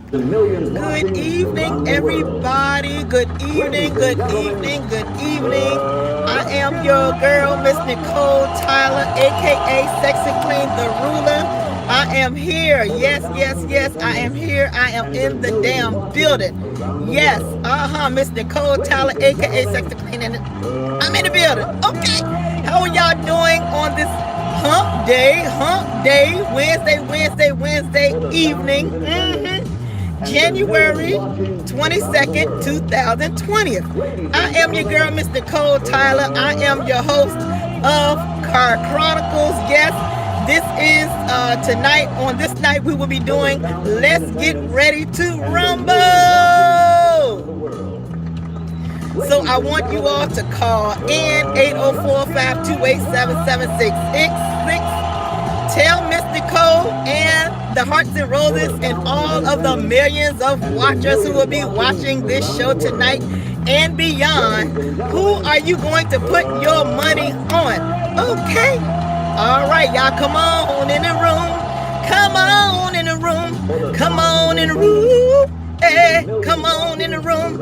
Good evening, everybody. Good evening, good evening, good evening. I am your girl, Miss Nicole Tyler, aka Sexy Queen the Ruler. I am here. Yes, yes, yes. I am here. I am in the damn building. Yes, Miss Nicole Tyler, aka Sexy Queen, and I'm in the building. Okay. How are y'all doing on this hump day, Wednesday evening? January 22nd, 2020. I am your girl, Miss Nicole Tyler. I am your host of Car Chronicles. Yes, this is tonight. On this night, we will be doing Let's Get Ready to Rumble. So I want you all to call in 804-528-7766. Tell Miss Nicole and the Hearts and Roses and all of the millions of watchers who will be watching this show tonight and beyond, who are you going to put your money on? Okay. All right, y'all, come on in the room. Come on in the room. Come on in the room. Hey, come on in the room.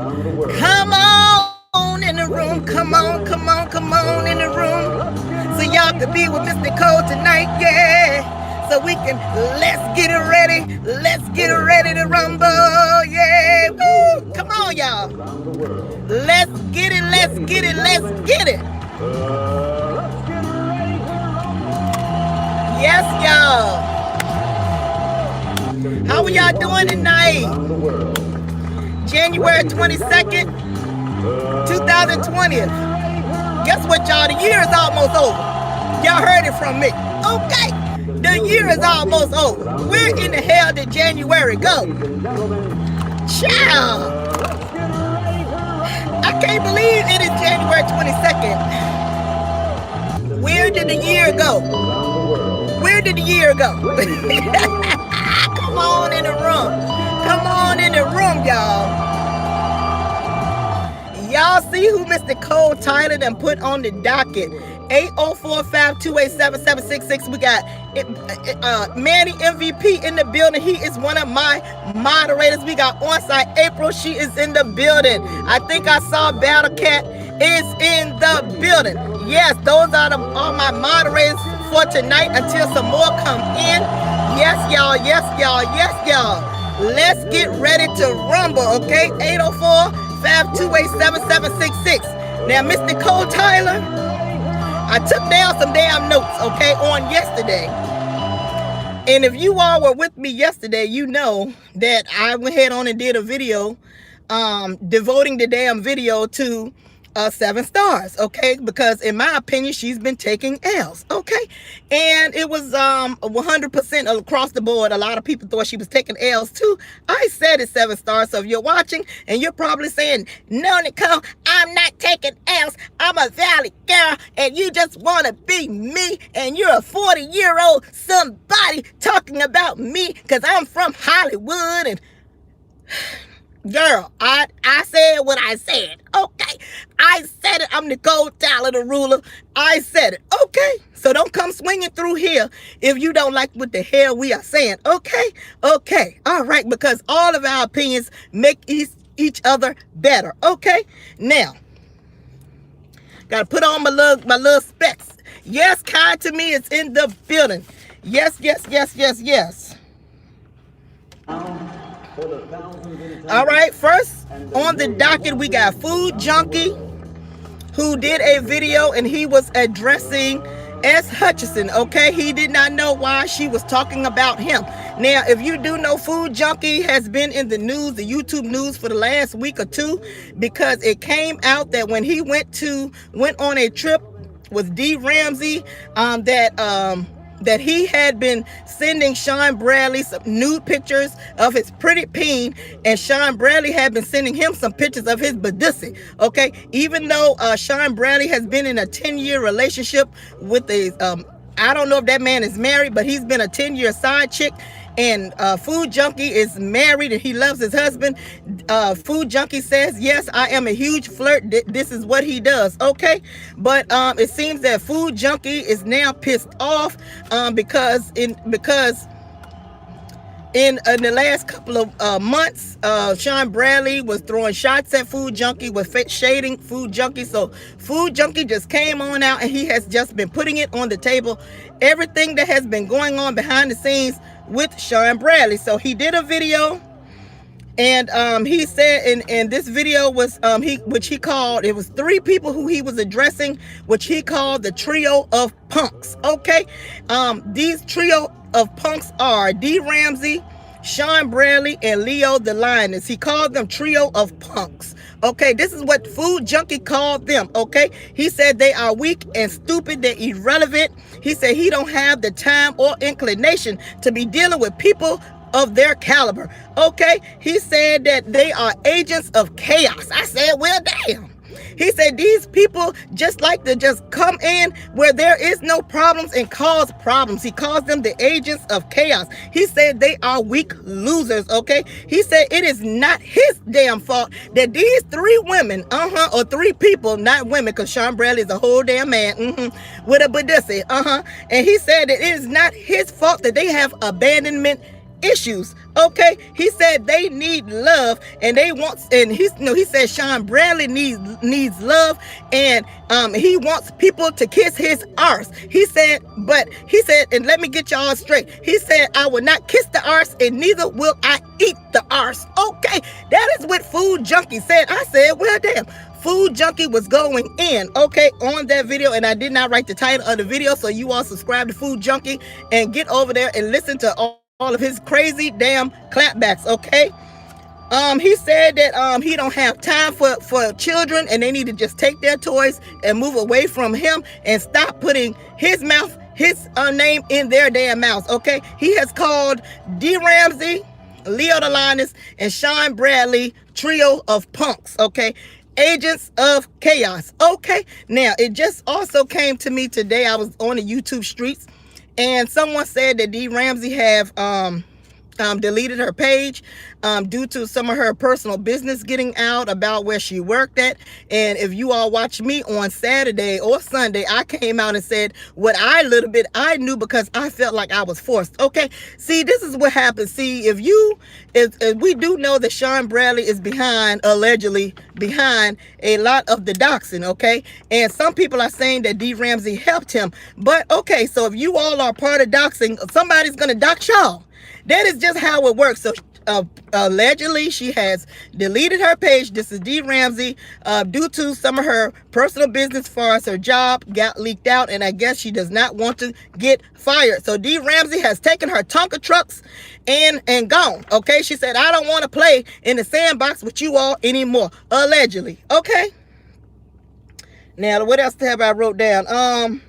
Come on in the room. Come on, come on, come on in the room. So y'all could be with Miss Nicole tonight, yeah. So we can, let's get it ready. Let's get ready to rumble, yeah. Woo! Come on, y'all. Let's get it, let's get it, let's get it. Yes, y'all. How are y'all doing tonight? January 22nd, 2020. Guess what, y'all? The year is almost over. Y'all heard it from me. Okay. The year is almost over. Where in the hell did January go? Child. I can't believe it is January 22nd. Where did the year go? Where did the year go? Come on in the room. Come on in the room, y'all. Y'all see who Miss Nicole Tyler done put on the docket. 804-528-7766. We got Manny MVP in the building. He is one of my moderators. We got Onsite April. She is in the building. I think I saw Battle Cat is in the building. Yes, those are all my moderators for tonight until some more come in. Yes, y'all. Yes, y'all. Yes, y'all. Let's get ready to rumble, okay? 804-528-7766. Now, Miss Nicole Tyler, I took down some damn notes, okay, on yesterday. And if you all were with me yesterday, you know that I went ahead on and did a video devoting the damn video to 7 stars, okay? Because in my opinion, she's been taking L's, okay? And it was 100% across the board. A lot of people thought she was taking L's too. I said it's 7 stars. So if you're watching and you're probably saying, no, Nicole, I'm not taking L's. I'm a valley girl and you just want to be me and you're a 40-year-old somebody talking about me because I'm from Hollywood and... Girl, I said what I said, okay? I said it. I'm Nicole Tyler, the ruler. I said it, okay? So don't come swinging through here if you don't like what the hell we are saying, okay? Okay, all right, because all of our opinions make each other better, okay? Now, gotta put on my little specs. Yes, Kind to Me is in the building. Yes, yes, yes, yes, yes. All right, first on the docket, we got Food Junkie, who did a video and he was addressing S.Hutch, okay? He did not know why she was talking about him. Now, if you do know, Food Junkie has been in the news, the YouTube news for the last week or two, because it came out that when he went on a trip with D. Ramsey, that he had been sending Sean Bradley some nude pictures of his pretty peen, and Sean Bradley had been sending him some pictures of his badussy, okay? Even though Sean Bradley has been in a 10-year relationship with a, I don't know if that man is married, but he's been a 10-year side chick, and Food Junkie is married and he loves his husband. Food Junkie says, yes, I am a huge flirt. This is what he does, okay? But it seems that Food Junkie is now pissed off because in the last couple of months, Sean Bradley was throwing shots at Food Junkie, was shading Food Junkie. So Food Junkie just came on out and he has just been putting it on the table, everything that has been going on behind the scenes with Sean Bradley. So he did a video, and he said, and this video was which he called, it was 3 people who he was addressing, which he called the trio of punks. Okay, these trio of punks are D. Ramsey, Sean Bradley, and Leo the Lioness. He called them trio of punks. Okay, this is what Food Junkie called them. Okay, he said they are weak and stupid, they're irrelevant. He said he don't have the time or inclination to be dealing with people of their caliber. Okay, he said that they are agents of chaos. I said, well, damn. He said these people just like to just come in where there is no problems and cause problems. He calls them the agents of chaos. He said they are weak losers, okay? He said it is not his damn fault that these 3 women, or 3 people, not women, because Sean Bradley is a whole damn man, with a badussi, And he said that it is not his fault that they have abandonment issues. Okay, he said they need love, and they want, and he said Sean Bradley needs love, and he wants people to kiss his arse. He said, and let me get y'all straight. He said, I will not kiss the arse, and neither will I eat the arse. Okay, that is what Food Junkie said. I said, well, damn. Food Junkie was going in, okay, on that video, and I did not write the title of the video, so you all subscribe to Food Junkie and get over there and listen to all of his crazy damn clapbacks, okay? He said that he don't have time for children, and they need to just take their toys and move away from him and stop putting his name in their damn mouths, okay? He has called D. Ramsey, Leo the Lioness, and Sean Bradley trio of punks, okay? Agents of chaos. Okay, now it just also came to me today. I was on the YouTube streets, and someone said that D. Ramsey have deleted her page due to some of her personal business getting out about where she worked at. And if you all watch me on Saturday or Sunday, I came out and said what I knew because I felt like I was forced. Okay, see, this is what happens. See, if we do know that Sean Bradley is allegedly behind a lot of the doxing, okay? And some people are saying that D. Ramsey helped him. But okay, so if you all are part of doxing, somebody's gonna dox y'all. That is just how it works. So allegedly she has deleted her page. This is D. Ramsey due to some of her personal business as far as her job got leaked out, and I guess she does not want to get fired. So D. Ramsey has taken her Tonka trucks and gone. Okay, she said, I don't want to play in the sandbox with you all anymore, allegedly. Okay, now what else have I wrote down?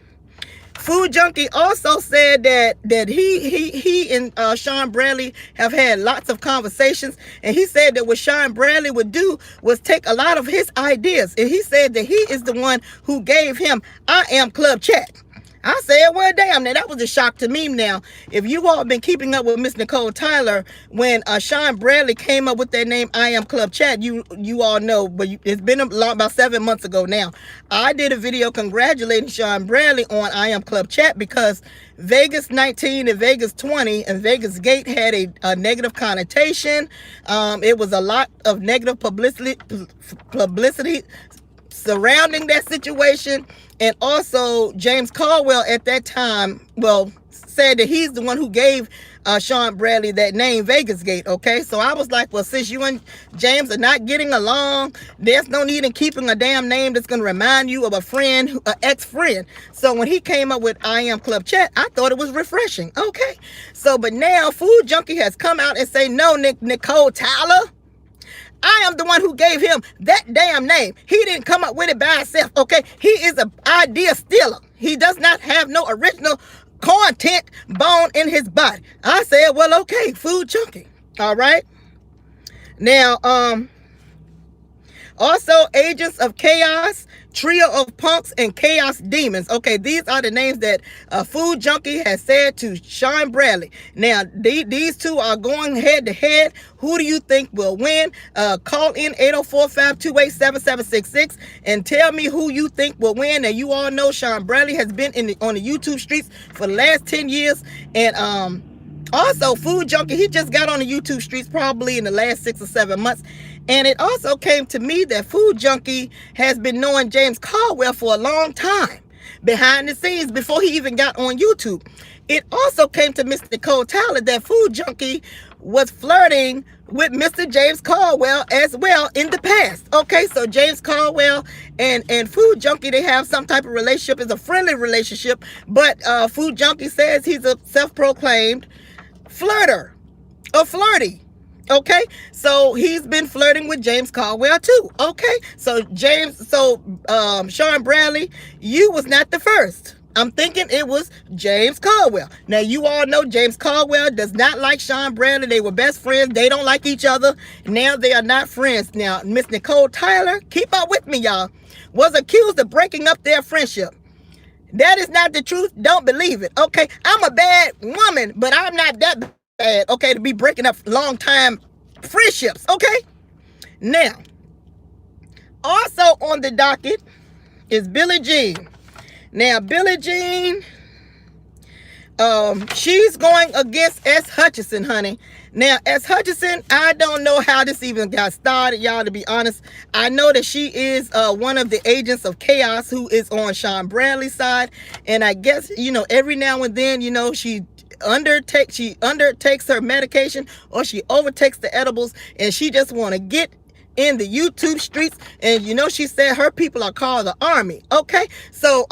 Food Junkie also said that he and Sean Bradley have had lots of conversations, and he said that what Sean Bradley would do was take a lot of his ideas, and he said that he is the one who gave him I Am Club Chat. I said, well, damn, now that was a shock to me. Now, if you all been keeping up with Miss Nicole Tyler, when Sean Bradley came up with that name, I Am Club Chat, you all know, but it's been about 7 months ago now. I did a video congratulating Sean Bradley on I Am Club Chat because Vegas 19 and Vegas 20 and Vegas Gate had a negative connotation. It was a lot of negative publicity surrounding that situation. And also James Caldwell at that time, said that he's the one who gave Sean Bradley that name, Vegas Gate. Okay, so I was like, well, since you and James are not getting along, there's no need in keeping a damn name that's going to remind you of a friend, an ex-friend. So when he came up with I Am Club Chat, I thought it was refreshing. Okay, so but now Food Junkie has come out and say, no, Nicole Tyler, I am the one who gave him that damn name. He didn't come up with it by himself, okay? He is an idea stealer. He does not have no original content bone in his body. I said, well, okay, Food Junkie. All right. Now, also Agents of Chaos, Trio of Punks, and Chaos Demons. Okay, these are the names that Food Junkie has said to Sean Bradley. Now, these two are going head to head. Who do you think will win? Call in 804-528-7766 and tell me who you think will win. Now, you all know Sean Bradley has been on the YouTube streets for the last 10 years, and Also, Food Junkie, he just got on the YouTube streets probably in the last 6 or 7 months. And it also came to me that Food Junkie has been knowing James Caldwell for a long time, behind the scenes, before he even got on YouTube. It also came to Miss Nicole Tyler that Food Junkie was flirting with Mr. James Caldwell as well in the past. Okay, so James Caldwell and Food Junkie, they have some type of relationship. It's a friendly relationship, but Food Junkie says he's a self-proclaimed flirter, a flirty. Okay, so he's been flirting with James Caldwell too. Okay, so Sean Bradley, you was not the first. I'm thinking it was James Caldwell. Now, you all know James Caldwell does not like Sean Bradley. They were best friends. They don't like each other. Now they are not friends. Now, Miss Nicole Tyler, keep up with me, y'all, was accused of breaking up their friendship. That is not the truth. Don't believe it. Okay, I'm a bad woman, but I'm not that bad, okay, to be breaking up long time friendships. Okay, now also on the docket is Billie Jean. Now, Billie Jean, she's going against S.Hutch, honey. Now, S.Hutch, I don't know how this even got started, y'all, to be honest. I know that she is one of the agents of chaos who is on Sean Bradley's side. And I guess, you know, every now and then, you know, she undertakes her medication, or she overtakes the edibles, and she just want to get in the YouTube streets. And you know, she said her people are called the army. Okay, so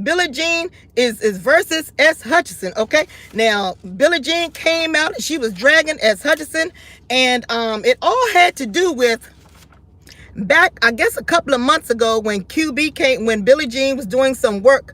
Billie Jean is versus S.Hutch. Okay, now Billie Jean came out and she was dragging S.Hutch, and it all had to do with back, I guess, a couple of months ago when QB came, when Billie Jean was doing some work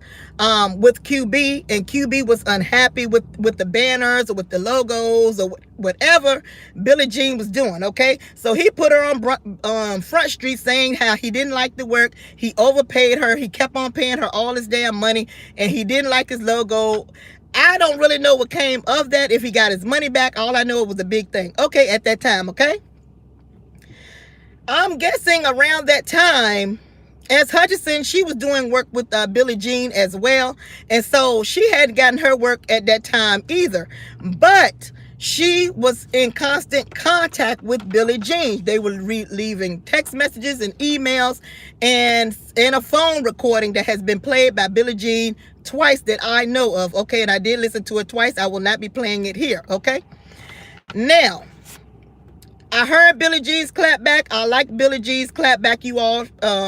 with QB, and QB was unhappy with the banners or with the logos or whatever Billie Jean was doing. Okay, so he put her on Front Street saying how he didn't like the work, he overpaid her, he kept on paying her all his damn money, and he didn't like his logo. I don't really know what came of that, if he got his money back. All I know, it was a big thing, okay, at that time. Okay, I'm guessing around that time, S.Hutch, she was doing work with Billie Jean as well. And so she hadn't gotten her work at that time either. But she was in constant contact with Billie Jean. They were leaving text messages and emails and a phone recording that has been played by Billie Jean twice that I know of. Okay, and I did listen to it twice. I will not be playing it here. Okay, now, I heard Billie Jean's clapback. I like Billie Jean's clapback. You all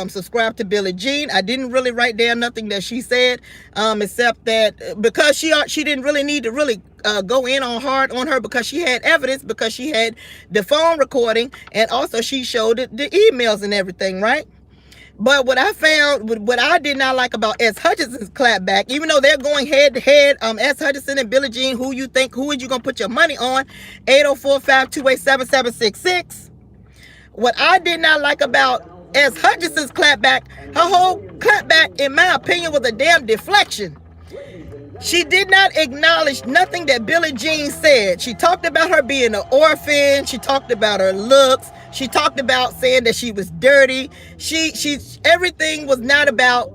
subscribe to Billie Jean. I didn't really write down nothing that she said, except that because she didn't really need to really go in on hard on her, because she had evidence, because she had the phone recording, and also she showed the emails and everything, right? But what I found, what I did not like about S.Hutch.'s clapback, even though they're going head to head, S.Hutch and Billie Jean, who are you going to put your money on? 804-528-7766. What I did not like about S.Hutch.'s clapback, her whole clapback, in my opinion, was a damn deflection. She did not acknowledge nothing that Billie Jean said. She talked about her being an orphan. She talked about her looks. She talked about saying that she was dirty. Everything was not about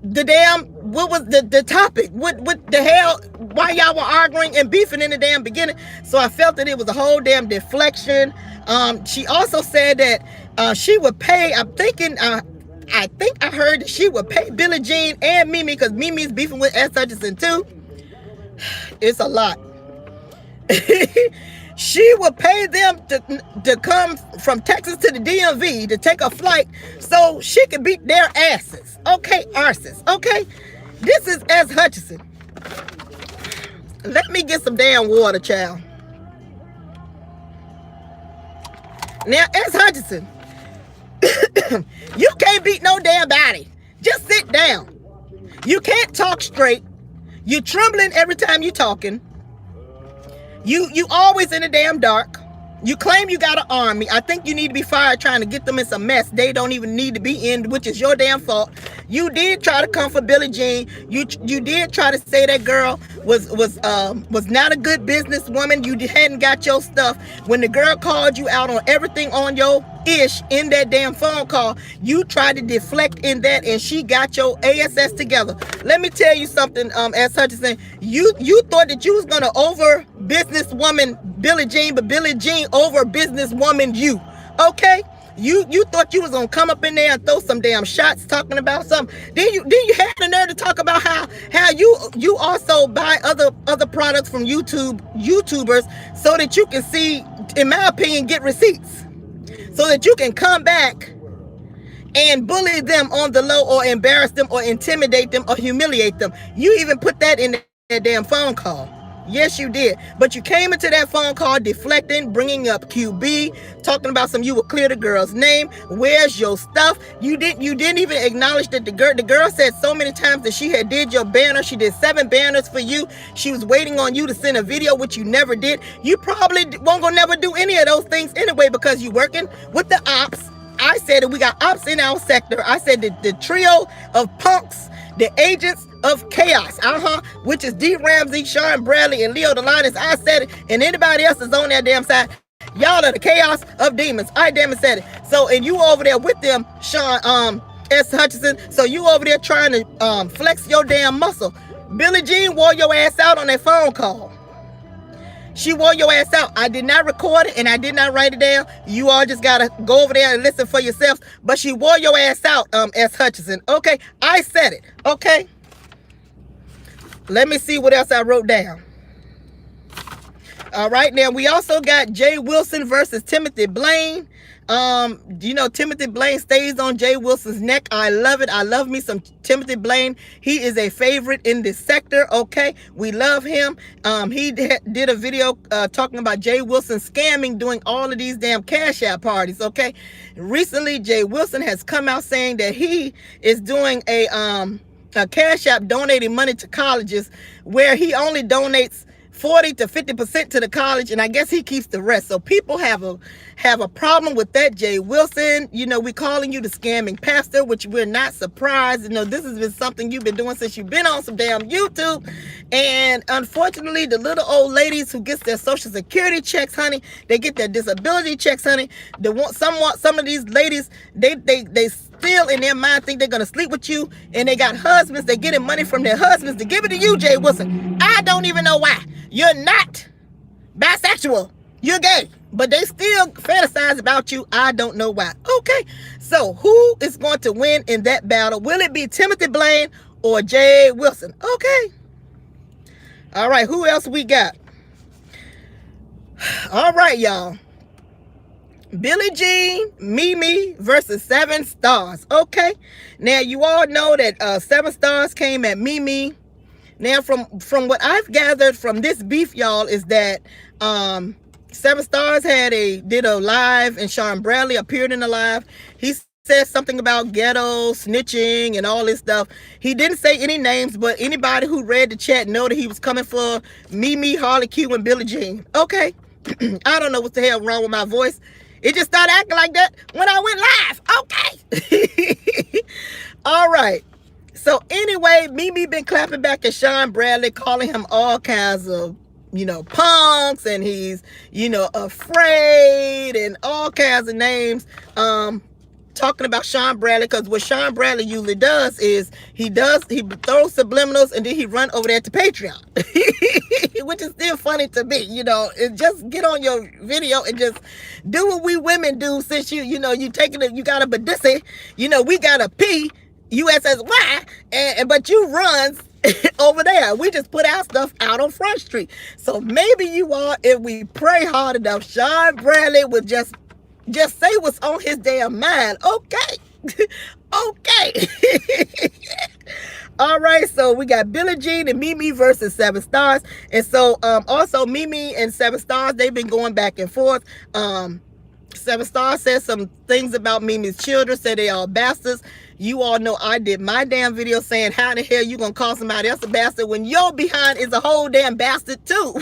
the damn, what was the topic? What the hell? Why y'all were arguing and beefing in the damn beginning? So I felt that it was a whole damn deflection. She also said that she would pay, I think I heard that she would pay Billie Jean and Mimi, because Mimi's beefing with S.Hutch too. It's a lot. She would pay them to come from Texas to the DMV to take a flight so she could beat their asses. Okay, arses. Okay, this is S.Hutch. Let me get some damn water, child. Now, S.Hutch, you can't beat no damn body. Just sit down. You can't talk straight. You're trembling every time you're talking. You always in the damn dark. You claim you got an army. I think you need to be fired trying to get them in some mess they don't even need to be in, which is your damn fault. You did try to come for Billie Jean. You did try to say that girl was not a good businesswoman. You hadn't got your stuff. When the girl called you out on everything on your ish in that damn phone call, you tried to deflect in that, and she got your ass together. Let me tell you something, S. Hutchinson. You thought that you was gonna businesswoman Billie Jean, but Billie Jean over businesswoman you. Okay? You thought you was gonna come up in there and throw some damn shots talking about something. Then you had the nerve to talk about how you also buy other products from YouTubers so that you can see, in my opinion, get receipts. So that you can come back and bully them on the low, or embarrass them, or intimidate them, or humiliate them. You even put that in that damn phone call. Yes, you did. But you came into that phone call deflecting, bringing up QB, talking about you would clear the girl's name. Where's your stuff? You didn't even acknowledge that the girl said so many times that she had did your banner. She did 7 banners for you. She was waiting on you to send a video, which you never did. You probably won't go never do any of those things anyway, because you working with the ops. I said that we got ops in our sector. I said that the trio of punks, the agents of chaos, which is D. Ramsey, Sean Bradley, and Leo Delanis. I said it, and anybody else is on that damn side. Y'all are the chaos of demons. I damn it said it. So, and you over there with them, Sean, S. Hutchinson. So you over there trying to flex your damn muscle. Billie Jean wore your ass out on that phone call. She wore your ass out. I did not record it and I did not write it down. You all just gotta go over there and listen for yourselves. But she wore your ass out, S. Hutchinson. Okay, I said it. Okay. Let me see what else I wrote down. All right, now we also got Jay Wilson versus Timothy Blaine. Timothy Blaine stays on Jay Wilson's neck. I love it. I love me some Timothy Blaine. He is a favorite in this sector. Okay, we love him. He did a video talking about Jay Wilson scamming, doing all of these damn cash out parties. Okay, recently Jay Wilson has come out saying that he is doing a cash app donating money to colleges, where he only donates 40 to 50% to the college, and I guess he keeps the rest. So people have a problem with that, Jay Wilson. We calling you the scamming pastor, which we're not surprised. This has been something you've been doing since you've been on some damn YouTube. And unfortunately, the little old ladies who gets their social security checks, honey, they get their disability checks, honey. Some of these ladies, they still in their mind think they're gonna sleep with you, and they got husbands. They're getting money from their husbands to give it to you, Jay Wilson. I don't even know why. You're not bisexual. You're gay. But they still fantasize about you. I don't know why. Okay. So who is going to win in that battle? Will it be Timothy Blaine or Jay Wilson? Okay. All right. Who else we got? All right, y'all. Billie Jean, Mimi versus 7 Stars. Okay. Now, you all know that 7 Stars came at Mimi. Now, from what I've gathered from this beef, y'all, is that 7 Stars did a live, and Sean Bradley appeared in the live. He said something about ghetto, snitching, and all this stuff. He didn't say any names, but anybody who read the chat know that he was coming for Mimi, Harley Q, and Billie Jean. Okay. I don't know what the hell wrong with my voice. It just started acting like that when I went live. Okay. All right. So anyway, Mimi been clapping back at Sean Bradley, calling him all kinds of, punks, and he's, afraid, and all kinds of names. Talking about Sean Bradley, because what Sean Bradley usually does is he throws subliminals, and then he run over there to Patreon, which is still funny to me. It just get on your video and just do what we women do, since you taking it, you got a badissy, we got a P, USSY, but you runs over there. We just put our stuff out on Front Street. So maybe if we pray hard enough, Sean Bradley would just say what's on his damn mind. Okay. Okay. All right, so we got Billie Jean and Mimi versus 7 Stars. And so also Mimi and 7 Stars, they've been going back and forth. 7 Stars said some things about Mimi's children, said they all bastards. You all know I did my damn video saying, how the hell you gonna call somebody else a bastard when your behind is a whole damn bastard too?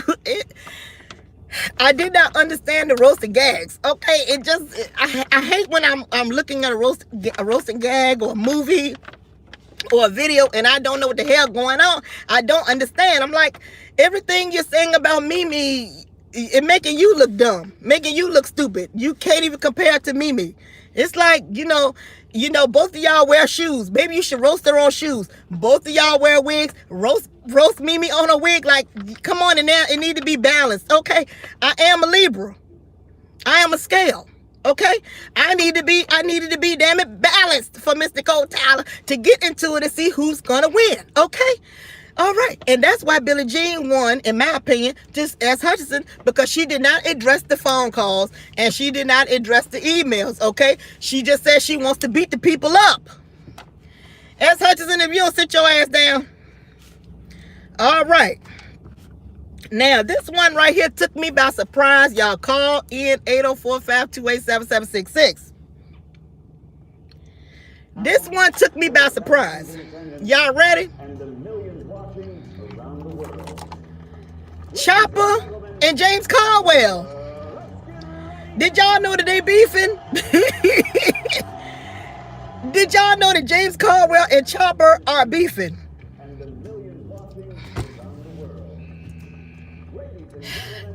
I did not understand the roasted gags. Okay, I hate when I'm looking at a roasted gag or a movie or a video and I don't know what the hell going on. I don't understand. I'm like, everything you're saying about Mimi, it making you look dumb, making you look stupid. You can't even compare it to Mimi. It's like, both of y'all wear shoes. Maybe you should roast her on shoes. Both of y'all wear wigs. Roast Mimi on a wig. Like, come on, and now it need to be balanced. Okay, I am a Libra. I am a scale. Okay, I needed to be damn it balanced for Miss Nicole Tyler to get into it and see who's gonna win. Okay. All right, and that's why Billie Jean won, in my opinion, just as Hutchinson, because she did not address the phone calls and she did not address the emails, okay? She just said she wants to beat the people up. As Hutchinson, if you don't sit your ass down. All right. Now, this one right here took me by surprise. Y'all call in 804-528-7766. This one took me by surprise. Y'all ready? Chopper and James Caldwell. Did y'all know that they beefing? Did y'all know that James Caldwell and Chopper are beefing?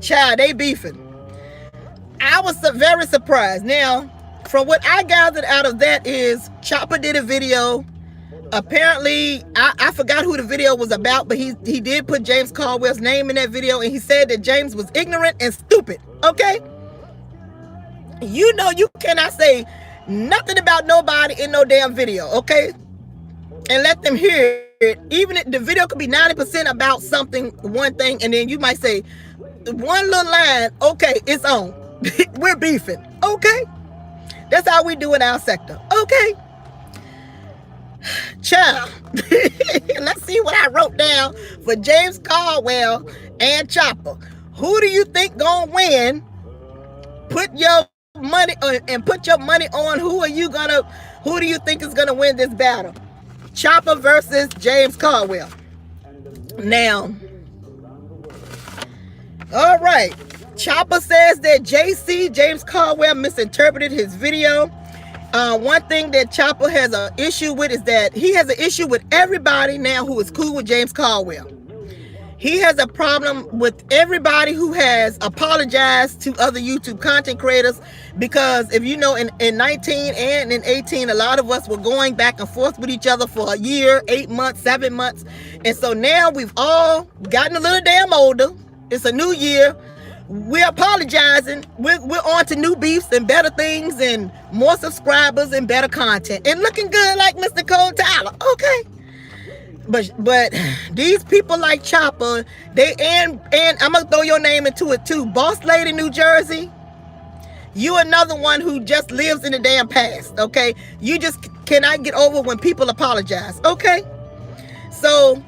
Child, they beefing. I was very surprised. Now, from what I gathered out of that is Chopper did a video. Apparently, I forgot who the video was about, but he did put James Caldwell's name in that video, and he said that James was ignorant and stupid. Okay? You know you cannot say nothing about nobody in no damn video, okay? And let them hear it. Even if the video could be 90% about something, one thing, and then you might say one little line, okay, it's on. We're beefing. Okay? That's how we do in our sector. Okay? Child, let's see what I wrote down for James Caldwell and Chopper. Who do you think gonna win? Put your money on who do you think is gonna win this battle? Chopper versus James Caldwell. Now, all right. Chopper says that James Caldwell misinterpreted his video. One thing that Chopper has an issue with is that he has an issue with everybody now who is cool with James Caldwell. He has a problem with everybody who has apologized to other YouTube content creators, because if you know, in 19 and in 18, a lot of us were going back and forth with each other for a year, 8 months, 7 months. And so now we've all gotten a little damn older. It's a new year. We're apologizing. We're on to new beefs and better things and more subscribers and better content and looking good like Mr. Nicole Tyler. Okay. But these people like Chopper, and I'm gonna throw your name into it too. Boss Lady New Jersey, you another one who just lives in the damn past. Okay. You just cannot get over when people apologize. Okay. So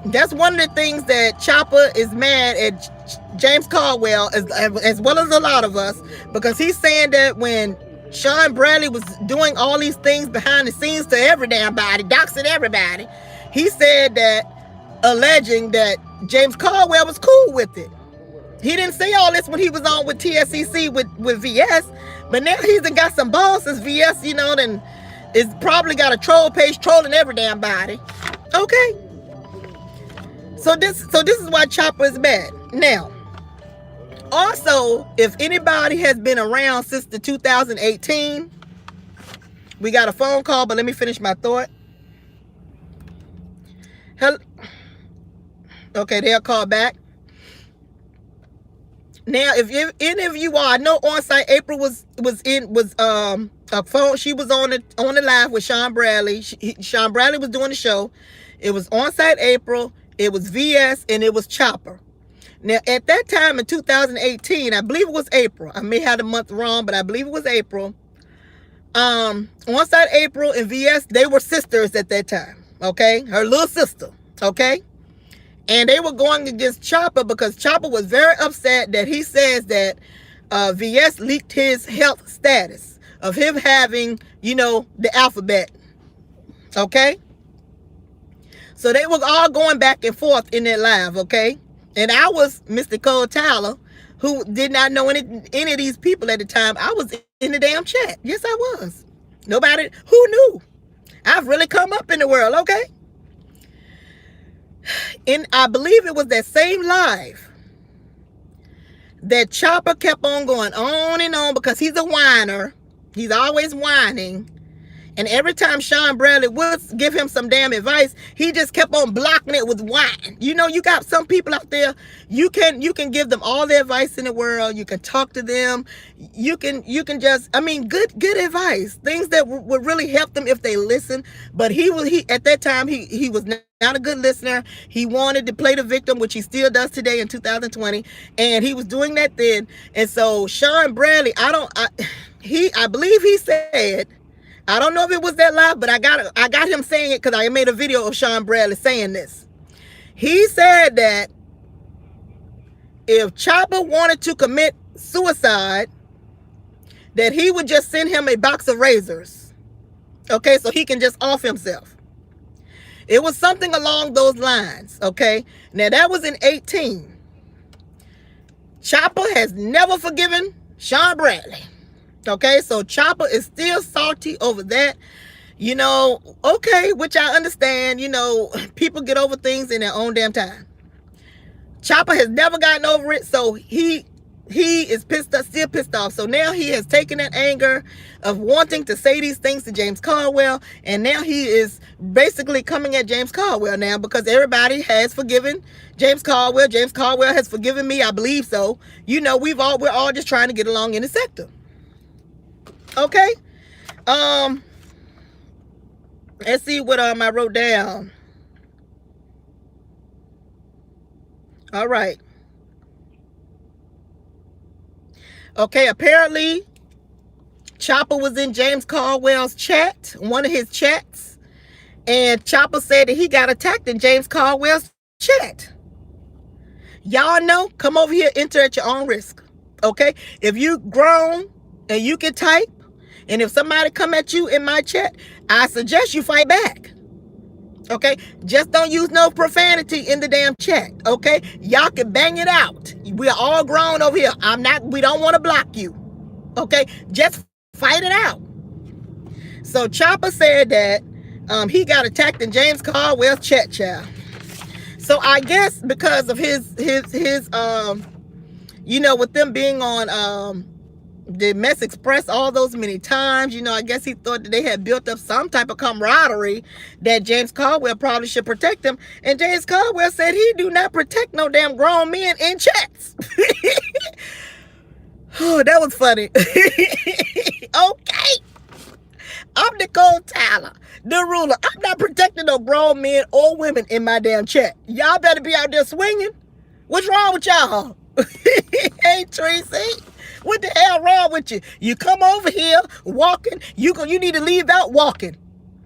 that's one of the things that Chopper is mad at James Caldwell, as well as a lot of us, because he's saying that when Sean Bradley was doing all these things behind the scenes to every damn body, doxing everybody, he said that, alleging that James Caldwell was cool with it. He didn't say all this when he was on with TSCC with VS, but now he's got some balls since VS, then is probably got a troll page trolling every damn body. Okay. So this is why Chopper is bad. Now, also, if anybody has been around since the 2018, we got a phone call, but let me finish my thought. Hello. Okay, they'll call back. Now, if any of you are, I know on-site April was a phone. She was on the live with Sean Bradley. Sean Bradley was doing the show. It was on-site April. It was VS, and it was Chopper. Now, at that time in 2018, I believe it was April. I may have the month wrong, but I believe it was April. On-site April and VS, they were sisters at that time. Okay, her little sister. Okay, and they were going against Chopper because Chopper was very upset that he says that VS leaked his health status of him having, the alphabet. Okay. So they were all going back and forth in that live, okay? And I was Mr. Nicole Tyler, who did not know any of these people at the time. I was in the damn chat. Yes, I was. Nobody, who knew? I've really come up in the world, okay? And I believe it was that same live that Chopper kept on going on and on because he's a whiner. He's always whining. And every time Sean Bradley would give him some damn advice, he just kept on blocking it with whine. You know, you got some people out there, you can give them all the advice in the world. You can talk to them. You can just, I mean, good advice. Things that would really help them if they listen. But he at that time, he was not a good listener. He wanted to play the victim, which he still does today in 2020. And he was doing that then. And so Sean Bradley, I believe he said, I don't know if it was that live, but I got him saying it because I made a video of Sean Bradley saying this. He said that if Chopper wanted to commit suicide, that he would just send him a box of razors. Okay, so he can just off himself. It was something along those lines. Okay, now that was in 2018. Chopper has never forgiven Sean Bradley. Okay, so Chopper is still salty over that, you know, okay, which I understand, you know, people get over things in their own damn time. Chopper has never gotten over it, so he is still pissed off. So now he has taken that anger of wanting to say these things to James Caldwell, and now he is basically coming at James Caldwell now because everybody has forgiven James Caldwell. James Caldwell has forgiven me, I believe so. You know, we're all just trying to get along in the sector. Okay, let's see what I wrote down. All right. Okay, apparently Chopper was in James Caldwell's chat, one of his chats, and Chopper said that he got attacked in James Caldwell's chat. Y'all know, come over here, enter at your own risk. Okay, if you grown and you can type, and if somebody come at you in my chat, I suggest you fight back. Okay? Just don't use no profanity in the damn chat. Okay? Y'all can bang it out. We're all grown over here. We don't want to block you. Okay? Just fight it out. So Chopper said that he got attacked in James Caldwell's chat, child. So I guess because of his you know, with them being on the Mess Express all those many times, you know, I guess he thought that they had built up some type of camaraderie that James Caldwell probably should protect him. And James Caldwell said he do not protect no damn grown men in chats. Oh, that was funny. Okay. I'm Nicole Tyler, the ruler. I'm not protecting no grown men or women in my damn chat. Y'all better be out there swinging. What's wrong with y'all? Hey, Tracy. What the hell wrong with you? You come over here walking. You need to leave out walking.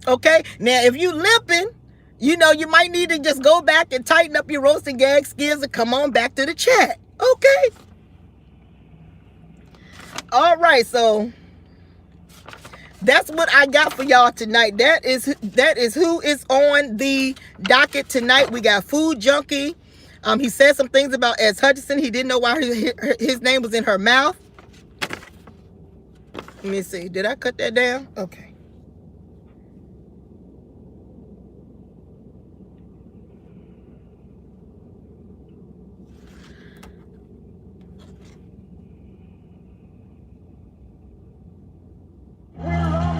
Okay? Now, if you limping, you know, you might need to just go back and tighten up your roasting gag skills and come on back to the chat. Okay? All right, so that's what I got for y'all tonight. That is who is on the docket tonight. We got Food Junkie. He said some things about S.Hutch. He didn't know why his name was in her mouth. Let me see. Did I cut that down? Okay.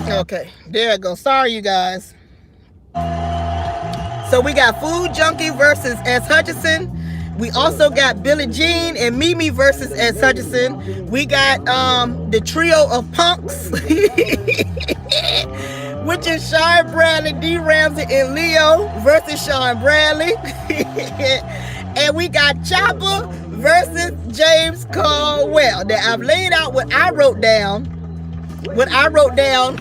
Okay. There I go. Sorry, you guys. So we got Food Junkie versus S.Hutch. We also got Billie Jean and Mimi versus S.Hutch. We got the trio of punks, which is Shire, Bradley, D. Ramsey, and Leo versus Sean Bradley. And we got Chopper versus James Caldwell. Now I've laid out what I wrote down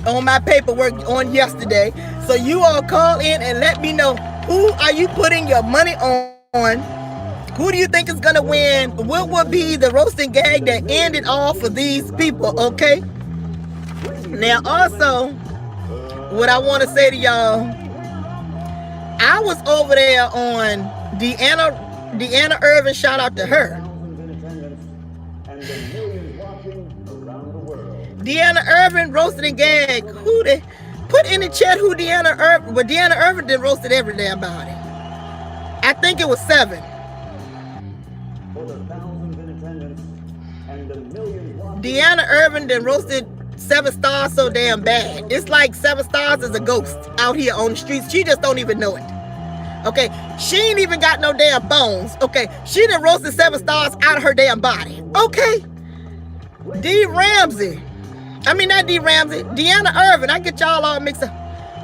on my paperwork on yesterday. So you all call in and let me know, who are you putting your money on? Who do you think is going to win? What will be the roasting gag that ended all for these people, okay? Now, also, what I want to say to y'all, I was over there on Deanna Irvin, shout out to her. Deanna Irvin roasted and gag. Put in the chat who Deanna Irvin, but Deanna Irvin did roasted every damn body. I think it was 7. Deanna Irvin then roasted 7 Stars so damn bad. It's like 7 Stars is a ghost out here on the streets. She just don't even know it. Okay, she ain't even got no damn bones. Okay, she done roasted 7 Stars out of her damn body. Okay, D Ramsey. I mean, not D Ramsey. Deanna Irvin. I get y'all all mixed up.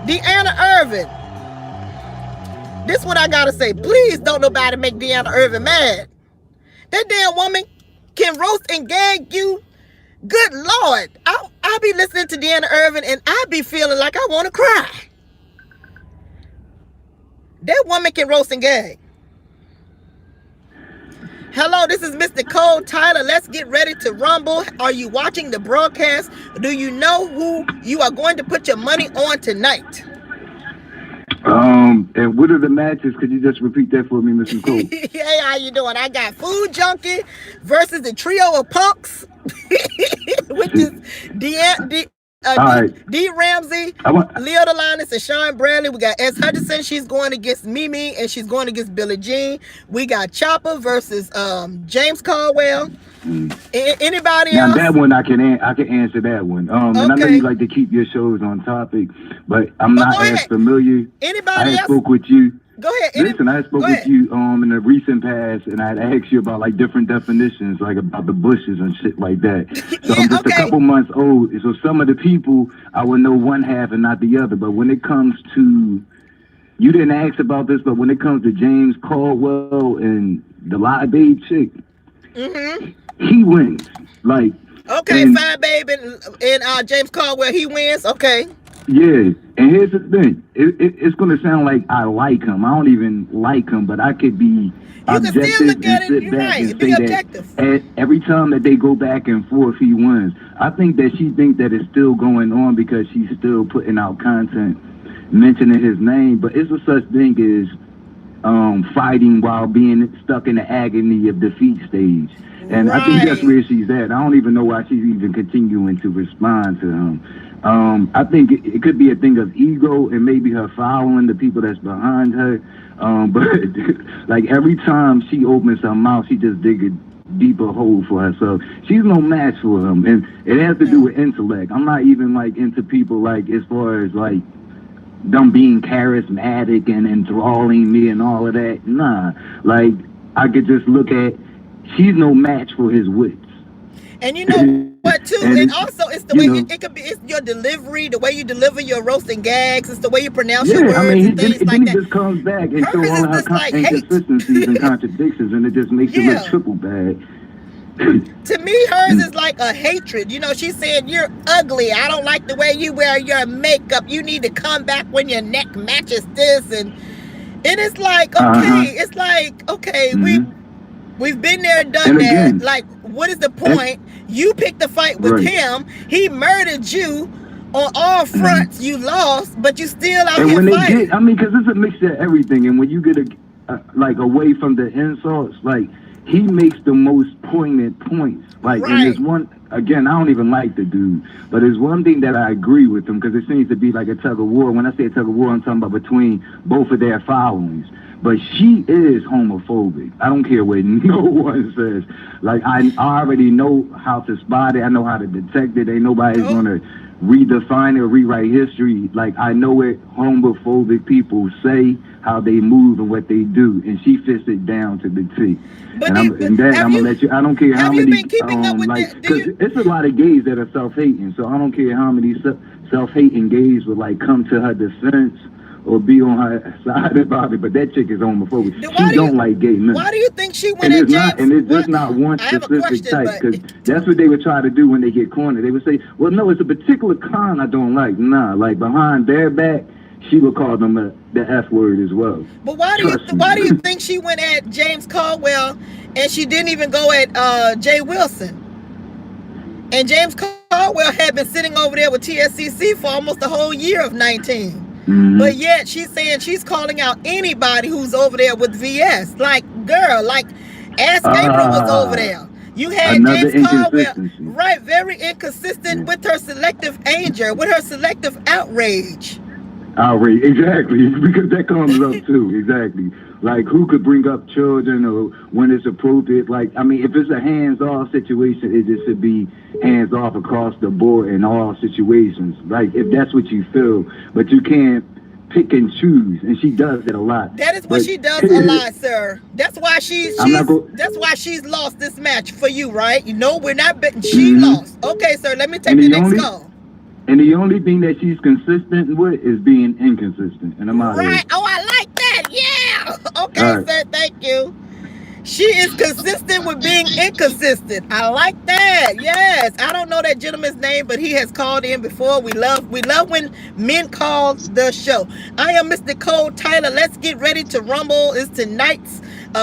Deanna Irvin. This is what I gotta say. Please don't nobody make Deanna Irvin mad. That damn woman can roast and gag you. Good Lord. I'll be listening to Deanna Irvin and I be feeling like I want to cry. That woman can roast and gag. Hello, this is Miss Nicole Tyler. Let's get ready to rumble. Are you watching the broadcast? Do you know who you are going to put your money on tonight? And what are the matches? Could you just repeat that for me, Miss Nicole? Hey, how you doing? I got Food Junkie versus the trio of punks, which is D Ramsey, Leo Delanis, and Sean Bradley. We got S.Hutch. She's going against Mimi, and she's going against Billie Jean. We got Chopper versus James Caldwell. Anybody now, else? That one I can answer that one. And I know you like to keep your shows on topic, but I'm not as familiar. Anybody else? I spoke with you. Go ahead. Listen, I spoke with you in the recent past, and I'd asked you about like different definitions, like about the bushes and shit like that. So I'm just a couple months old, so some of the people I would know one half and not the other. But when it comes to, you didn't ask about this, but when it comes to James Caldwell and the Live Babe chick, he wins. Like, Fine Babe and James Caldwell, he wins. Okay. Yeah, and here's the thing. It's going to sound like I like him. I don't even like him, but I could be objective and sit back and say that every time that they go back and forth, he wins. I think that she thinks that it's still going on because she's still putting out content mentioning his name, but it's a such thing as fighting while being stuck in the agony of defeat stage. And I think that's where she's at. I don't even know why she's even continuing to respond to him. I think it could be a thing of ego and maybe her following the people that's behind her. But like every time she opens her mouth, she just dig a deeper hole for herself. She's no match for him. And it has to do with intellect. I'm not even like into people like as far as like them being charismatic and enthralling me and all of that. Nah, like I could just look at, she's no match for his wits. And you know what too? And also it's the way it could be. It's your delivery, the way you deliver your roasting gags. It's the way you pronounce your words and things like that. He just comes back and shows all her inconsistencies and contradictions, and it just makes it look triple bad. To me, hers is like a hatred. You know, she said, "You're ugly. I don't like the way you wear your makeup. You need to come back when your neck matches this." And it's like, okay, it's like, okay, we've been there and done that. Like, what is the point? You picked the fight with him. He murdered you on all fronts. You lost, but you still out here fighting. I mean, because it's a mixture of everything. And when you get like away from the insults, like he makes the most poignant points. Like, and there's one, again, I don't even like the dude, but there's one thing that I agree with him because it seems to be like a tug of war. When I say a tug of war, I'm talking about between both of their followings. But she is homophobic. I don't care what no one says. Like, I already know how to spot it. I know how to detect it. Ain't nobody's going to redefine it or rewrite history. Like, I know what homophobic people say, how they move and what they do. And she fits it down to the T. But I'm going to let you, I don't care how many, because it's a lot of gays that are self-hating. So I don't care how many self-hating gays would, like, come to her defense or be on her side about it, but that chick is homophobic. She don't like gay men. Why do you think she went at James? And it's just not one specific type, because that's what they would try to do when they get cornered. They would say, well, no, it's a particular kind I don't like. Nah, like behind their back, she would call them the F word as well. But why do you think she went at James Caldwell and she didn't even go at Jay Wilson? And James Caldwell had been sitting over there with TSCC for almost the whole year of 19. But yet she's saying she's calling out anybody who's over there with VS. Like, girl, like Ask Gabriel was over there. You had James Caldwell, right? Very inconsistent with her selective anger, with her selective outrage. Outrage, exactly, because that comes up too, exactly. like who could bring up children or when it's appropriate. Like, I mean, if it's a hands-off situation, it just should be hands-off across the board in all situations. Like, if that's what you feel, but you can't pick and choose, and she does it a lot. That is what she does a lot, sir. That's why that's why she's lost this match for you, right? You know, we're not betting. She lost. Okay, sir. Let me take the next call. And the only thing that she's consistent with is being inconsistent. And I'm out right. Oh, I like that. Yeah. Okay, right. Sir. Thank you. She is consistent with being inconsistent. I like that. Yes. I don't know that gentleman's name, but he has called in before. We love when men call the show. I am Miss Nicole Tyler. Let's get ready to rumble. It's tonight's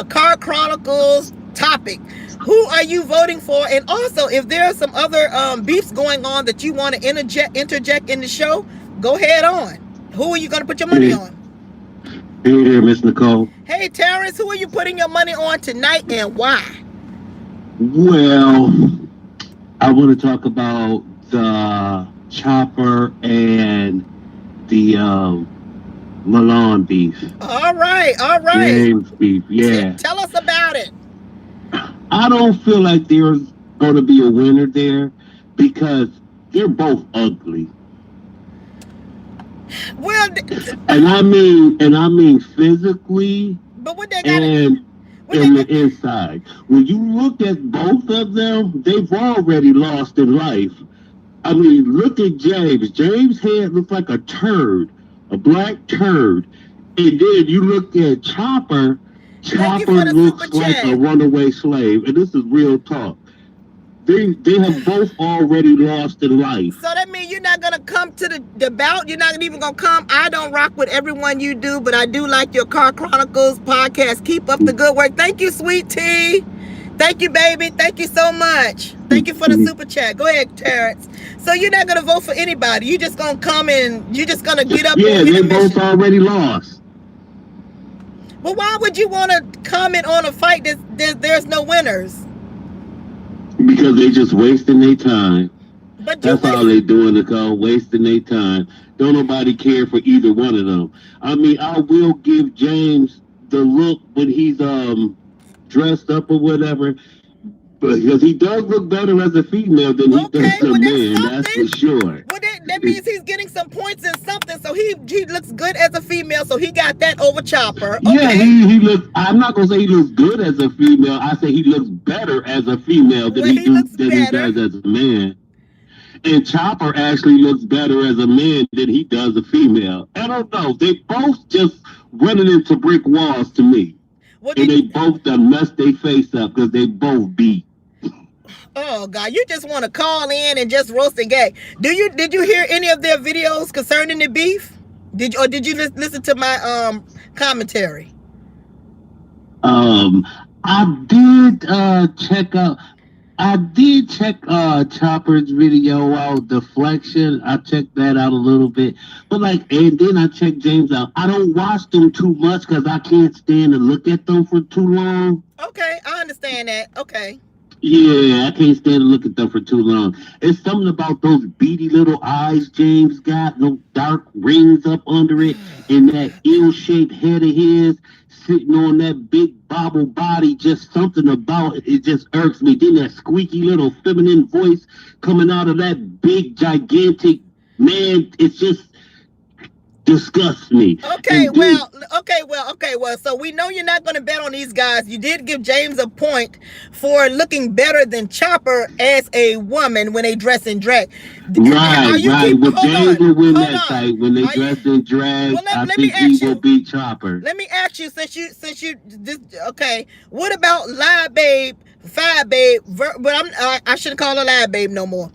Car Chronicles topic. Who are you voting for? And also, if there are some other beefs going on that you want to interject in the show, go ahead on. Who are you going to put your money on? Hey there, Miss Nicole. Hey, Terrence, who are you putting your money on tonight and why? Well, I want to talk about the Chopper and the Milan beef. All right. James beef, yeah. Tell us about it. I don't feel like there's going to be a winner there because they're both ugly. Well, and I mean physically, but what they got and in the inside. When you look at both of them, they've already lost in life. I mean, look at James. James' head looks like a turd, a black turd. And then you look at Chopper. Chopper looks like a runaway slave, and this is real talk. They have both already lost in life. So that means you're not gonna come to the bout. You're not even gonna come. I don't rock with everyone you do, but I do like your Car Chronicles podcast. Keep up the good work. Thank you, sweet tea. Thank you, baby. Thank you so much. Thank you for the super chat. Go ahead, Terrence. So you're not gonna vote for anybody. You're just gonna come and you're just gonna get up. Yeah, they both already lost. But why would you want to comment on a fight that there's no winners? Because they just wasting their time. But that's all they doing, Nicole, wasting their time. Don't nobody care for either one of them. I mean, I will give James the look when he's dressed up or whatever, because he does look better as a female than he does as a man. That's for sure. Well, that means he's getting some points in something. So he looks good as a female. So he got that over Chopper. Okay. Yeah, he looks. I'm not gonna say he looks good as a female. I say he looks better as a female than he does as a man. And Chopper actually looks better as a man than he does a female. I don't know. They both just running into brick walls to me. And they both done messed their face up because they both beat. Oh God, you just want to call in and just roast and gag. Did you hear any of their videos concerning the beef? Did you listen to my commentary? I did check Chopper's video out, Deflection. I checked that out a little bit. But and then I checked James out. I don't watch them too much because I can't stand to look at them for too long. Okay, I understand that. Okay. Yeah, I can't stand to look at them for too long. It's something about those beady little eyes James got, no dark rings up under it, and that ill-shaped head of his sitting on that big bobble body. Just something about it just irks me. Then that squeaky little feminine voice coming out of that big, gigantic man, it's just disgusts me. Okay, well. So we know you're not going to bet on these guys. You did give James a point for looking better than Chopper as a woman when they dress in drag. Right. Well, James will win that fight when they dress in drag. Well, I think he will beat Chopper. Let me ask you, what about Live Babe, Fire Babe? But I shouldn't call her Live Babe no more.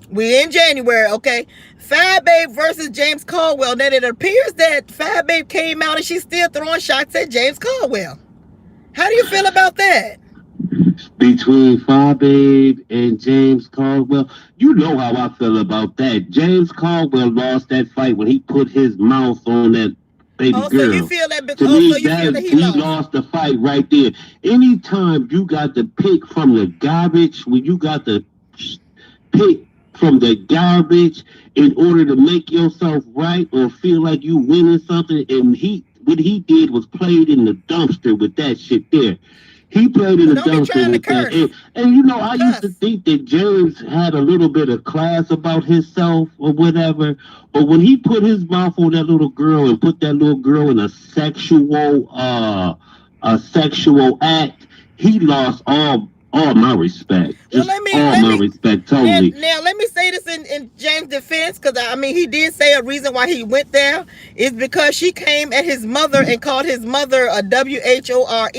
We're in January, okay? Fire Babe versus James Caldwell. Then it appears that Fire Babe came out and she's still throwing shots at James Caldwell. How do you feel about that? Between Fire Babe and James Caldwell, you know how I feel about that. James Caldwell lost that fight when he put his mouth on that baby girl. So you feel that to me, he lost the fight right there. Anytime you got to pick from the garbage, when you got to pick from the garbage in order to make yourself right or feel like you winning something, and what he did was played in the dumpster with that shit there. He played in the dumpster with that. And you know, I used to think that James had a little bit of class about himself or whatever. But when he put his mouth on that little girl and put that little girl in a sexual act, he lost all my respect. Just my respect, totally. Now, let me say this in James' defense, because I mean, he did say a reason why he went there is because she came at his mother and called his mother a WHORE,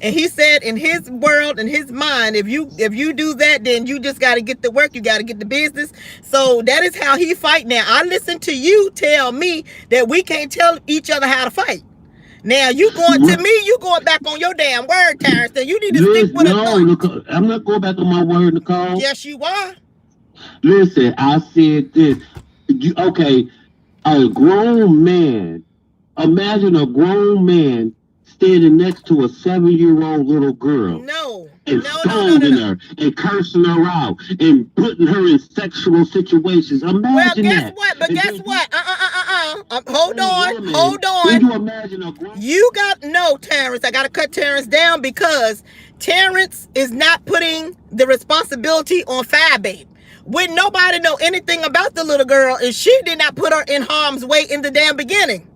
and he said in his world, in his mind, if you do that, then you just got to get to work, you got to get the business. So that is how he fight. Now, I listen to you tell me that we can't tell each other how to fight. Now you going back on your damn word, Terrence. Then you need to stick with it. Nicole, I'm not going back on my word, Nicole. Yes, you are. Listen, I said this. A grown man. Imagine a grown man standing next to a 7-year-old little girl. And scolding her and cursing her out and putting her in sexual situations. Imagine that. Guess what? Hold on. Can you imagine a grown... Terrence. I got to cut Terrence down because Terrence is not putting the responsibility on Fababe. When nobody know anything about the little girl, and she did not put her in harm's way in the damn beginning.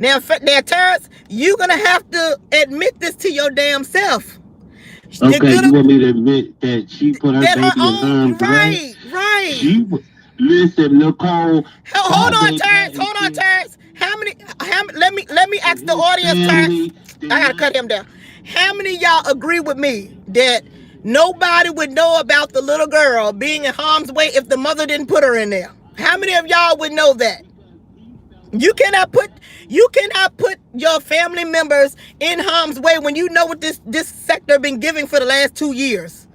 Now, Terrence, you're going to have to admit this to your damn self. Okay, you want me to admit that she put her baby in harm's way? Right. Listen, Nicole. Hold on, Terrence. How many? Let me ask the audience, Terrence. I gotta cut him down. How many of y'all agree with me that nobody would know about the little girl being in harm's way if the mother didn't put her in there? How many of y'all would know that? You cannot put your family members in harm's way when you know what this sector been giving for the last 2 years.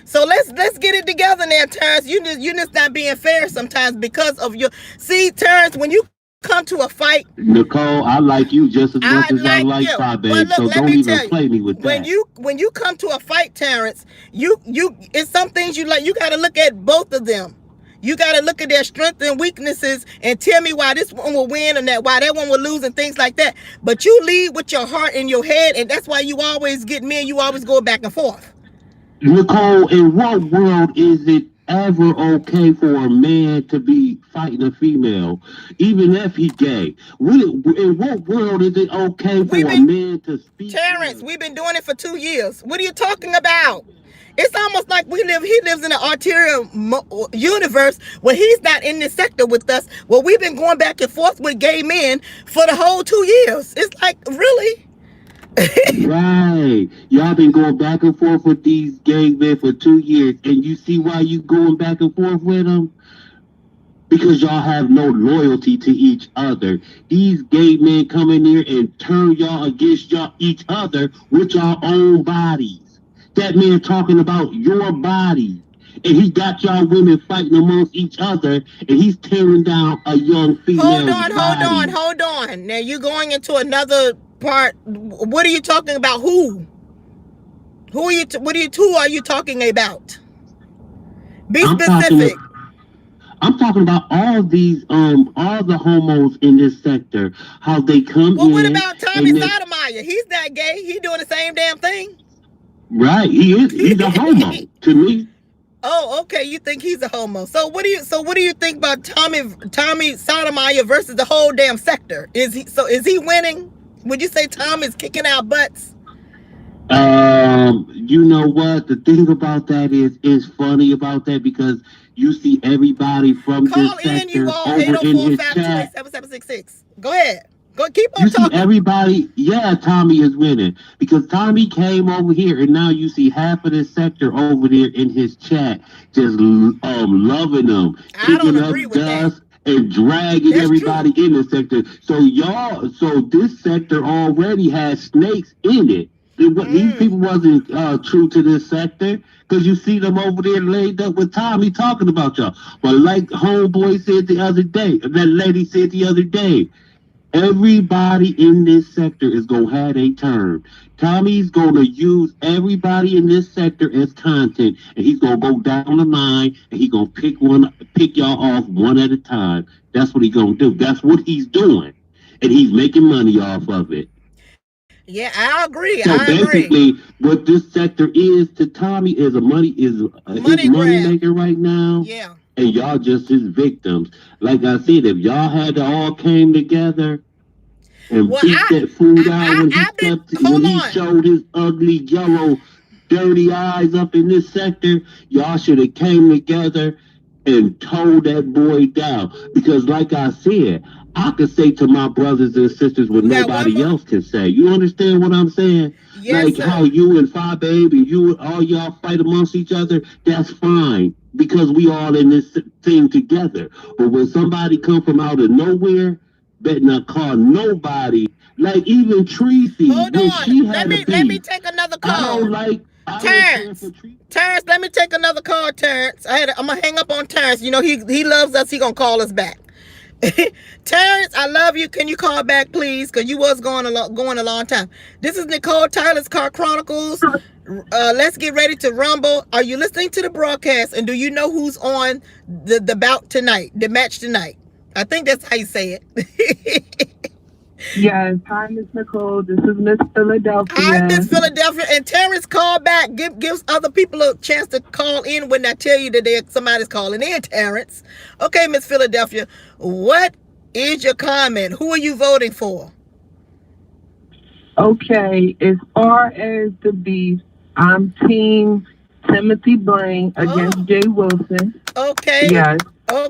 So let's get it together now, Terrence. You just not being fair sometimes because of your... See, Terrence, when you come to a fight... Nicole, I like you just as much as I like Fababe, so don't even play me with that. When you come to a fight, Terrence, it's some things you like. You got to look at both of them. You got to look at their strengths and weaknesses and tell me why this one will win and why that one will lose and things like that. But you lead with your heart and your head, and that's why you always get me and you always go back and forth. Nicole, in what world is it ever okay for a man to be fighting a female, even if he's gay? In what world is it okay for a man to speak? Terrence, we've been doing it for 2 years. What are you talking about? It's almost like he lives in an arterial universe where he's not in this sector with us. Well, we've been going back and forth with gay men for the whole 2 years. It's like, really? Right. Y'all been going back and forth with these gay men for 2 years, and you see why you going back and forth with them? Because y'all have no loyalty to each other. These gay men come in here and turn y'all against each other with your own bodies. That man talking about your body, and he got y'all women fighting amongst each other, and he's tearing down a young female. Hold on. Now you're going into another part. What are you talking about? Who are you? Who are you talking about? Be specific. I'm talking about all the homos in this sector. How they come in. Well, what about Tommy Sotomayor? He's not gay. He doing the same damn thing. Right, he is. He's a homo to me. Oh, okay. You think he's a homo? So what do you think about Tommy Sotomayor versus the whole damn sector? Is he winning? Would you say Tom is kicking our butts? You know what? The thing about that is funny about that because you see everybody from this sector over in his chat. 7766. Go ahead. Go keep on talking. See everybody, Tommy is winning because Tommy came over here, and now you see half of this sector over there in his chat, just loving them, kicking up dust and dragging everybody in the sector. So this sector already has snakes in it. These people wasn't true to this sector because you see them over there laid up with Tommy talking about y'all. But like homeboy said the other day, that lady said the other day. Everybody in this sector is going to have a turn. Tommy's going to use everybody in this sector as content, and he's going to go down the line, and he's going to pick y'all off one at a time. That's what he's going to do. That's what he's doing, and he's making money off of it. Yeah, I agree. So I agree. basically, what this sector is to Tommy is his Money money grab. maker right now, Yeah. and y'all just his victims. Like I said, if y'all had to all came together and Well, beat that food out I've been. when Hold he on. showed his ugly yellow dirty eyes up in this sector, y'all should have came together and towed that boy down. Because like I said, I could say to my brothers and sisters what We got one nobody more. else can say. You understand what I'm saying? Yes, Like how sir. you and Five Babe and you all y'all fight amongst each other, that's fine. Because we all in this thing together. But when somebody come from out of nowhere, better not call nobody. Like even Tracy, Hold when on. she Let had a me beef, take another I call. don't care Terrence. for Tracy. Terrence, let me take another call, Terrence. I'm gonna hang up on Terrence. You know, he loves us, he gonna call us back. Terrence, I love you. Can you call back, please? Because you was going a long time. This is Nicole Tyler's Car Chronicles. Let's get ready to rumble. Are you listening to the broadcast? And do you know who's on the bout tonight, the match tonight? I think that's how you say it. Yes. Hi, Miss Nicole. This is Miss Hi, Philadelphia. Miss Philadelphia. And Terrence, call back. Gives other people a chance to call in when I tell you that somebody's calling in, Terrence. Okay, Miss Philadelphia. What is your comment? Who are you voting for? Okay. As far as the beef, I'm Team Timothy Blaine against Oh, Jay Wilson. okay. Yes.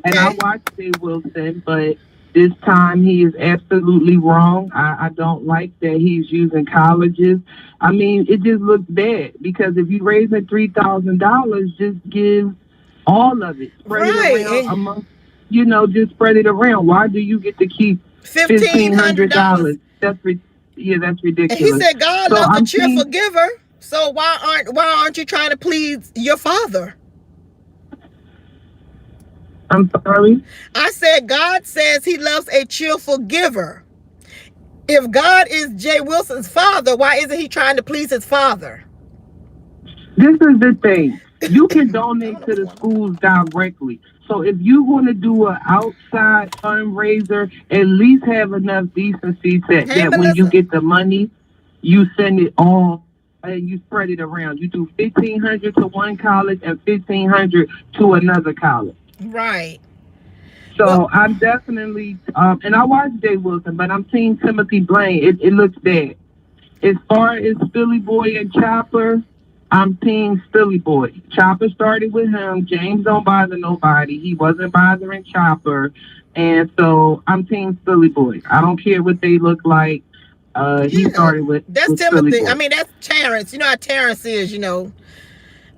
And I Okay. watched Jay Wilson, but this time he is absolutely wrong. I don't like that he's using colleges. I mean, it just looks bad because if you're raising $3,000, just give all of it. Spread it Right. around among, just spread it around. Why do you get to keep $1,500. $1,500? That's And he ridiculous. said God So loves a I'm cheerful team. giver. So why aren't you trying to please your father? I'm sorry. I said God says he loves a cheerful giver. If God is Jay Wilson's father, why isn't he trying to please his father? This is the thing. You can I don't donate know to what's the going on. schools directly. So if you want to do an outside fundraiser, at least have enough decency Hey, that when you Melissa. get the money, you send it all and you spread it around. You do 1,500 to one college and 1,500 to another college. Right. Well, So I'm definitely, and I watched Jay Wilson, but I'm seeing Timothy Blaine. It looks bad. As far as Philly Boy and Chopper, I'm team Philly Boy. Chopper started with him. James don't bother nobody. He wasn't bothering Chopper. And so I'm team Philly Boy. I don't care what they look like. He yeah, started that's with Philly Timothy. I Boy. mean, that's Terrence. You know how Terrence is.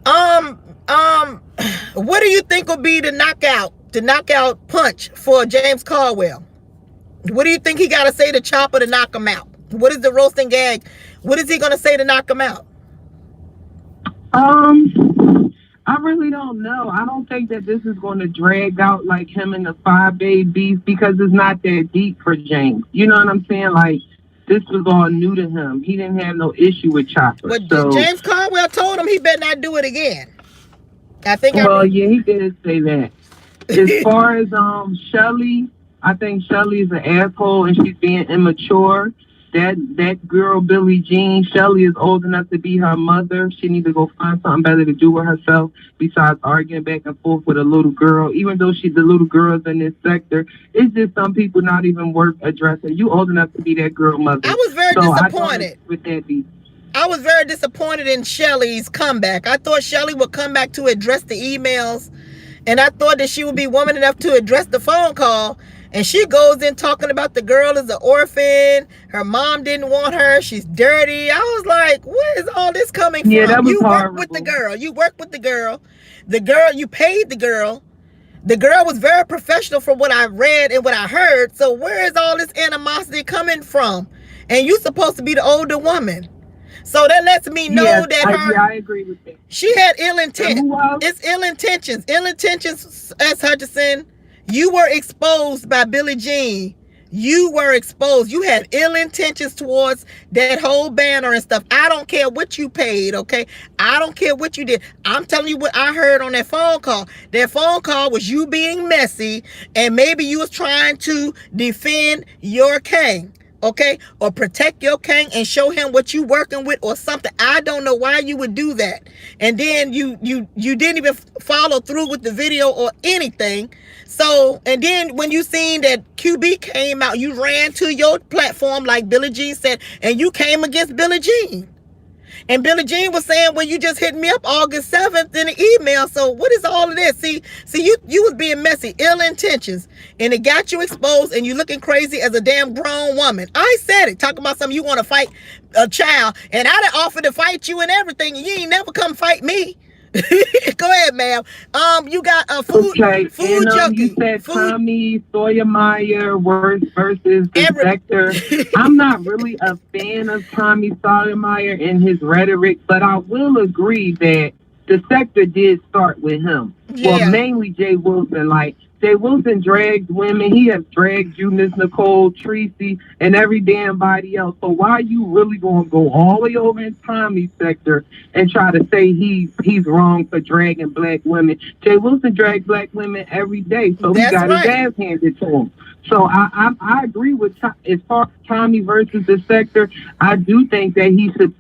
Um, um, what do you think will be the knockout punch for James Caldwell? What do you think he got to say to Chopper to knock him out? What is the roasting gag? What is he going to say to knock him out? I really don't know. I don't think that this is going to drag out like him and the Five Babe beef because it's not that deep for James. You know what I'm saying? Like this was all new to him. He didn't have no issue with Chopper. But So, James Caldwell told him he better not do it again. I think I well, yeah, he did say that. As far as Shelly, I think Shelly is an asshole and she's being immature. That girl Billie Jean, Shelly is old enough to be her mother. She needs to go find something better to do with herself besides arguing back and forth with a little girl. Even though she's the little girls in this sector, it's just some people not even worth addressing. You old enough to be that girl I mother, was very so I don't agree disappointed. with that. Be I was very disappointed in Shelly's comeback. I thought Shelly would come back to address the emails, and I thought that she would be woman enough to address the phone call. And she goes in talking about the girl is an orphan. Her mom didn't want her. She's dirty. I was like, where is all this coming Yeah, from? that was You work with the horrible. girl. You work with the girl. The girl, you paid the girl. The girl was very professional from what I read and what I heard. So where is all this animosity coming from? And you supposed to be the older woman. So that lets me Yes, know that I agree with that. she had ill And intent. who else? It's ill intentions. Ill intentions, S. Hutchison. You were exposed by Billie Jean. You were exposed. You had ill intentions towards that whole banner and stuff. I don't care what you paid, okay? I don't care what you did. I'm telling you what I heard on that phone call. That phone call was you being messy, and maybe you was trying to defend your king. okay, or protect your king and show him what you working with or something. I don't know why you would do that. And then you didn't even follow through with the video or anything. So, and then when you seen that QB came out, you ran to your platform like Billie Jean said, and you came against Billie Jean. And Billie Jean was saying, well, you just hit me up August 7th in the email. So what is all of this? See, you was being messy, ill intentions, and it got you exposed, and you looking crazy as a damn grown woman. I said it. Talking about something you want to fight a child, and I done offered to fight you and everything, and you ain't never come fight me. Go ahead, ma'am. You got a food junkie. You said Tommy Sotomayor versus the sector. I'm not really a fan of Tommy Sotomayor and his rhetoric, but I will agree that the sector did start with him. Yeah. Well, mainly Jay Wilson. Like, Jay Wilson dragged women. He has dragged you, Miss Nicole, Tracy, and every damn body else. So why are you really going to go all the way over in Tommy's sector and try to say he's wrong for dragging black women? Jay Wilson dragged black women every day, so he got his ass handed to him. So I agree with, as far as Tommy versus the sector, I do think that he should,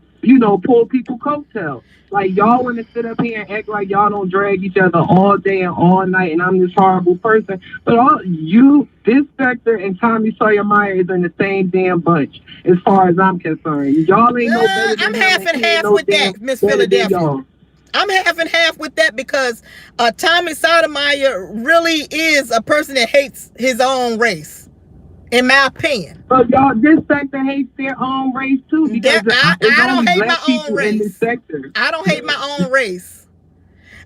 pull people coattails. Like, y'all want to sit up here and act like y'all don't drag each other all day and all night, and I'm this horrible person. But this sector and Tommy Sotomayor is in the same damn bunch, as far as I'm concerned. Y'all ain't no better than I'm half and half with that, Miss Philadelphia. I'm half and half with that because Tommy Sotomayor really is a person that hates his own race, in my opinion. But y'all, this sector hates their own race too. Because I don't hate my own race. I don't hate my own race.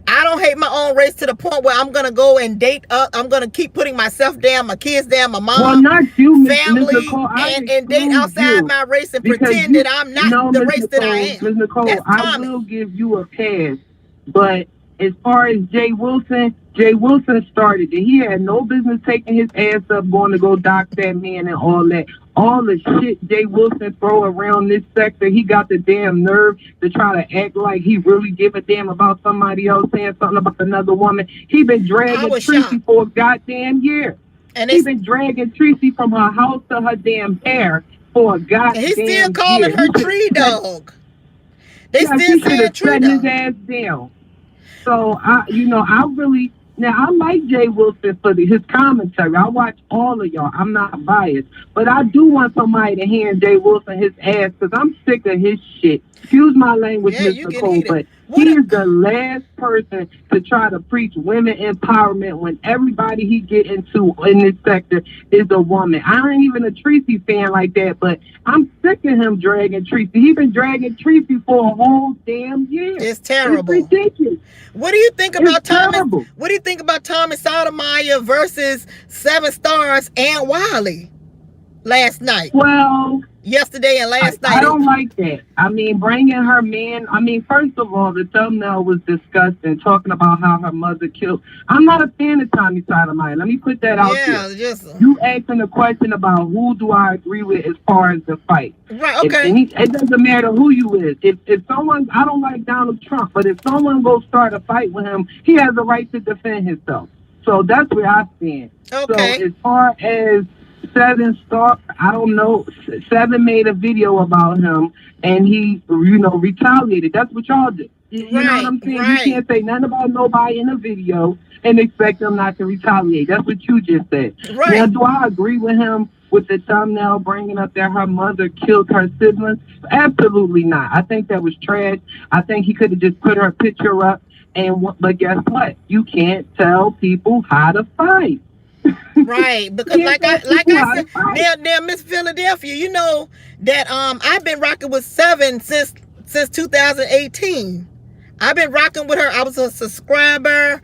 I don't hate my own race to the point where I'm gonna go and date up. I'm gonna keep putting myself down, my kids down, my mom, well, not you, family, Nicole, and date outside my race and pretend that I'm not the race that I am. Ms. Nicole, I will give you a pass, but as far as Jay Wilson started it. He had no business taking his ass up, going to go dock that man and all that. All the shit Jay Wilson throw around this sector, he got the damn nerve to try to act like he really give a damn about somebody else saying something about another woman. He been dragging Tracy for a goddamn year. And he been dragging Tracy from her house to her damn hair for a goddamn year. He's still calling her tree dog. They still saying tree dog. His ass down. So I like Jay Wilson for his commentary. I watch all of y'all. I'm not biased, but I do want somebody to hand Jay Wilson his ass because I'm sick of his shit. Excuse my language, Mr. Cole, but he is the last person to try to preach women empowerment when everybody he get into in this sector is a woman. I ain't even a Tracy fan like that, but I'm sick of him dragging Tracy. He been dragging Tracy for a whole damn year. It's terrible. It's ridiculous. What do you think about Thomas? What do you think about Tommy Sotomayor versus 7 Stars and Wiley last night? Well, yesterday and last night. I don't like that. I mean, bringing her man. I mean, first of all, the thumbnail was disgusting, talking about how her mother killed. I'm not a fan of Tommy Sotomayor. Let me put that out there. You asking a question about who do I agree with as far as the fight. Right, okay. It doesn't matter who you is. If someone, I don't like Donald Trump, but if someone goes start a fight with him, he has the right to defend himself. So that's where I stand. Okay. So as far as 7 Star, I don't know. 7 made a video about him, and he, retaliated. That's what y'all do. You know what I'm saying? Right. You can't say nothing about nobody in a video and expect them not to retaliate. That's what you just said. Right. Now, do I agree with him with the thumbnail bringing up that her mother killed her siblings? Absolutely not. I think that was trash. I think he could have just put her picture up. But guess what? You can't tell people how to fight. Right, because like I said, now Miss Philadelphia, you know that I've been rocking with 7 since 2018. I've been rocking with her. I was her subscriber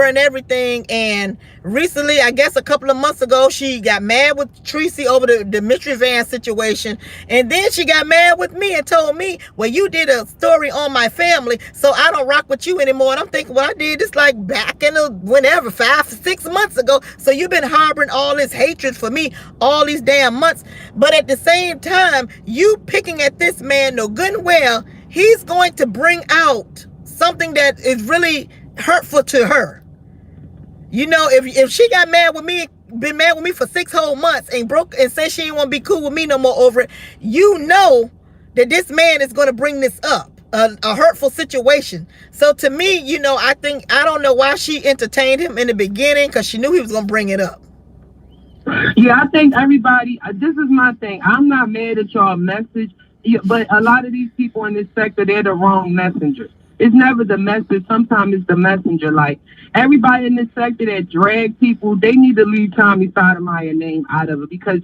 and everything. And recently, I guess a couple of months ago, she got mad with Tracy over the mystery van situation. And then she got mad with me and told me, well, you did a story on my family, so I don't rock with you anymore. And I'm thinking, well, I did this like back in whenever, 5-6 months ago. So you've been harboring all this hatred for me all these damn months. But at the same time, you picking at this man, no good and well, he's going to bring out something that is really hurtful to her. You know, if she got mad with me, been mad with me for 6 whole months and broke and said she didn't want to be cool with me no more over it, you know that this man is going to bring this up, a hurtful situation. So to me, you know, I don't know why she entertained him in the beginning, because she knew he was going to bring it up. Yeah, I think everybody, this is my thing. I'm not mad at y'all message, but a lot of these people in this sector, they're the wrong messengers. It's never the message. Sometimes it's the messenger. Like, everybody in this sector that drag people, they need to leave Tommy Sotomayor's name out of it, because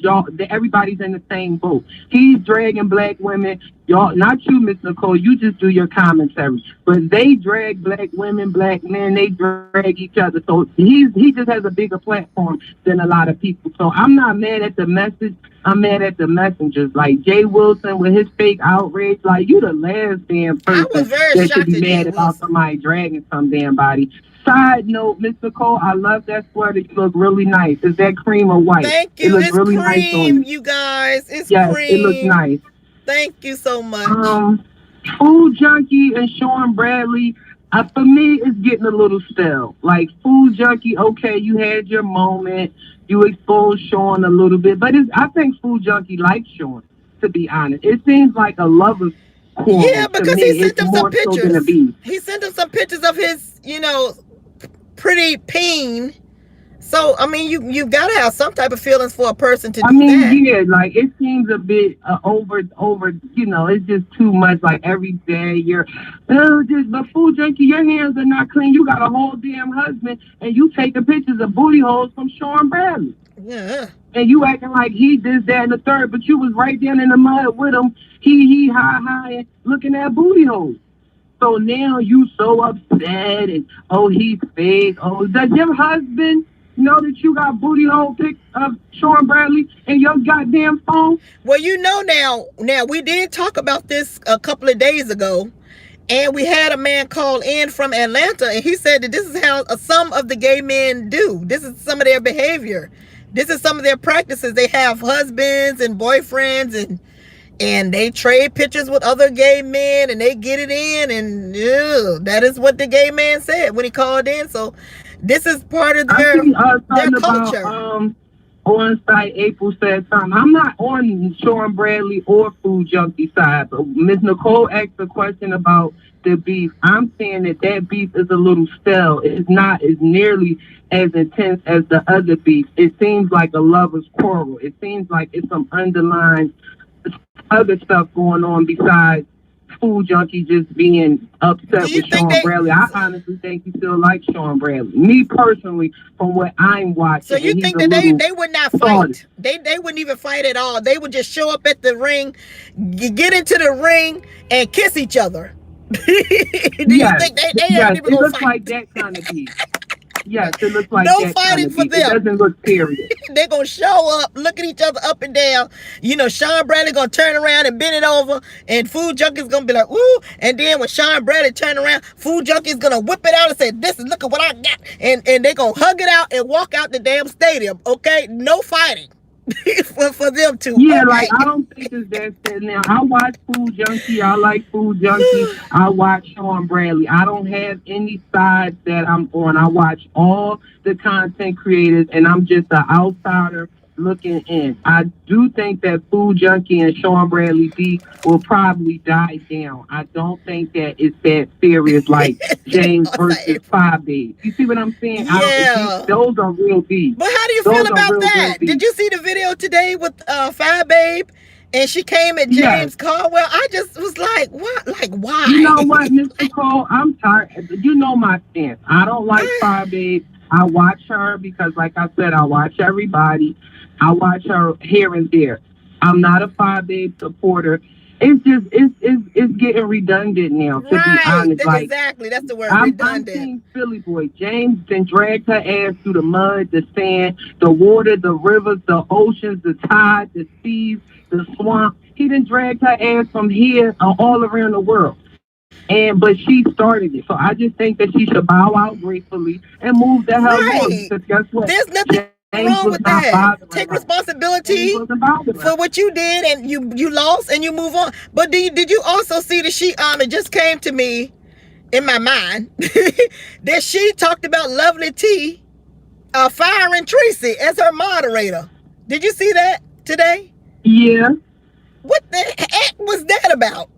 everybody's in the same boat. He's dragging black women. Y'all, not you, Miss Nicole, you just do your commentary. But they drag black women, black men, they drag each other. So he just has a bigger platform than a lot of people. So I'm not mad at the message. I'm mad at the messengers. Like Jay Wilson with his fake outrage. Like, you the last damn person that should be mad about somebody dragging some damn body. Side note, Miss Nicole, I love that sweater. You look really nice. Is that cream or white? Thank you. It looks really nice on you guys. It's cream. It looks nice. Thank you so much. Food Junkie and Sean Bradley, for me, it's getting a little stale. Like, Food Junkie, okay, you had your moment. You exposed Sean a little bit. But I think Food Junkie likes Sean, to be honest. It seems like a lover's quarrel. Yeah, because he sent him some pictures. He sent him some pictures of his, you know, pretty peen. So, I mean, you got to have some type of feelings for a person to do that. Yeah, like, it seems a bit over, you know, it's just too much. Like, every day you're, but Food Junkie, your hands are not clean. You got a whole damn husband, and you taking pictures of booty holes from Sean Bradley. Yeah. And you acting like he did that and the third, but you was right down in the mud with him. He high, looking at booty holes. So now you so upset, and, he's fake. Does your husband know that you got booty hole pics of Sean Bradley in your goddamn phone? Well, you know, now we did talk about this a couple of days ago, and we had a man call in from Atlanta, and he said that this is how some of the gay men do. This is some of their behavior. This is some of their practices. They have husbands and boyfriends, and they trade pictures with other gay men, and they get it in, and that is what the gay man said when he called in. So this is part of their culture. On site, April said something. I'm not on Sean Bradley or Food Junkie side, but Ms. Nicole asked a question about the beef. I'm saying that beef is a little stale. It's not as nearly as intense as the other beef. It seems like a lover's quarrel. It seems like it's some underlying other stuff going on besides Food Junkie just being upset with Sean Bradley. I honestly think he still likes Sean Bradley. Me personally, from what I'm watching. So you think that they would not fight? They wouldn't even fight at all. They would just show up at the ring, get into the ring, and kiss each other. Do you think they aren't even gonna fight? It looks like that kind of beef. Yes, it looks like no that fighting kind of for beef. them. It doesn't look serious. They're gonna show up, look at each other up and down. You know, Sean Bradley gonna turn around and bend it over, and Food Junkie's gonna be like, "Ooh!" And then when Sean Bradley turn around, Food Junkie's gonna whip it out and say, look at what I got," and they're gonna hug it out and walk out the damn stadium. Okay, no fighting for them two. Yeah, okay? Like, I don't think it's that sad. Now, I watch Food Junkie. I like Food Junkie. I watch Sean Bradley. I don't have any sides that I'm on. I watch all the content creators, and I'm just an outsider looking in. I do think that Food Junkie and Sean Bradley beef will probably die down. I don't think that it's that serious like James versus Five Babe. You see what I'm saying? Yeah. Those are real beef. But how do you feel about that? Did you see the video today with Five Babe? And she came at James Caldwell. I just was like, what? Like, why? You know what, Mr. Cole? I'm tired. You know my stance. I don't like Five Babe. I watch her because, like I said, I watch everybody. I watch her here and there. I'm not a Five Babe supporter. It's just, it's getting redundant now, to be honest. Like, exactly, that's the word, redundant. I'm seeing Philly boy. James then dragged her ass through the mud, the sand, the water, the rivers, the oceans, the tide, the seas, the swamp. He done dragged her ass from here all around the world. But she started it. So I just think that she should bow out gracefully and move the hell on. Because guess what? There's nothing wrong with that. Take responsibility for what you did, and you lost, and you move on. But did you also see that she it just came to me in my mind that she talked about Lovely T firing Tracy as her moderator. Did you see that today? Yeah. What the heck was that about?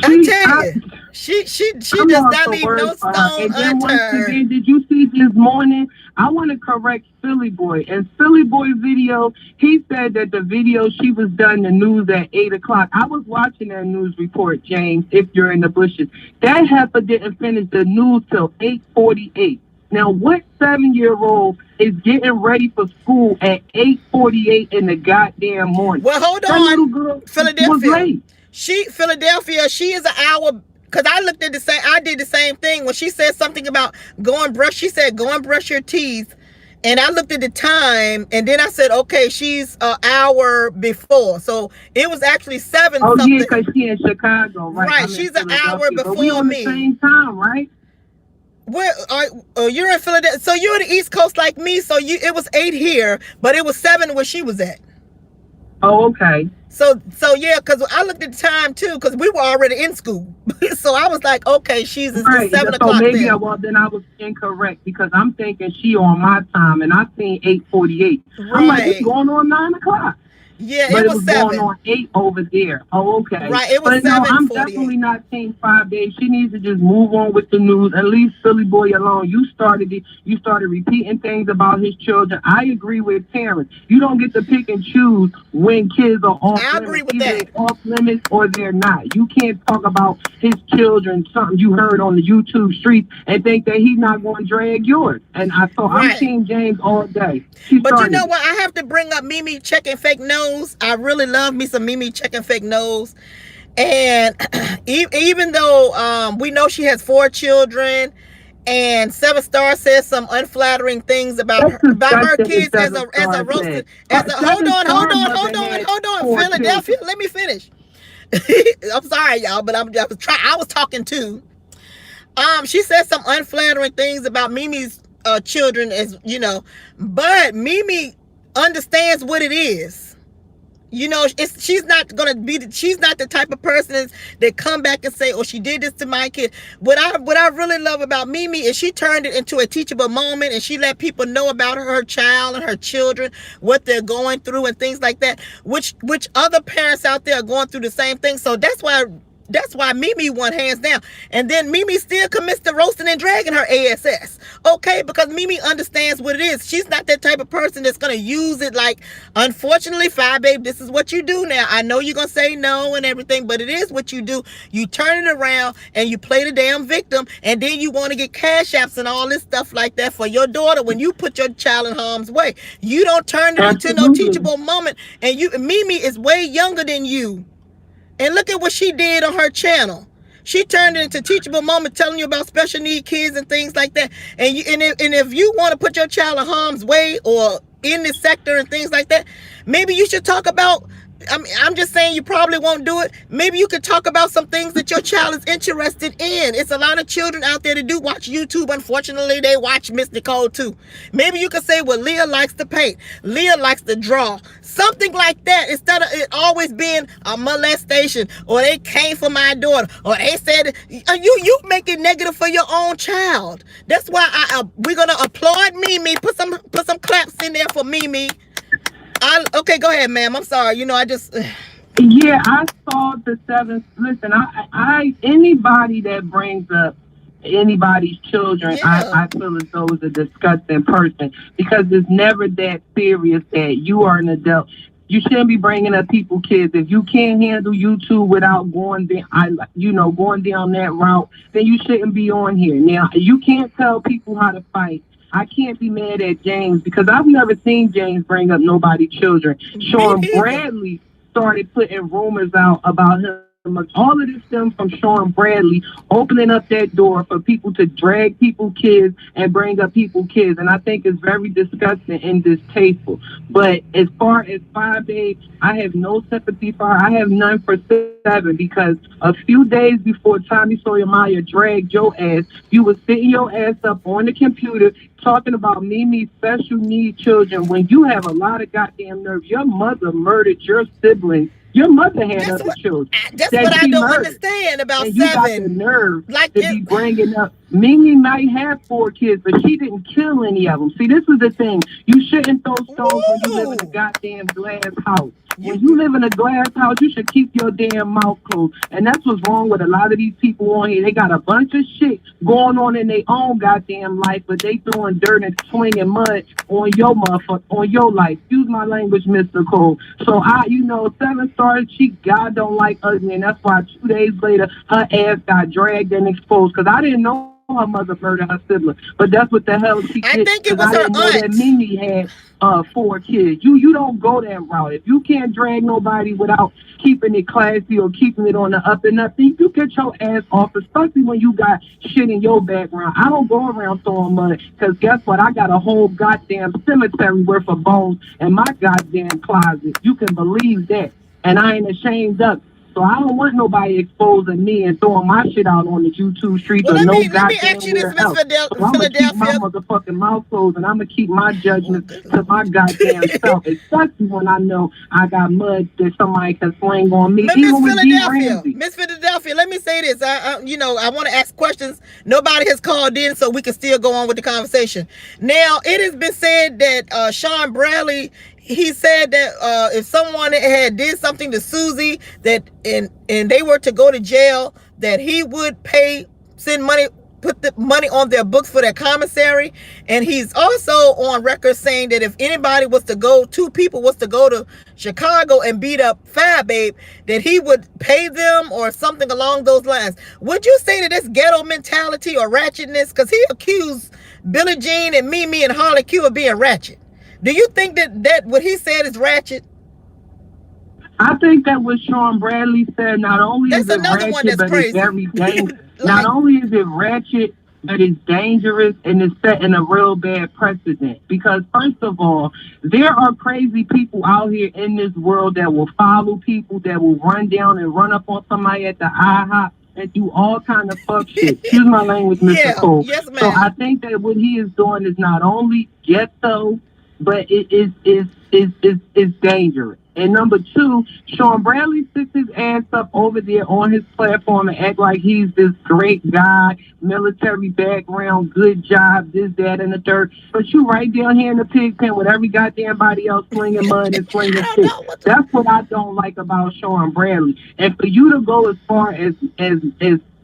I tell you, she does not leave no stone unturned. Again, did you see this morning? I want to correct Philly Boy. In Philly Boy video, he said that the video she was done the news at 8 o'clock. I was watching that news report, James, if you're in the bushes. That heifer didn't finish the news till 8:48. Now, what 7-year-old is getting ready for school at 8:48 in the goddamn morning? Well, hold on, Philadelphia. Philadelphia, she is an hour, because I looked at I did the same thing when she said something about she said go and brush your teeth, and I looked at the time, and then I said, okay, she's an hour before, so it was actually 7 something. Oh yeah, because she in Chicago, right? Right, she's an hour before me. On the same time, right? Where you're in Philadelphia, so you're on the East Coast like me, so it was 8 here, but it was 7 where she was at. Oh, okay. So yeah, because I looked at the time too, because we were already in school. So I was like, okay, she's right. 7 o'clock. So maybe then I was incorrect, because I'm thinking she on my time, and I seen 8:48. Right. I'm like, it's going on 9 o'clock. Yeah, but it was 7. Going on 8 over there. Oh, okay. Right, it was 7. No, I'm definitely not team 5 days. She needs to just move on with the news and leave Philly Boy alone. You started repeating things about his children. I agree with Terrence. You don't get to pick and choose when kids are off limits. I agree with that. They're off limits or they're not. You can't talk about his children, something you heard on the YouTube streets, and think that he's not going to drag yours. And I'm Team James all day. But you know what? I have to bring up Mimi checking fake nose. I really love me some Mimi checking fake nose. And even though we know she has 4 children, and 7 Star says some unflattering things about her kids as a roasted. Hold on, Philadelphia. Let me finish. I'm sorry, y'all, but I was talking too. She said some unflattering things about Mimi's children, as you know, but Mimi understands what it is. You know, she's not the type of person that come back and say, oh, she did this to my kid. What I really love about Mimi is she turned it into a teachable moment, and she let people know about her child and her children, what they're going through and things like that, which other parents out there are going through the same thing. So that's why Mimi won hands down. And then Mimi still commits to roasting and dragging her ASS. Okay, because Mimi understands what it is. She's not that type of person that's going to use it like, unfortunately, babe, this is what you do now. I know you're going to say no and everything, but it is what you do. You turn it around and you play the damn victim, and then you want to get cash apps and all this stuff like that for your daughter when you put your child in harm's way. You don't turn it into no teachable moment. And Mimi is way younger than you. And look at what she did on her channel. She turned it into teachable moment, telling you about special need kids and things like that. And if you want to put your child in harm's way or in this sector and things like that, maybe you should talk about, I'm just saying you probably won't do it. Maybe you could talk about some things that your child is interested in. It's a lot of children out there that do watch YouTube. Unfortunately, they watch Miss Nicole too. Maybe you could say, well, Leah likes to paint. Leah likes to draw. Something like that, instead of it always being a molestation, or they came for my daughter, or they said, you make it negative for your own child. That's why we're going to applaud Mimi. Put some claps in there for Mimi. Okay, go ahead, ma'am. I'm sorry. You know, I just... Yeah, I saw the 7. Listen, anybody that brings up anybody's children, yeah. I feel as though is a disgusting person, because it's never that serious that you are an adult. You shouldn't be bringing up people's kids. If you can't handle YouTube without going down that route, then you shouldn't be on here. Now, you can't tell people how to fight. I can't be mad at James, because I've never seen James bring up nobody's children. Sean Bradley started putting rumors out about him. All of this stems from Sean Bradley opening up that door for people to drag people's kids and bring up people's kids. And I think it's very disgusting and distasteful. But as far as 5 days, I have no sympathy for her. I have none for 7, because a few days before Tommy Sotomayor dragged your ass, you was sitting your ass up on the computer talking about Mimi's special need children when you have a lot of goddamn nerve. Your mother murdered your siblings. Your mother had other children. That's what I don't understand about and 7. You got the nerve to be bringing up Mimi might have 4 kids, but she didn't kill any of them. See, this is the thing. You shouldn't throw stones when you live in a goddamn glass house. When you live in a glass house, you should keep your damn mouth closed. And that's what's wrong with a lot of these people on here. They got a bunch of shit going on in their own goddamn life, but they throwing dirt and slinging mud on your motherfucker, on your life. Excuse my language, Mr. Cole. So 7 stars, God don't like ugly, and that's why 2 days later, her ass got dragged and exposed. Because I didn't know her mother murdered her sibling, but that's what the hell she did. I think it was her aunt. Know that Mimi had 4 kids. You don't go that route. If you can't drag nobody without keeping it classy or keeping it on the up and up, then you get your ass off, especially when you got shit in your background. I don't go around throwing mud, because guess what? I got a whole goddamn cemetery worth of bones in my goddamn closet. You can believe that. And I ain't ashamed of it. So I don't want nobody exposing me and throwing my shit out on the YouTube streets or no goddamn. Let me ask you this, Miss Philadelphia. I'm gonna keep my motherfucking mouth closed, and I'm gonna keep my judgment to my goddamn self, especially when I know I got mud that somebody can sling on me. Miss Philadelphia, let me say this. I want to ask questions. Nobody has called in, so we can still go on with the conversation. Now, it has been said that Sean Bradley, he said that if someone had did something to Susie that and they were to go to jail, that he would send money, put the money on their books for their commissary. And he's also on record saying that if anybody was to go, 2 people was to go to Chicago and beat up Fab Babe, that he would pay them or something along those lines. Would you say that this ghetto mentality or ratchetness? Because he accused Billie Jean and Mimi and Harley Q of being ratchet. Do you think that what he said is ratchet? I think that what Sean Bradley said, not only is it ratchet, but it's very dangerous. Not only is it ratchet, but it's dangerous, and it's setting a real bad precedent. Because first of all, there are crazy people out here in this world that will follow people, that will run down and run up on somebody at the IHOP and do all kind of fuck shit. Excuse my language, Mr. Cole. Yes, ma'am. So I think that what he is doing is not only ghetto, but it is dangerous. And number 2, Sean Bradley sits his ass up over there on his platform and act like he's this great guy, military background, good job, this, that, and the third. But you right down here in the pig pen with every goddamn body else slinging mud and slinging shit. That's what I don't like about Sean Bradley. And for you to go as far as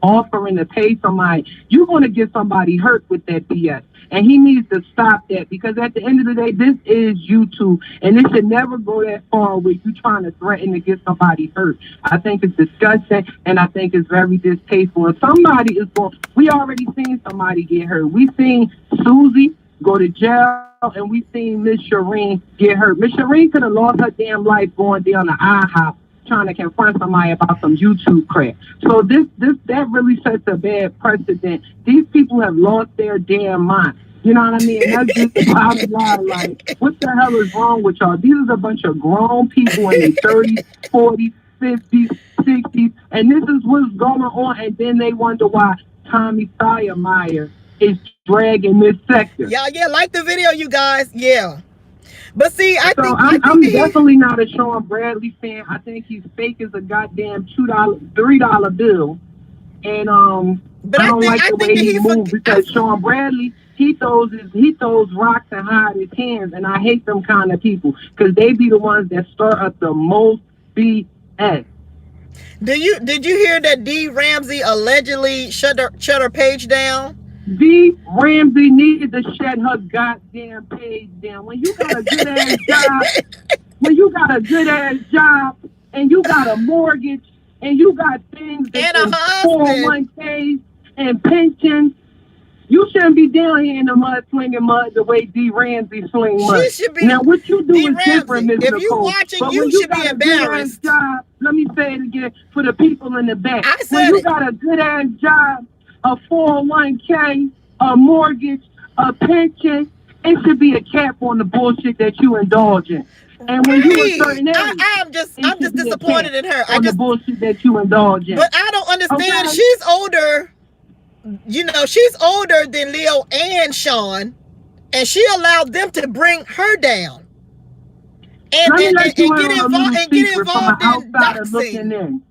offering to pay somebody, you're going to get somebody hurt with that BS. And he needs to stop that, because at the end of the day, this is YouTube, and it should never go that far where you're trying to threaten to get somebody hurt. I think it's disgusting, and I think it's very distasteful. And somebody is going, we already seen somebody get hurt. We seen Susie go to jail, and we seen Miss Shireen get hurt. Miss Shireen could have lost her damn life going down to IHOP trying to confront somebody about some YouTube crap. So that really sets a bad precedent. These people have lost their damn mind. You know what I mean? And that's just the bottom line. Like, what the hell is wrong with y'all? These are a bunch of grown people in their 30s, 40s, 50s, 60s, and this is what's going on. And then they wonder why Tommy Sotomayor is dragging this sector. Yeah, like the video, you guys. Yeah. But see, I'm definitely not a Sean Bradley fan. I think he's fake as a goddamn $3 bill. And but I don't like the way he moves, because Sean Bradley, he throws rocks and hide his hands, and I hate them kind of people, because they be the ones that stir up the most BS. Did you hear that D. Ramsey allegedly shut her page down? D. Ramsey needed to shut her goddamn page down. When you got a good ass job, and you got a mortgage, and you got things that and 401ks and pensions, you shouldn't be down here in the mud slinging mud the way D. Ramsey sling mud. Now what you do is different, Ms. Nicole. If you're watching, you should be embarrassed. Job, let me say it again for the people in the back. When you got a good ass job, a 401k, a mortgage, a pension, it should be a cap on the bullshit that you indulge in. And when you a certain age, I'm just disappointed in her. The bullshit that you indulge in. But I don't understand. Okay. She's older. She's older than Leo and Sean, and she allowed them to bring her down and get involved in doxing.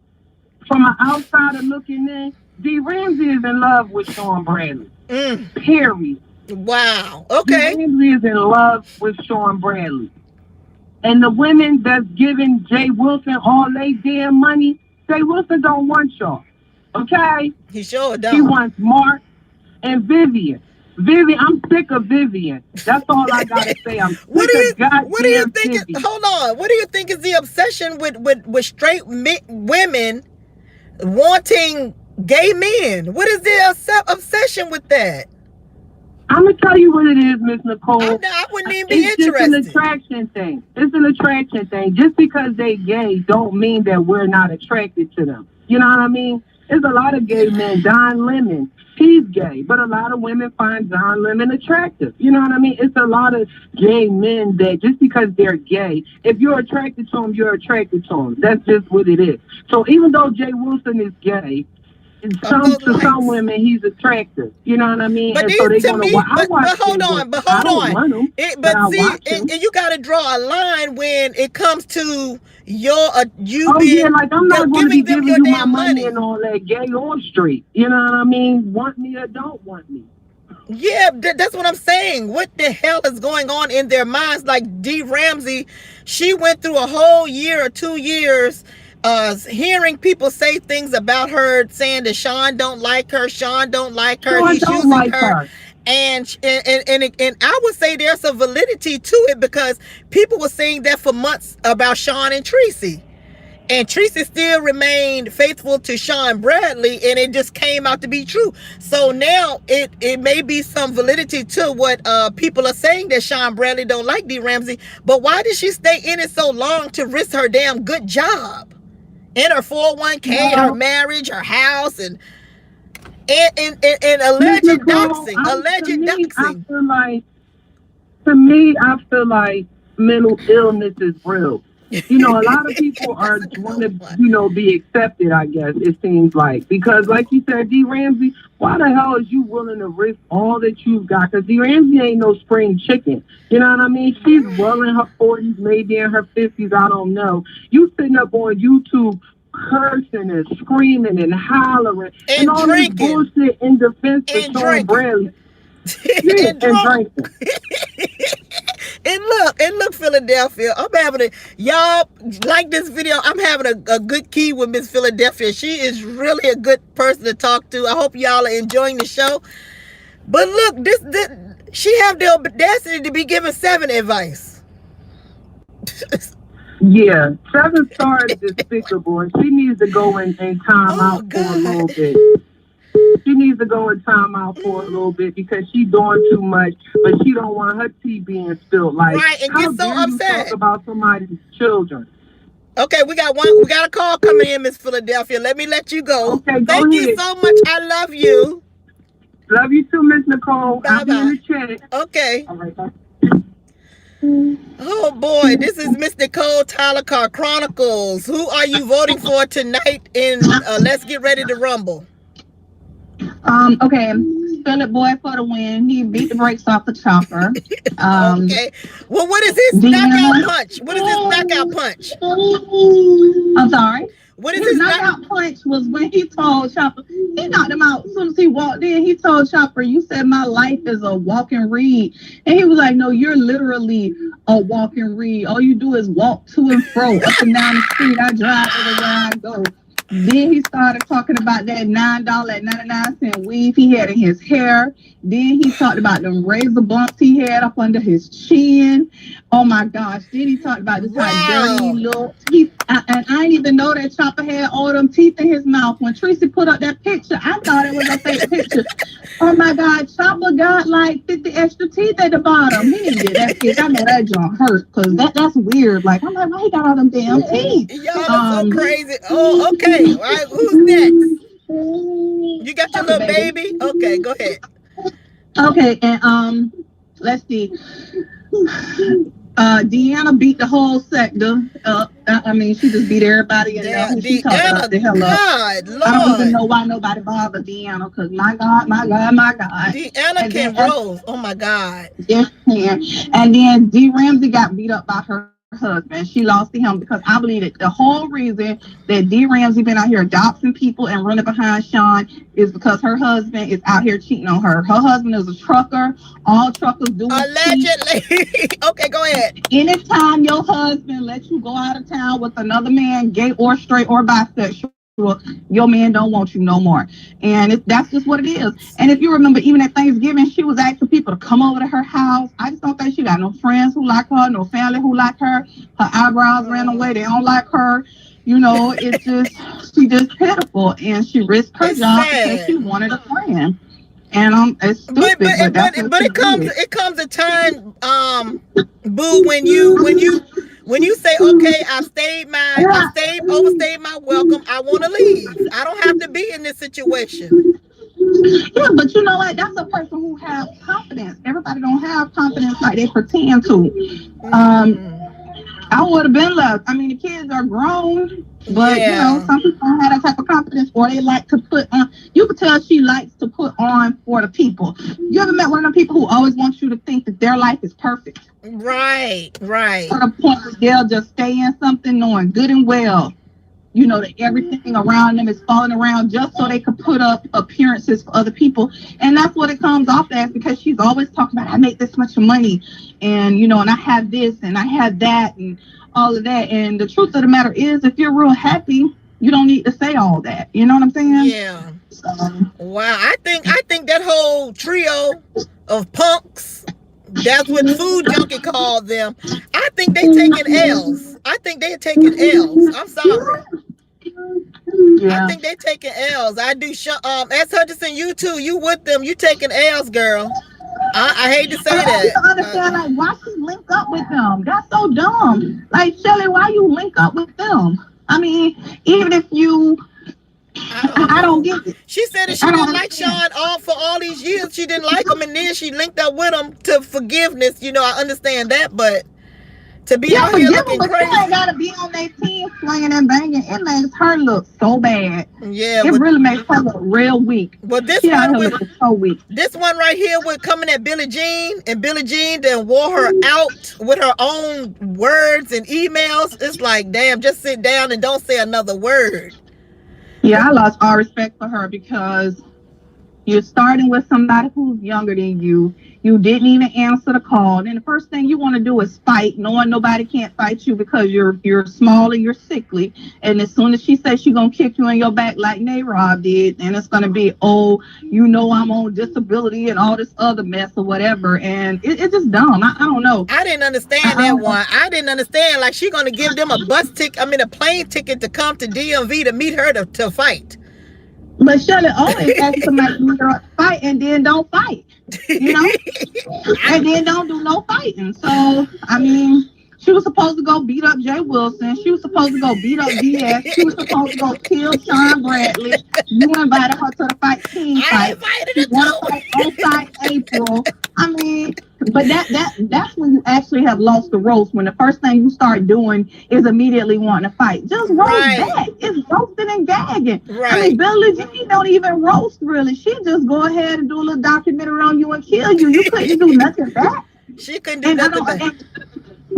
From an outsider looking in, D. Ramsey is in love with Sean Bradley. Period. Wow. Okay. D. Ramsey is in love with Sean Bradley. And the women that's giving Jay Wilson all they damn money, Jay Wilson don't want y'all. Okay? He sure don't. He wants Mark and Vivian. I'm sick of Vivian. That's all I gotta say. I'm sick of goddamn what do you think? Vivian. Hold on. What do you think is the obsession with straight women wanting gay men? What is the obsession with that? I'm gonna tell you what it is, Miss Nicole. I wouldn't even be interested. It's an attraction thing. It's an attraction thing. Just because they gay don't mean that we're not attracted to them. You know what I mean? There's a lot of gay men. Don Lemon, he's gay, but a lot of women find Don Lemon attractive. You know what I mean? It's a lot of gay men that just because they're gay, if you're attracted to them, you're attracted to them. That's just what it is. So even though Jay Wilson is gay, to some women he's attractive. You know what I mean? But, and so but hold on. And you got to draw a line when it comes to like I'm not going to be giving you my money and all that, gay or straight. You know what I mean? Want me or don't want me. Yeah, that's what I'm saying. What the hell is going on in their minds? Like D. Ramsey, she went through a whole year or 2 years hearing people say things about her, saying that Sean don't like her, he's using her. And I would say there's some validity to it, because people were saying that for months about Sean and Tracy. And Tracy still remained faithful to Sean Bradley, and it just came out to be true. So now it may be some validity to what people are saying, that Sean Bradley don't like D. Ramsey. But why did she stay in it so long to risk her damn good job? In her 401k, her marriage, her house, and alleged doxing. I feel like mental illness is real. You know, a lot of people want to, be accepted, I guess, it seems like. Because, like you said, D. Ramsey, why the hell is you willing to risk all that you've got? Because D. Ramsey ain't no spring chicken. You know what I mean? She's well in her 40s, maybe in her 50s, I don't know. You sitting up on YouTube cursing and screaming and hollering and all drinking. This bullshit in defense of Sean Bradley. And drinking. And look, Philadelphia, I'm having y'all like this video. I'm having a good key with Miss Philadelphia. She is really a good person to talk to. I hope y'all are enjoying the show. But look, this she have the audacity to be giving 7 advice. Yeah, 7 Star is despicable, and she needs to go in time out for a little bit. She needs to go in time out for a little bit, because she's doing too much, but she don't want her tea being spilled. Like, right, and get so upset. You talk about somebody's children. Okay, we got a call coming in, Miss Philadelphia. Let me let you go. Okay, Thank you so much. I love you. Love you too, Miss Nicole. Bye-bye. I'll be in the chat. Okay. All right, bye. Oh boy, this is Miss Nicole Tyler Car Chronicles. Who are you voting for tonight in Let's Get Ready to Rumble? Okay, Philip Boy for the win. He beat the brakes off the chopper. Okay. Well, what is his knockout punch? What is his knockout punch? I'm sorry? What is his knockout punch was when he told Chopper, he knocked him out as soon as he walked in. He told Chopper, you said my life is a walking reed. And he was like, no, you're literally a walking reed. All you do is walk to and fro, up and down the street. I drive everywhere I go. Then he started talking about that $9.99 weave he had in his hair. Then he talked about them razor bumps he had up under his chin. Oh my gosh. Then he talked about this how dirty he looked. And I didn't even know that Chopper had all them teeth in his mouth. When Tracy put up that picture, I thought it was a fake picture. Oh my God, Chopper got like 50 extra teeth at the bottom. He didn't get that teeth. I know that joint hurt, because that's weird. Like, I'm like, why he got all them damn teeth? Y'all are so crazy. Oh, okay. All right, who's next? You got your little baby? Okay, go ahead. Okay, and let's see. Deanna beat the whole sector up. I mean, she just beat everybody in there. She talked about the hell up. God, Lord. I don't even know why nobody bothered Deanna, because my God. Deanna can roll. Oh my God. Yes, can. And then D. Ramsey got beat up by her husband. She lost to him because I believe that the whole reason that D. Ramsey been out here adopting people and running behind Sean is because her husband is out here cheating on her. Her husband is a trucker. All truckers do is allegedly. Okay, go ahead. Anytime your husband lets you go out of town with another man, gay or straight or bisexual, your man don't want you no more. And that's just what it is. And if you remember, even at Thanksgiving, she was asking people to come over to her house. I just don't think she got no friends who like her, no family who like her. Her eyebrows ran away. They don't like her. You know, it's just, she just pitiful. And she risked her job because she wanted a friend. And it's stupid, but it comes a time, boo, when you say, okay, overstayed my welcome, I want to leave. I don't have to be in this situation. Yeah, but you know what? That's a person who has confidence. Everybody don't have confidence like they pretend to. I would have been left. I mean, the kids are grown, but you know, some people don't have that type of confidence, or they like to put on. You could tell she likes to put on for the people. You ever met one of the people who always wants you to think that their life is perfect? Right. To the point that they'll just stay in something knowing good and well, you know, that everything around them is falling around just so they could put up appearances for other people. And that's what it comes off as, because she's always talking about, I make this much money, and, you know, and I have this and I have that and all of that. And the truth of the matter is, if you're real happy, you don't need to say all that. You know what I'm saying? Yeah. Wow. I think that whole trio of punks, that's what Food Junkie called them. I think they taking L's. I'm sorry. Yeah. I think they taking L's. I do. S.Hutch, you too. You with them? You taking L's, girl? I hate to say that. I don't understand, like, why she link up with them? That's so dumb. Like, Shelly, why you link up with them? I mean, even if you, I don't get it. She said that she didn't like Sean for all these years. She didn't like him, and then she linked up with him to forgiveness. You know, I understand that, but to be out here looking crazy. She ain't gotta be on their team swinging and banging. It makes her look so bad. Yeah, it really makes her look real weak. But this so weak. This one right here with coming at Billie Jean, and Billie Jean then wore her out with her own words and emails. It's like, damn, just sit down and don't say another word. Yeah, I lost all respect for her, because you're starting with somebody who's younger than you. You didn't even answer the call. And the first thing you want to do is fight, knowing nobody can't fight you because you're small and you're sickly. And as soon as she says she's going to kick you in your back like Rob did, and it's going to be, oh, you know, I'm on disability and all this other mess or whatever. And it's just dumb. I don't know. I didn't understand that one. I didn't understand. Like, she going to give them a plane ticket to come to DMV to meet her to fight. But Shirley always asks somebody to fight and then don't fight, you know, and then don't do no fighting. So, I mean, she was supposed to go beat up Jay Wilson. She was supposed to go beat up DS. She was supposed to go kill Sean Bradley. You invited her to the fight team fight. She wanted to fight on-site April. I mean, but that's when you actually have lost the roast, when the first thing you start doing is immediately wanting to fight. Just roast back. It's roasting and gagging. Right. I mean, Billie Jean don't even roast, really. She just go ahead and do a little documentary on you and kill you. You couldn't do nothing back. She couldn't do nothing back.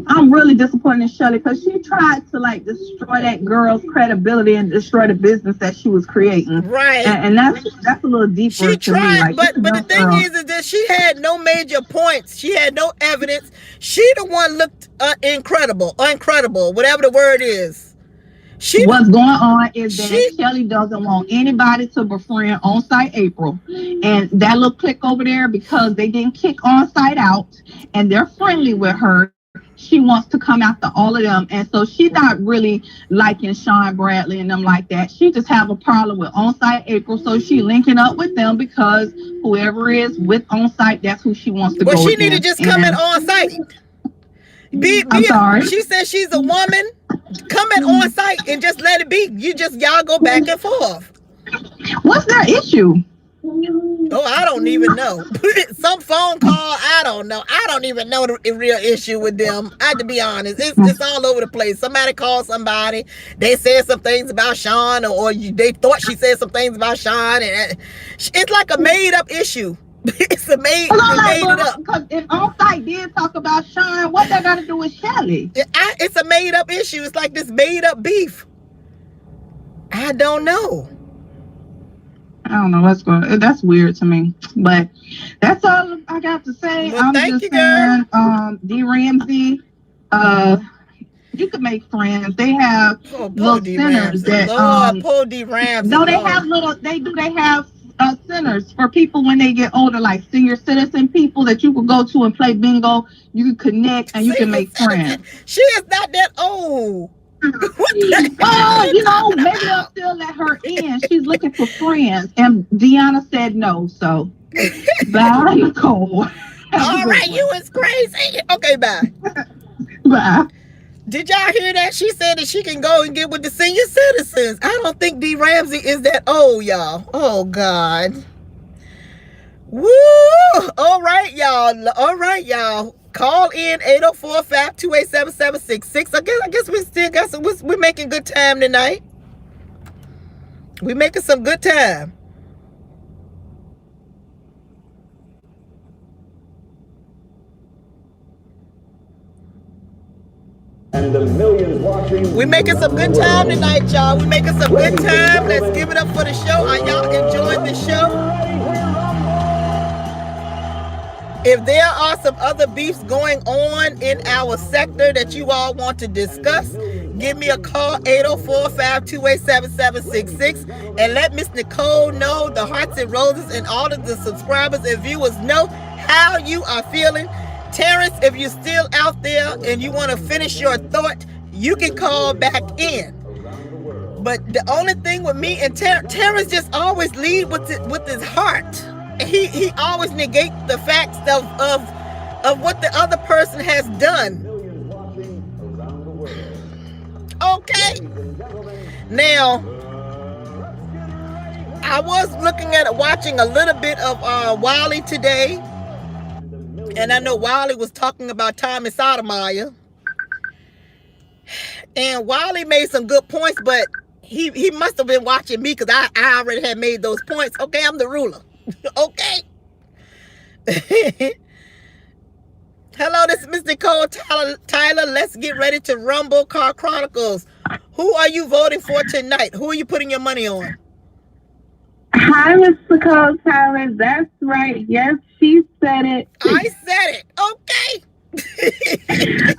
I'm really disappointed in Shirley, because she tried to, like, destroy that girl's credibility and destroy the business that she was creating. Right. And that's a little deeper. She tried, me. Like, but the thing is that she had no major points. She had no evidence. She the one looked incredible, whatever the word is. What's going on is that Shelly doesn't want anybody to befriend on-site April. And that little clique over there, because they didn't kick on-site out and they're friendly with her, she wants to come after all of them. And so she's not really liking Sean Bradley and them like that. She just have a problem with on-site April. So she linking up with them, because whoever is with on-site, that's who she wants to go with. Well, she need to just come in on-site. I'm sorry. She says she's a woman. Come in on-site and just let it be. Y'all go back and forth. What's their issue? Oh, I don't even know. Some phone call, I don't know. I don't even know the real issue with them. I have to be honest. It's all over the place. Somebody called somebody. They said some things about Sean, or they thought she said some things about Sean, and it's like a made up issue. It's made it up. Because if on-site did talk about Sean, what What that got to do with Shelly? It's a made up issue. It's like this made up beef. I don't know. I don't know what's going on. That's weird to me. But that's all I got to say. Well, I'm thank just you, saying, girl. D. Ramsey, you can make friends. They have little centers that poor D. Ramsey. No, they have they have centers for people when they get older, like senior citizen people that you can go to and play bingo. You can connect and you can make friends. She is not that old. Well, maybe they'll still let her in. She's looking for friends. And Deanna said no, so bye, Nicole. All right, you is crazy. Okay, bye. Bye. Did y'all hear that? She said that she can go and get with the senior citizens. I don't think D. Ramsey is that old, y'all. Oh, God. Woo! All right, y'all. Call in 804-528-7766. I guess we still got some. We're making good time tonight. We're making some good time. And the millions watching. We're making some good time tonight, y'all. We're making some good time. Let's give it up for the show. Are y'all enjoying the show? If there are some other beefs going on in our sector that you all want to discuss, give me a call, 804-528-7766, and let Miss Nicole know, the Hearts and Roses, and all of the subscribers and viewers know how you are feeling. Terrence, if you're still out there and you want to finish your thought, you can call back in. But the only thing with me and Terrence just always lead with his heart. He always negates the facts of what the other person has done. Okay. Now, I was watching a little bit of Wiley today, and I know Wiley was talking about Tommy Sotomayor, and Wiley made some good points, but he must have been watching me because I already had made those points. Okay, I'm the ruler. Okay. Hello, this is Miss Nicole Tyler. Let's get ready to rumble Car Chronicles. Who are you voting for tonight? Who are you putting your money on? Hi, Miss Nicole Tyler. That's right. Yes, she said it. I said it. Okay.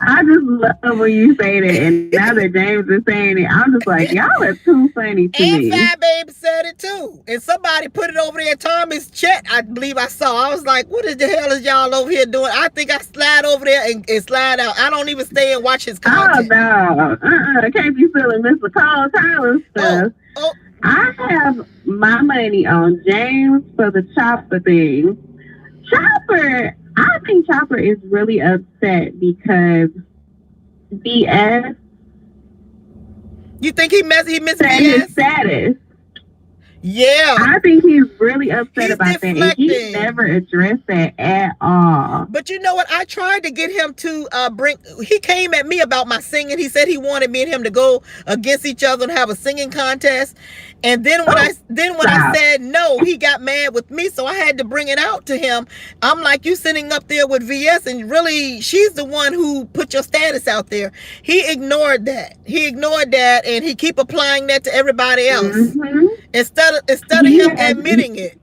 I just love when you say that, and now that James is saying it, I'm just like, y'all are too funny to me. And Fat Babe said it too, and somebody put it over there in Tommy's chat. I believe I saw. I was like, what the hell is y'all over here doing? I think I slide over there and slide out. I don't even stay and watch his content. Oh no, I can't be feeling Miss Nicole Tyler stuff. Oh. I have my money on James for the Chopper thing. Chopper, I think Chopper is really upset because BS. You think he missed BS? His status. Yeah. I think he's really upset about that. And he never addressed that at all. But you know what? I tried to get him to he came at me about my singing. He said he wanted me and him to go against each other and have a singing contest. And then when I said no, he got mad with me. So I had to bring it out to him. I'm like, you sitting up there with VS, and really, she's the one who put your status out there. He ignored that. And he keep applying that to everybody else. Mm-hmm. Instead of him admitting it.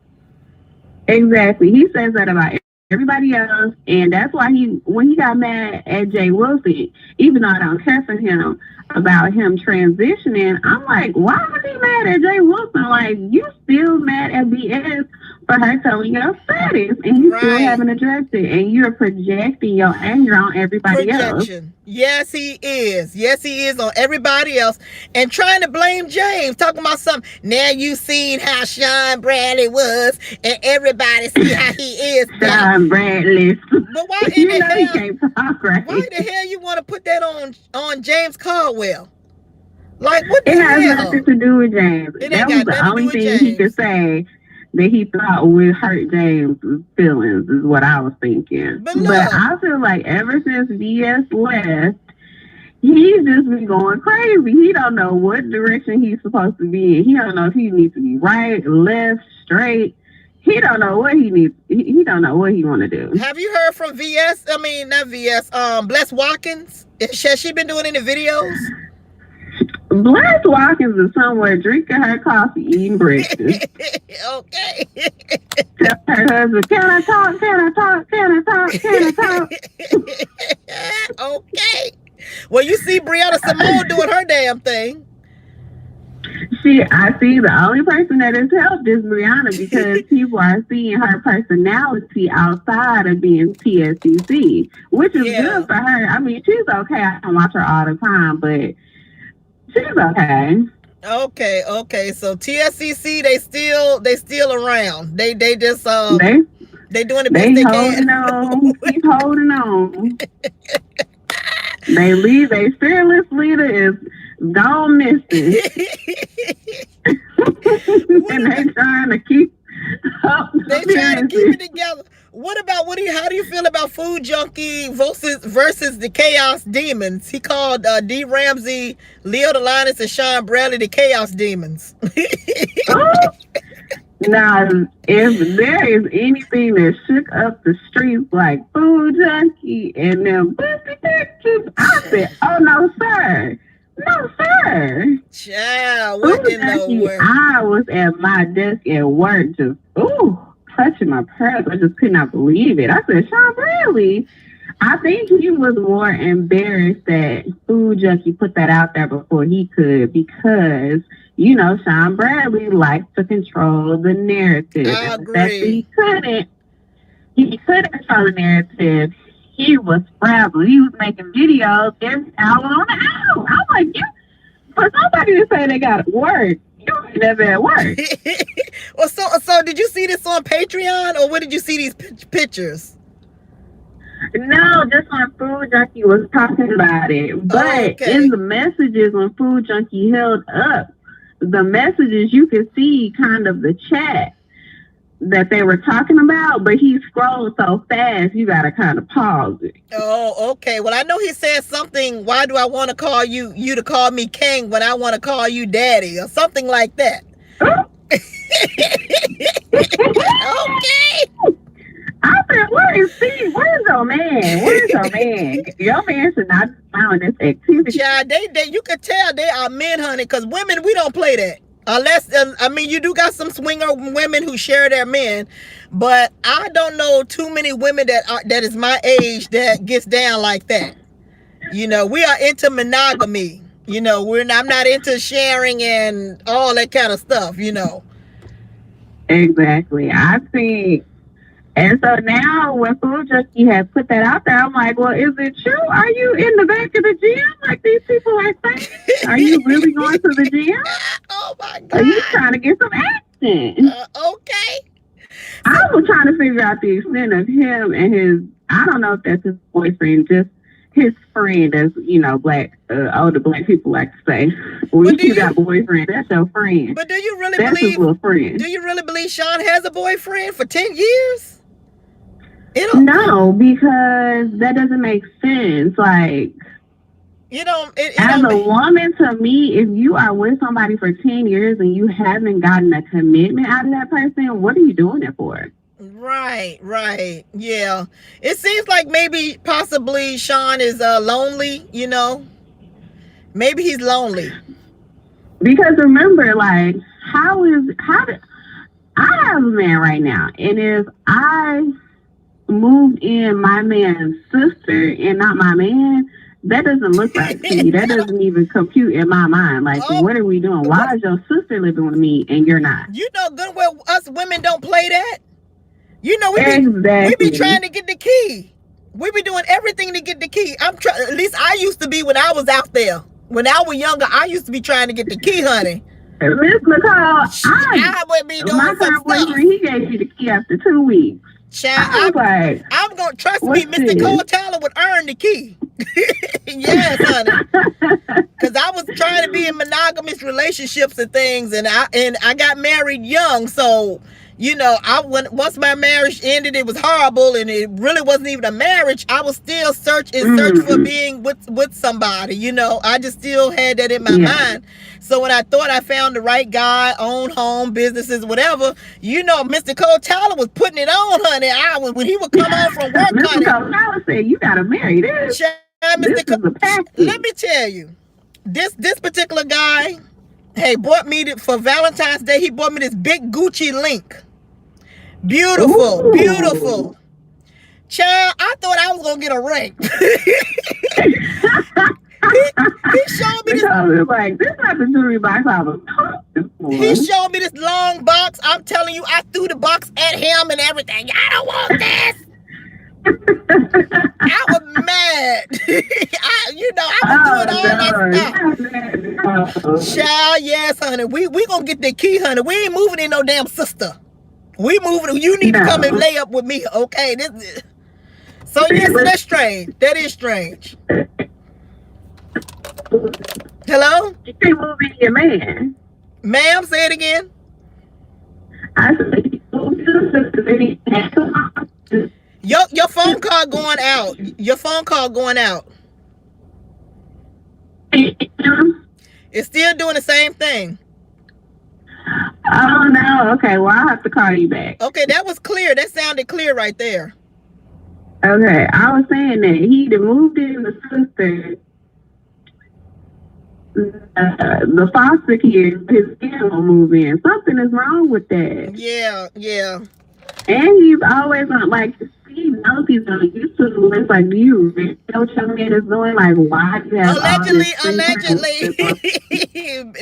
Exactly. He says that about everybody else. And that's why when he got mad at Jay Wilson, even though I don't care for him about him transitioning, I'm like, why was he mad at Jay Wilson? Like, you still mad at BS for her telling your status, and you still haven't addressed it, and you're projecting your anger on everybody else. Yes, he is on everybody else, and trying to blame James, talking about something. Now you seen how Sean Bradley was, and everybody see how he is. Sean Bradley. But why in the hell? He can't talk right. Why the hell you want to put that on James Caldwell? Like, what the hell? It has nothing to do with James. That was the only thing he could say that he thought would hurt James' feelings, is what I was thinking. But I feel like ever since BS left, he's just been going crazy. He don't know what direction he's supposed to be in. He don't know if he needs to be right, left, straight. he don't know what he needs. He don't know what he want to do. Have you heard from VS? I mean, not VS. Bless Watkins. Has she been doing any videos? Bless Watkins is somewhere drinking her coffee, eating breakfast. Okay. Tell her husband, can I talk? Can I talk? Can I talk? Can I talk? Okay. Well, you see Brianna Simone doing her damn thing. I see the only person that has helped is Brianna because people are seeing her personality outside of being TSCC, which is good for her. I mean, she's okay. I don't watch her all the time, but she's okay. Okay. So TSCC, they still around. They just they doing the best they can. Keep holding on. They fearless leader is gone missing. And they trying to keep up. They trying to keep it together. How do you feel about Food Junkie versus the Chaos Demons? He called D. Ramsey, Leo Delanis, and Sean Bradley the Chaos Demons. Now, if there is anything that shook up the streets like Food Junkie and them pussy pictures, I said, oh, no, sir. No, sir. Child, what in the world? I was at my desk at work just, touching my purse. I just could not believe it. I said, Sean Bradley. I think he was more embarrassed that Food Junkie put that out there before he could because, Sean Bradley likes to control the narrative. I agree. He couldn't control the narrative. He was frazzled. He was making videos every hour on the hour. I'm like, for somebody to say they got to work, you ain't never at work. Well, so did you see this on Patreon or where did you see these pictures? No, just when Food Junkie was talking about it. But in the messages when Food Junkie held up, the messages you could see kind of the chat that they were talking about, but he scrolled so fast you gotta kind of pause it. Oh, okay. Well, I know he said something, why do I want to call you to call me king when I want to call you daddy or something like that. Okay. I said, where is Steve? Where's your man? Where's your man? Your man should not be found this activity. Yeah, they you could tell they are men, honey, because women, we don't play that. Unless, you do got some swinger women who share their men, but I don't know too many women that is my age that gets down like that. We are into monogamy. I'm not into sharing and all that kind of stuff. Exactly. I think. And so now when Food Junkie has put that out there, I'm like, well, is it true? Are you in the back of the gym like these people are saying? Are you really going to the gym? Oh, my God. Are you trying to get some action? Okay. I was trying to figure out the extent of him and his, I don't know if that's his boyfriend, just his friend, as, black, older black people like to say. When you got a boyfriend, that's your friend. But do you really that's believe, his little friend. Do you really believe Sean has a boyfriend for 10 years? No, because that doesn't make sense. Like, as a woman, to me, if you are with somebody for 10 years and you haven't gotten a commitment out of that person, what are you doing it for? Right. Yeah. It seems like possibly Sean is lonely, Maybe he's lonely. Because remember, like, I have a man right now, and if I moved in my man's sister and not my man, that doesn't look right to me. That doesn't even compute in my mind. Like, what are we doing? Why is your sister living with me and you're not? Good well us women don't play that. We be trying to get the key. We be doing everything to get the key. At least I used to be when I was out there. When I was younger, I used to be trying to get the key, honey. Miss Nicole, I would be doing my current boyfriend, he gave you the key after 2 weeks. Child, I'm gonna trust me. Miss Nicole Tyler would earn the key. Yes, honey. Because I was trying to be in monogamous relationships and things, and I got married young, so you know, once my marriage ended, it was horrible, and it really wasn't even a marriage. I was still search for being with somebody. You know, I just still had that in my mind. So when I thought I found the right guy, own home, businesses, whatever, you know, Mr. Cole Tyler was putting it on, honey. When he would come home from work, Mr. Cole Tyler said, "You gotta marry this. This is a package." Let me tell you, this particular guy, hey, bought me for Valentine's Day. He bought me this big Gucci link. Beautiful, beautiful. Child, I thought I was gonna get a ring. he showed me this. Like, this is not the jewelry box I was talking for. He showed me this long box. I'm telling you, I threw the box at him and everything. I don't want this. I was mad. I was doing all that stuff. Child, yes, honey. We gonna get the key, honey. We ain't moving in no damn sister. We moving. You need to come and lay up with me, okay? So yes, that's strange. That is strange. Hello? You can't move in your man. Ma'am, say it again. I said, your phone call going out. Your phone call going out. It's still doing the same thing. Oh no. Okay, well, I'll have to call you back. Okay, that was clear. That sounded clear right there. Okay, I was saying that he'd moved in with sister. The foster kid, his kid will move in. Something is wrong with that. Yeah. And he's always on, like, he knows he's on YouTube. It's like, do you really know what your man is doing? Like, why do you have allegedly.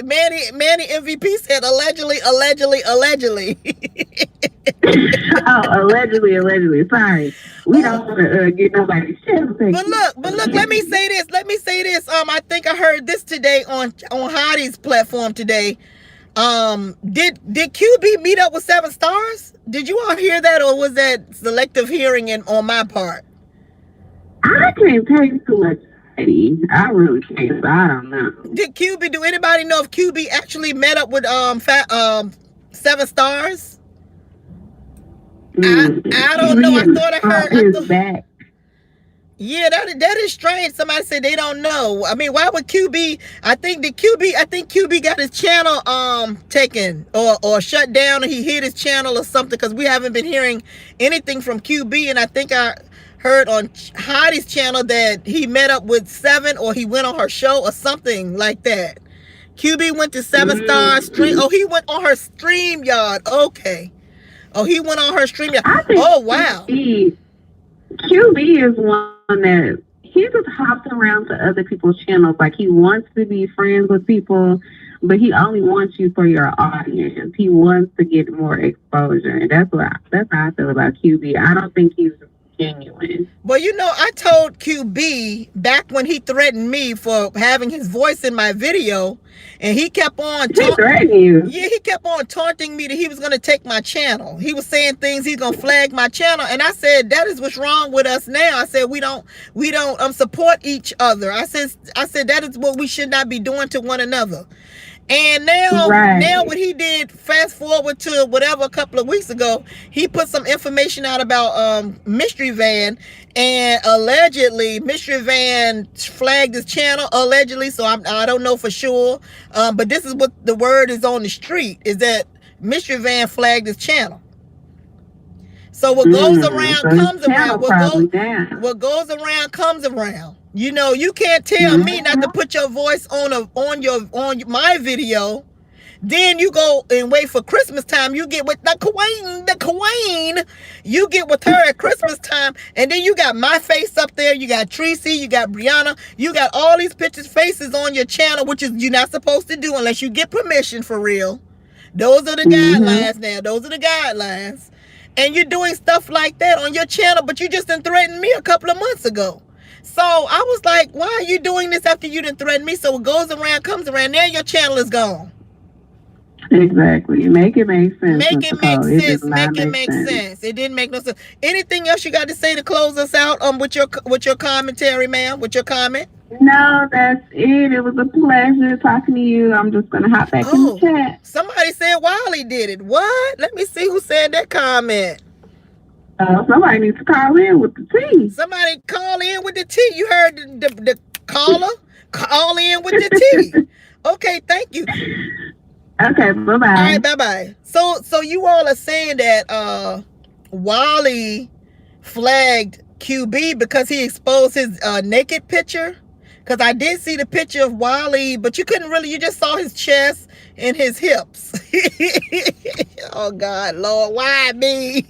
Manny MVP said allegedly. Oh, allegedly. Sorry. We don't want to get nobody shit. But look, let me say this. I think I heard this today on Heidi's platform today. Did QB meet up with 7 Stars? Did you all hear that, or was that selective hearing on my part? I can't take too much. I really can't. I don't know. Do anybody know if QB actually met up with 7 Stars? I don't know. I thought I heard his back. Yeah, that is strange. Somebody said they don't know. I mean, why would QB? I think QB got his channel taken or shut down, and he hid his channel or something, because we haven't been hearing anything from QB. And I think I heard on Heidi's channel that he met up with 7, or he went on her show or something like that. QB went to 7 Stars stream. Oh, he went on her StreamYard. Okay. Oh, he went on her StreamYard. Oh, wow. QB is one that he just hops around to other people's channels. Like, he wants to be friends with people, but he only wants you for your audience. He wants to get more exposure, and that's how I feel about QB. I don't think he's genuine. Well, you know, I told QB back when he threatened me for having his voice in my video, and he kept on threatening you. Yeah, he kept on taunting me that he was going to take my channel. He was saying things, he's going to flag my channel, and I said, that is what's wrong with us now. I said, we don't support each other. I said that is what we should not be doing to one another. And now what he did, fast forward to whatever, a couple of weeks ago, he put some information out about Mystery Van, and allegedly Mystery Van flagged his channel, allegedly, so I don't know for sure, but this is what the word is on the street, is that Mystery Van flagged his channel. So what goes around comes around. What goes around comes around. You know, you can't tell me not to put your voice on my video. Then you go and wait for Christmas time. You get with the queen. You get with her at Christmas time, and then you got my face up there. You got Tracy. You got Brianna. You got all these pictures, faces on your channel, which is you're not supposed to do unless you get permission for real. Those are the guidelines now. Those are the guidelines. And you're doing stuff like that on your channel, but you just done threatened me a couple of months ago. So I was like, why are you doing this after you didn't threaten me? So what goes around comes around. Now your channel is gone. Exactly. Make it make sense. Make it make Nicole. sense. Make it make sense. It didn't make no sense. Anything else you got to say to close us out with your commentary, ma'am? With your comment? No, that's it. It was a pleasure talking to you. I'm just gonna hop back in the chat. Somebody said Wiley did it. What? Let me see who said that comment. Somebody needs to call in with the tea. Somebody call in with the tea. You heard the caller? Call in with the tea. Okay, thank you. Okay, bye-bye. All right, bye-bye. So you all are saying that Wiley flagged QB because he exposed his naked picture? Because I did see the picture of Wiley, but you couldn't really, you just saw his chest and his hips. Oh, God, Lord, why me?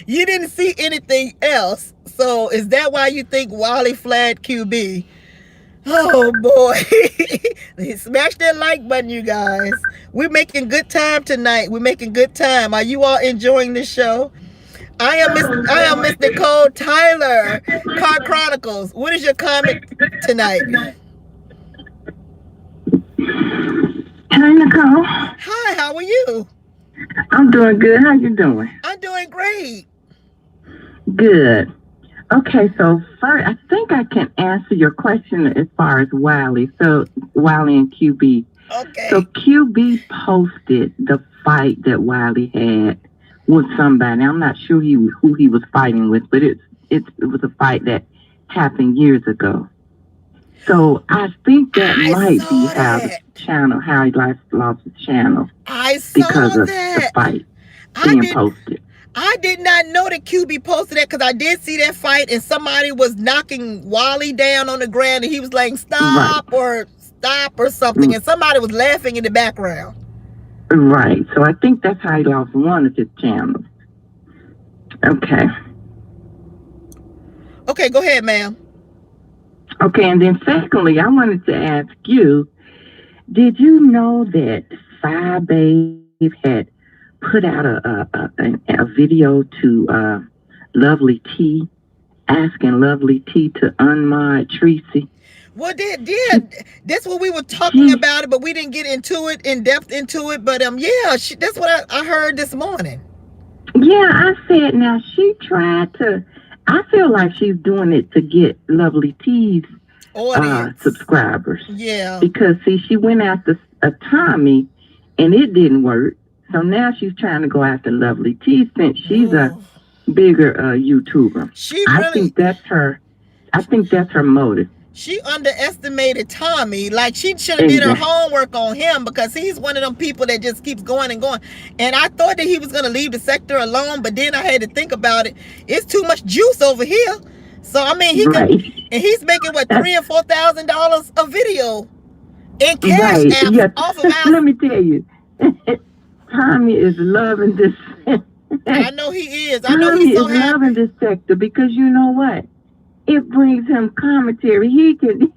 You didn't see anything else. So is that why you think Wiley flagged QB? Oh, boy. Smash that like button, you guys. We're making good time tonight. We're making good time. Are you all enjoying this show? I am Miss Nicole Tyler, Car Chronicles. What is your comment tonight? Hi, Nicole. Hi, how are you? I'm doing good. How you doing? I'm doing great. Good. Okay, so first, I think I can answer your question as far as Wiley. So, Wiley and QB. Okay. So, QB posted the fight that Wiley had with somebody. I'm not sure who he was fighting with, but it was a fight that happened years ago. So I think that might be how he lost his channel. I saw because of that. the fight being posted. I did not know that QB posted that because I did see that fight and somebody was knocking Wiley down on the ground and he was like, stop or something. And somebody was laughing in the background. Right. So I think that's how he lost one of his channels. Okay. Okay, go ahead, ma'am. Okay, and then secondly, I wanted to ask you, did you know that Firebabe had put out a video to Lovely T, asking Lovely T to unmod Tracy? Well, that's what we were talking about it, but we didn't get in depth into it. But yeah, that's what I heard this morning. Yeah, I said now she tried to. I feel like she's doing it to get Lovely T's subscribers. Yeah. Because see, she went after Tommy, and it didn't work. So now she's trying to go after Lovely T since she's a bigger YouTuber. I think that's her motive. She underestimated Tommy. Like, she should have did her homework on him because he's one of them people that just keeps going and going. And I thought that he was going to leave the sector alone, but then I had to think about it. It's too much juice over here. So, I mean, he's making, what, $3,000 or $4,000 a video in cash apps off of our... Let me tell you, Tommy is loving this. I know he is. I know he's so happy. Loving this sector because you know what? It brings him commentary. He can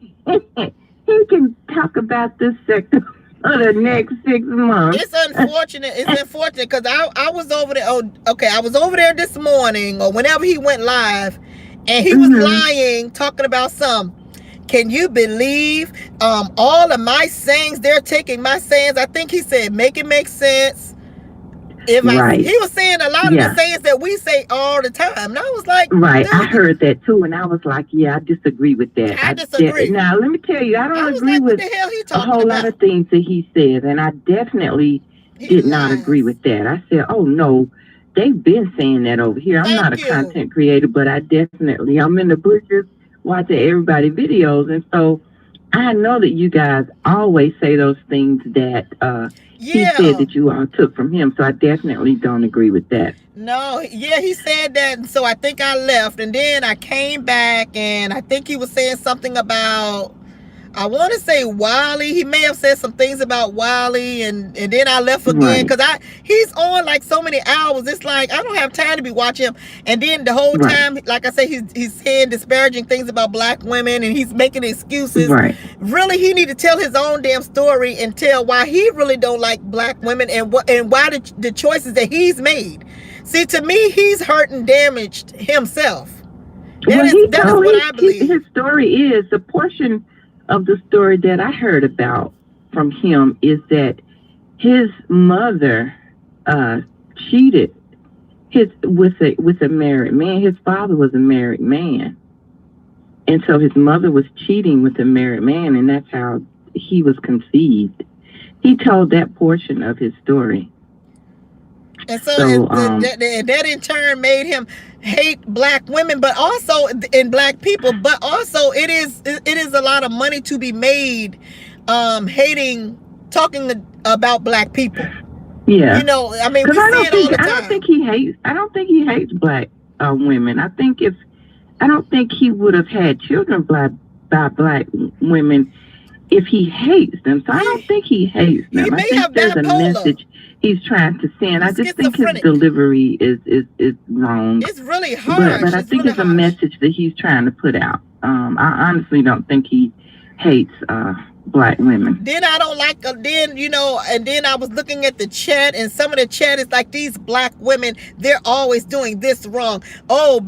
talk about this sector for the next 6 months. It's unfortunate. It's unfortunate because I was over there. Oh, okay. I was over there this morning or whenever he went live, and he was lying, talking about some. Can you believe all of my sayings? They're taking my sayings. I think he said make it make sense. He was saying a lot of the sayings that we say all the time. And I was like, I heard that too. And I was like, yeah, I disagree with that. I disagree. Now, let me tell you, I don't agree with a whole lot of things that he says. And I definitely did not agree with that. I said, oh, no, they've been saying that over here. I'm not a content creator, but I'm in the bushes watching everybody's videos. And so I know that you guys always say those things that he said that you all took from him. So I definitely don't agree with that. No, he said that. And so I think I left. And then I came back and I think he was saying something about, I want to say Wiley. He may have said some things about Wiley, and then I left again because he's on like so many hours. It's like I don't have time to be watching him. And then the whole time, like I say, he's saying disparaging things about black women, and he's making excuses. Really, he need to tell his own damn story and tell why he really don't like black women and why the choices that he's made. See, to me, he's hurt and damaged himself. That is what I believe. His story is the portion of the story that I heard about from him is that his mother cheated with a married man. His father was a married man, and so his mother was cheating with a married man, and that's how he was conceived. He told that portion of his story. And so that in turn made him hate black women, but also in black people. But also it is a lot of money to be made talking about black people. Yeah, you know, I mean, we see it all the time. I don't think he hates black women. I don't think he would have had children by black women if he hates them. So I don't think he hates them. I think there's a message he's trying to send. I just think his delivery is wrong. It's really harsh. But I think it's a message that he's trying to put out. I honestly don't think he hates black women. Then I don't like, and then I was looking at the chat, and some of the chat is like, these black women, they're always doing this wrong. Oh,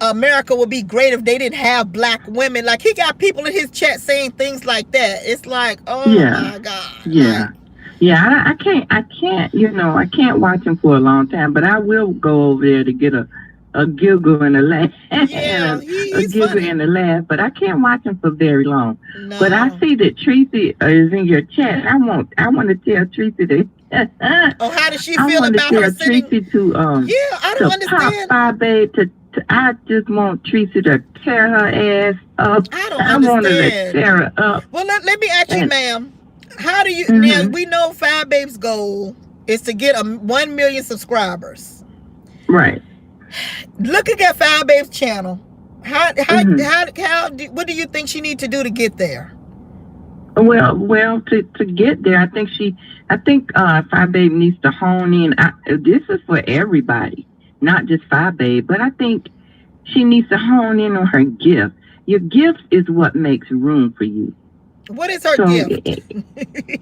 America would be great if they didn't have black women. Like, he got people in his chat saying things like that. It's like, oh my God. Yeah. Yeah, I can't, I can't watch him for a long time, but I will go over there to get a giggle and a laugh. Yeah, a giggle funny. And a laugh, but I can't watch him for very long. No. But I see that Tracy is in your chat. I want to tell Tracy that. How does she feel about her sitting? Tracy to I don't understand. Pop Babe I just want Tracy to tear her ass up. I want her to tear her up. Well, let me ask you, ma'am. How do you now? We know Five Babe's goal is to get 1 million subscribers. Right. Looking at Five Babe's channel, what do you think she needs to do to get there? Well, to get there, I think Five Babe needs to hone in. This is for everybody, not just Five Babe, but I think she needs to hone in on her gift. Your gift is what makes room for you. What is her gift?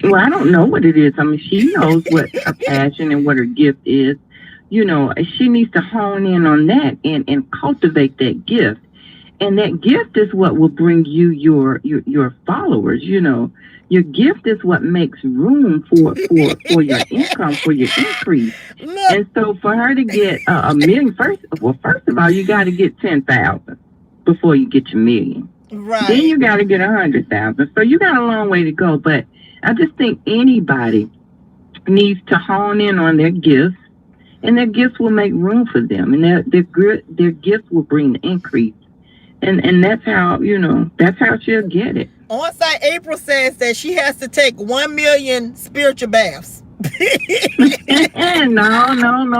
Well, I don't know what it is. I mean, she knows what her passion and what her gift is. You know, she needs to hone in on that and cultivate that gift. And that gift is what will bring you your followers. You know, your gift is what makes room for your income, for your increase. Look. And so for her to get a million, first of all, you got to get 10,000 before you get your million. Right. Then you got to get 100,000. So you got a long way to go. But I just think anybody needs to hone in on their gifts, and their gifts will make room for them, and their gifts will bring the increase. And that's how, that's how she'll get it. On site, April says that she has to take 1 million spiritual baths. No,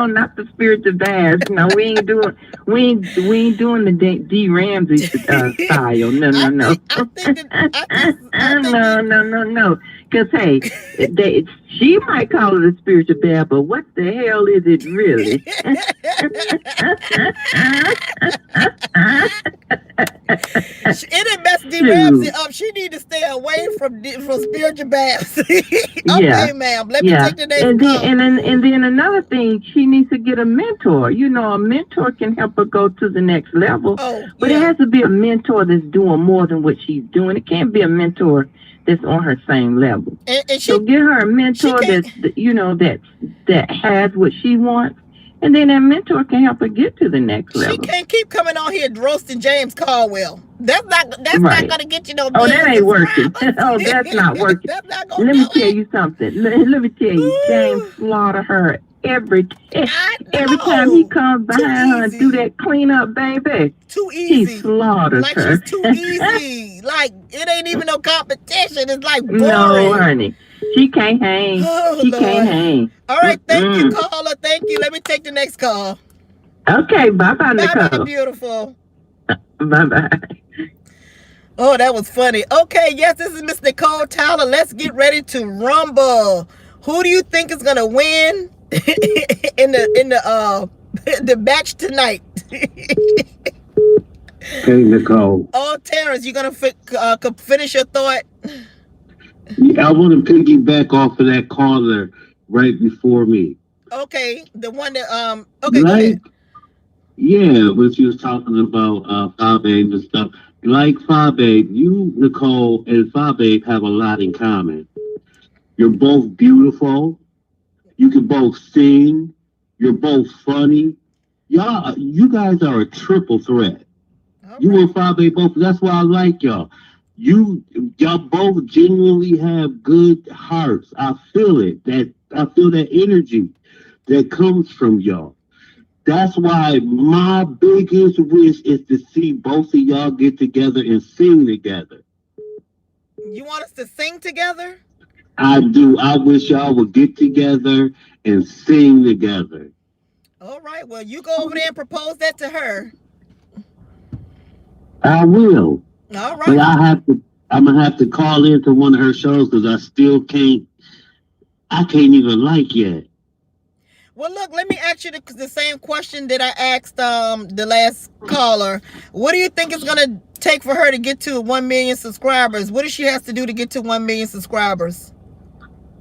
not the spiritual baths. No, we ain't doing the D. Ramsey style. No. No. Because hey, she might call it a spiritual bath, but what the hell is it really? It didn't mess D. Ramsey up. She need to stay away from spiritual baths. Okay, ma'am. Let me take the next call. And then another thing, she needs to get a mentor. A mentor can help her go to the next level. But it has to be a mentor that's doing more than what she's doing. It can't be a mentor that's on her same level. And so get her a mentor that has what she wants, and then that mentor can help her get to the next level. She can't keep coming on here roasting James Caldwell. That's not gonna get you no. Oh, that ain't working. That's not working. That's not gonna Let me tell you something. Let me tell you, James slaughter her every time he comes behind her and do that cleanup, baby. Too easy. He slaughters her. She's too easy. Like, it ain't even no competition. It's like boring. No, honey. She can't hang. Can't hang. All right, thank you, caller. Thank you. Let me take the next call. Okay, bye-bye, Nicole. Bye-bye, beautiful. Bye-bye. Oh, that was funny. Okay, yes, this is Miss Nicole Tyler. Let's get ready to rumble. Who do you think is gonna win in the match tonight? Hey, Nicole. Oh, Terrence, you gonna finish your thought? Yeah, I want to piggyback off of that caller right before me. Okay, the one that okay, go ahead. Yeah, when she was talking about Five Babe and stuff. Like Five Babe, you, Nicole, and Five Babe have a lot in common. You're both beautiful. You can both sing. You're both funny. You guys are a triple threat. You and Fabe both. That's why I like y'all. Y'all both genuinely have good hearts. I feel it. I feel that energy that comes from y'all. That's why my biggest wish is to see both of y'all get together and sing together. You want us to sing together? I do. I wish y'all would get together and sing together. All right. Well, you go over there and propose that to her. I will. All right. But I'm gonna have to call into one of her shows because I can't even like yet. Well, look, let me ask you the same question that I asked the last caller. What do you think it's gonna take for her to get to 1 million subscribers? What does she have to do to get to 1 million subscribers?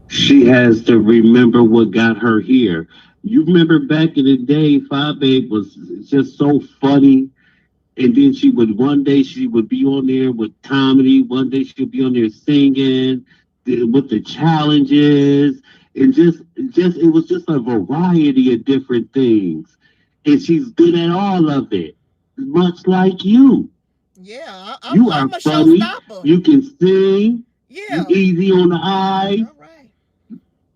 She has to remember what got her here. You remember back in the day, Fabe was just so funny. And then one day she would be on there with comedy. One day she'd be on there singing with the challenges. And it was just a variety of different things. And she's good at all of it, much like you. Yeah, I'm a funny. Showstopper. You can sing. Yeah. You're easy on the eyes. All right.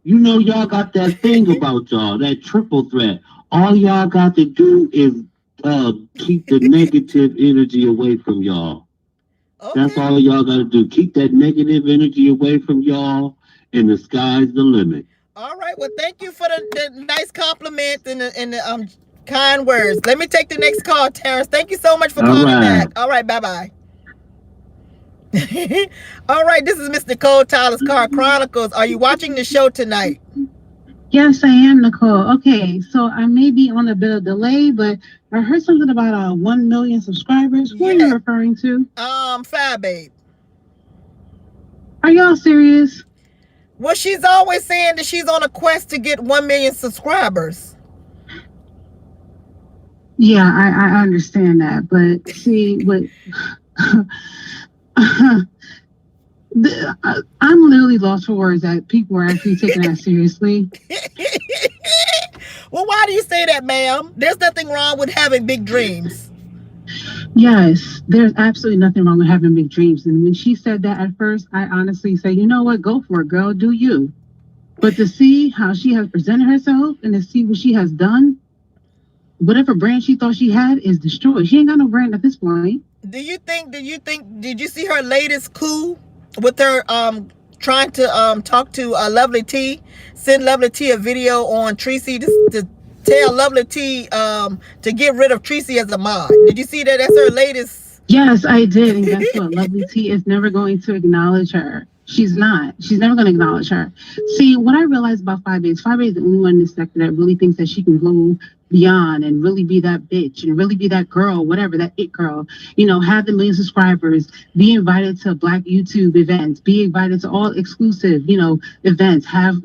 You know y'all got that thing about y'all, that triple threat. All y'all got to do is keep the negative energy away from y'all. Okay. That's all y'all got to do. Keep that negative energy away from y'all, and the sky's the limit. All right. Well, thank you for the nice compliment and the kind words. Let me take the next call, Terrence. Thank you so much for calling back. All right. Bye-bye. All right. This is Miss Nicole Tyler's Car Chronicles. Are you watching the show tonight? Yes, I am, Nicole. Okay, so I may be on a bit of delay, but I heard something about 1 million subscribers. Who are you referring to? Fab Babe. Are y'all serious? Well, she's always saying that she's on a quest to get 1 million subscribers. Yeah, I understand that, but see, what I'm literally lost for words that people are actually taking that seriously. Well, why do you say that, ma'am? There's nothing wrong with having big dreams. Yes, there's absolutely nothing wrong with having big dreams. And when she said that at first, I honestly said, you know what? Go for it, girl. Do you. But to see how she has presented herself and to see what she has done, whatever brand she thought she had is destroyed. She ain't got no brand at this point. Did you see her latest coup with her trying to talk to Lovely T, send Lovely T a video on Tracy to tell Lovely T to get rid of Tracy as a mod? Did you see that? That's her latest. Yes, I did. And guess what? Lovely T is never going to acknowledge her. She's not. She's never going to acknowledge her. See, what I realized about Fabe is the only one in this sector that really thinks that she can go beyond and really be that bitch and really be that girl, whatever, that it girl, have the 1 million subscribers, be invited to Black YouTube events, be invited to all exclusive, events, have,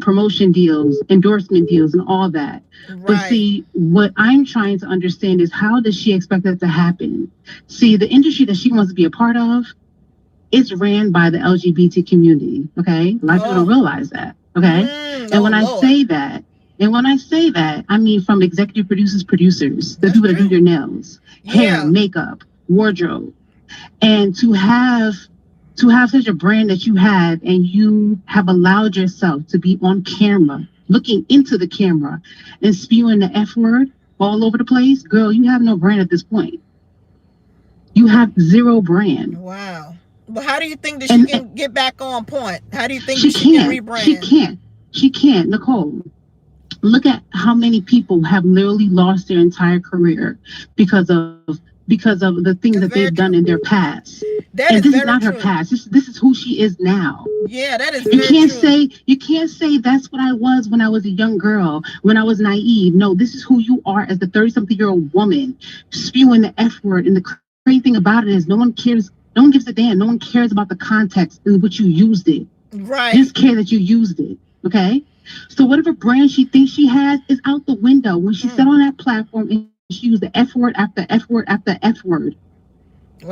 promotion deals, endorsement deals and all that. Right. But see, what I'm trying to understand is how does she expect that to happen? See, the industry that she wants to be a part of, it's ran by the LGBT community, okay? A lot of people don't realize that, okay? And when I say that, I mean from executive producers, the people that do your nails, hair, makeup, wardrobe. And to have such a brand that you have, and you have allowed yourself to be on camera, looking into the camera and spewing the F word all over the place, girl, you have no brand at this point. You have zero brand. Wow. But how do you think that she can get back on point? How do you think she can rebrand? She can't, Nicole. Look at how many people have literally lost their entire career because of the things that they've done in their past. And this is not her past. This is who she is now. Yeah, that is. You can't say that's what I was when I was a young girl, when I was naive. No, this is who you are as the 30-something-year-old woman, spewing the F word. And the crazy thing about it is no one cares. No one gives a damn. No one cares about the context in which you used it. Right. Just care that you used it. Okay. So whatever brand she thinks she has is out the window. When she sat on that platform and she used the F word after F word after F word,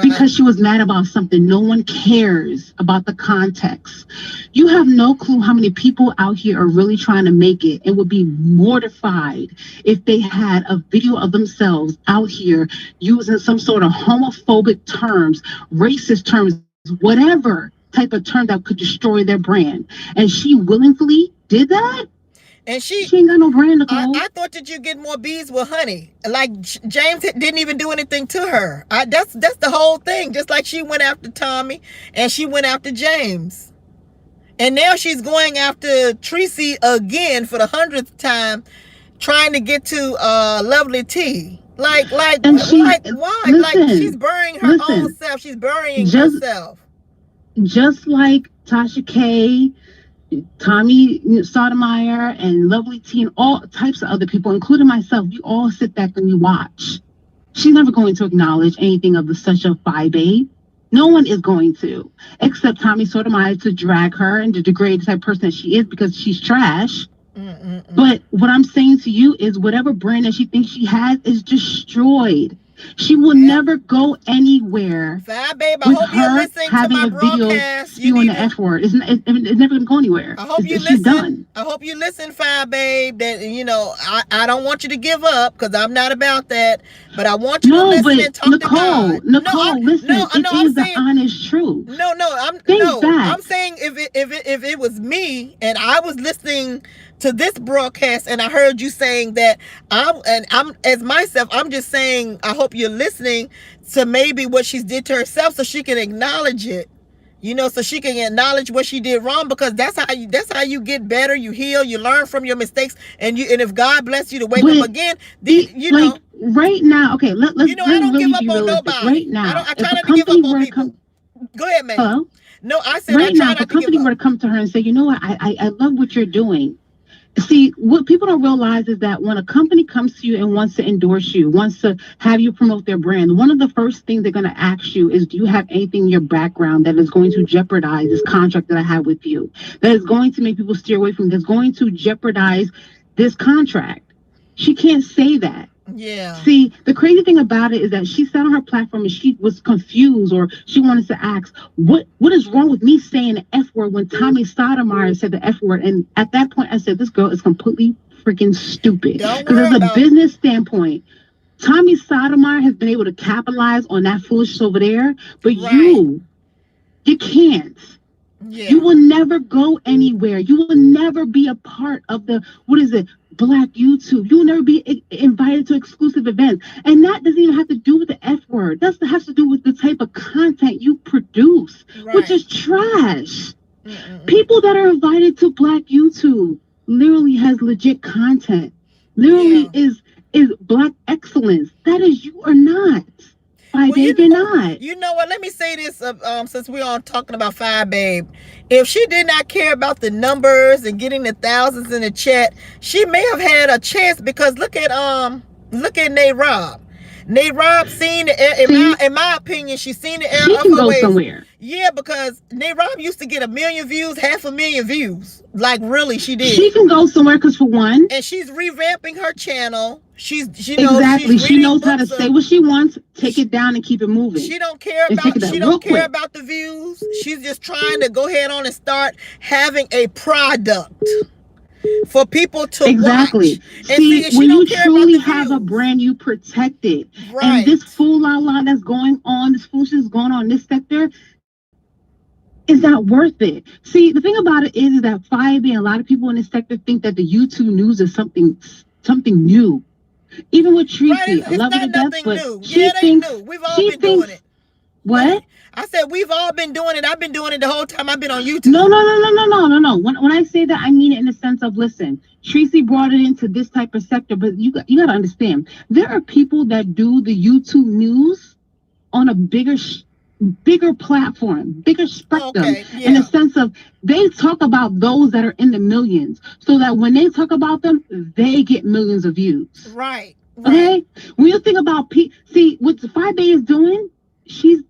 because she was mad about something. No one cares about the context. You have no clue how many people out here are really trying to make it and would be mortified if they had a video of themselves out here using some sort of homophobic terms, racist terms, whatever type of term that could destroy their brand. And she willingly did that? And she ain't got no brand, Nicole. I thought that you get more bees with honey. Like James didn't even do anything to her. That's the whole thing. Just like she went after Tommy and she went after James. And now she's going after Tracy again for the 100th time, trying to get to Lovely T. Like why? Listen, like she's burying her own self. She's burying herself. Just like Tasha K, Tommy Sotomayor, and Lovely T, and all types of other people, including myself, we all sit back and we watch. She's never going to acknowledge anything of such a Phi Babe. No one is going to, except Tommy Sotomayor, to drag her and to degrade the type of person that she is because she's trash. But what I'm saying to you is whatever brand that she thinks she has is destroyed. She will never go anywhere. Phi Babe, I hope you're listening to my broadcast. You need the F word. It's never going to go anywhere. I hope you listen. Done. I hope you listen, Phi Babe. That I don't want you to give up because I'm not about that. But I want you to listen and talk to God. Nicole, listen. It is the honest truth. I'm saying if it was me and I was listening to this broadcast and I heard you saying that, I'm as myself, I'm just saying I hope you're listening to maybe what she did to herself so she can acknowledge it, so she can acknowledge what she did wrong, because that's how you get better, you heal, you learn from your mistakes, and if God bless you to wake up again, then right now, okay, let's I don't give up on nobody. Right now, I try not to give up on people. Go ahead, man. Hello? No, I said right now, if a company were to come to her and say, you know what, I love what you're doing. See, what people don't realize is that when a company comes to you and wants to endorse you, wants to have you promote their brand, one of the first things they're going to ask you is, do you have anything in your background that is going to jeopardize this contract that I have with you? That is going to make people steer away from, that's going to jeopardize this contract. She can't say that. Yeah. See, the crazy thing about it is that she sat on her platform and she was confused, or she wanted to ask, what is wrong with me saying the F word when Tommy Sotomayor said the F word? And at that point, I said, this girl is completely freaking stupid. Because as a business standpoint, Tommy Sotomayor has been able to capitalize on that foolishness over there, but you can't. Yeah. You will never go anywhere. You will never be a part of the, Black YouTube. You will never be invited to exclusive events. And that doesn't even have to do with the F word. That has to do with the type of content you produce, which is trash. People that are invited to Black YouTube literally has legit content. Literally is Black excellence. That is, you are not. Phi Babe, you're not. You know what? Let me say this, since we're all talking about Phi Babe. If she did not care about the numbers and getting the thousands in the chat, she may have had a chance, because look at Nate Robb. Nate Robb seen in my opinion, she's seen the error of her ways. Somewhere. Yeah, because Nate Robb used to get 1 million views, 500,000 views. Like, really, she did. She can go somewhere, because for one, and she's revamping her channel. She knows how to say what she wants, take it down, and keep it moving. She don't care about about the views. She's just trying to go ahead on and start having a product for people to watch. And see, when you truly have a brand, you protect it. And this fool-la-la that's going on, this foolishness going on in this sector, is not worth it. See, the thing about it is that Phi Babe and a lot of people in this sector think that the YouTube news is something new. Even with Tracy, I love her to death, but she thinks we've all been doing it. What? I said we've all been doing it. I've been doing it the whole time I've been on YouTube. No. When I say that, I mean it in the sense of, listen, Tracy brought it into this type of sector, but you got to understand, there are people that do the YouTube news on a bigger platform, bigger spectrum, in the sense of they talk about those that are in the millions, so that when they talk about them, they get millions of views. Right. Okay? When you think about see what Phi Babe is doing, she's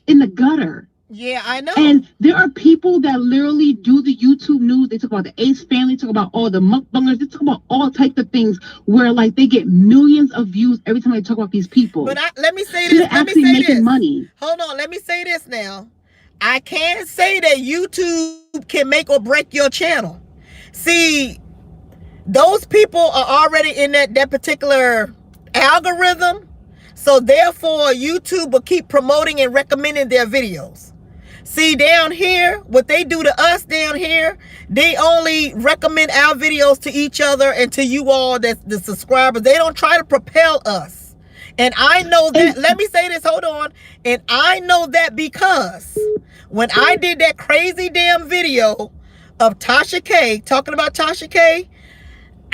in the gutter. Yeah, I know. And there are people that literally do the YouTube news. They talk about the Ace family, talk about all the mukbangers, they talk about all types of things where like they get millions of views every time they talk about these people. But let me say So this. they're actually making money. Hold on, let me say this now. I can't say that YouTube can make or break your channel. See, those people are already in that particular algorithm. So therefore, YouTube will keep promoting and recommending their videos. See, down here, what they do to us down here, they only recommend our videos to each other and to you all, that's the subscribers. They don't try to propel us. And I know that, let me say this, hold on. And I know that because when I did that crazy damn video of Tasha K, talking about Tasha K,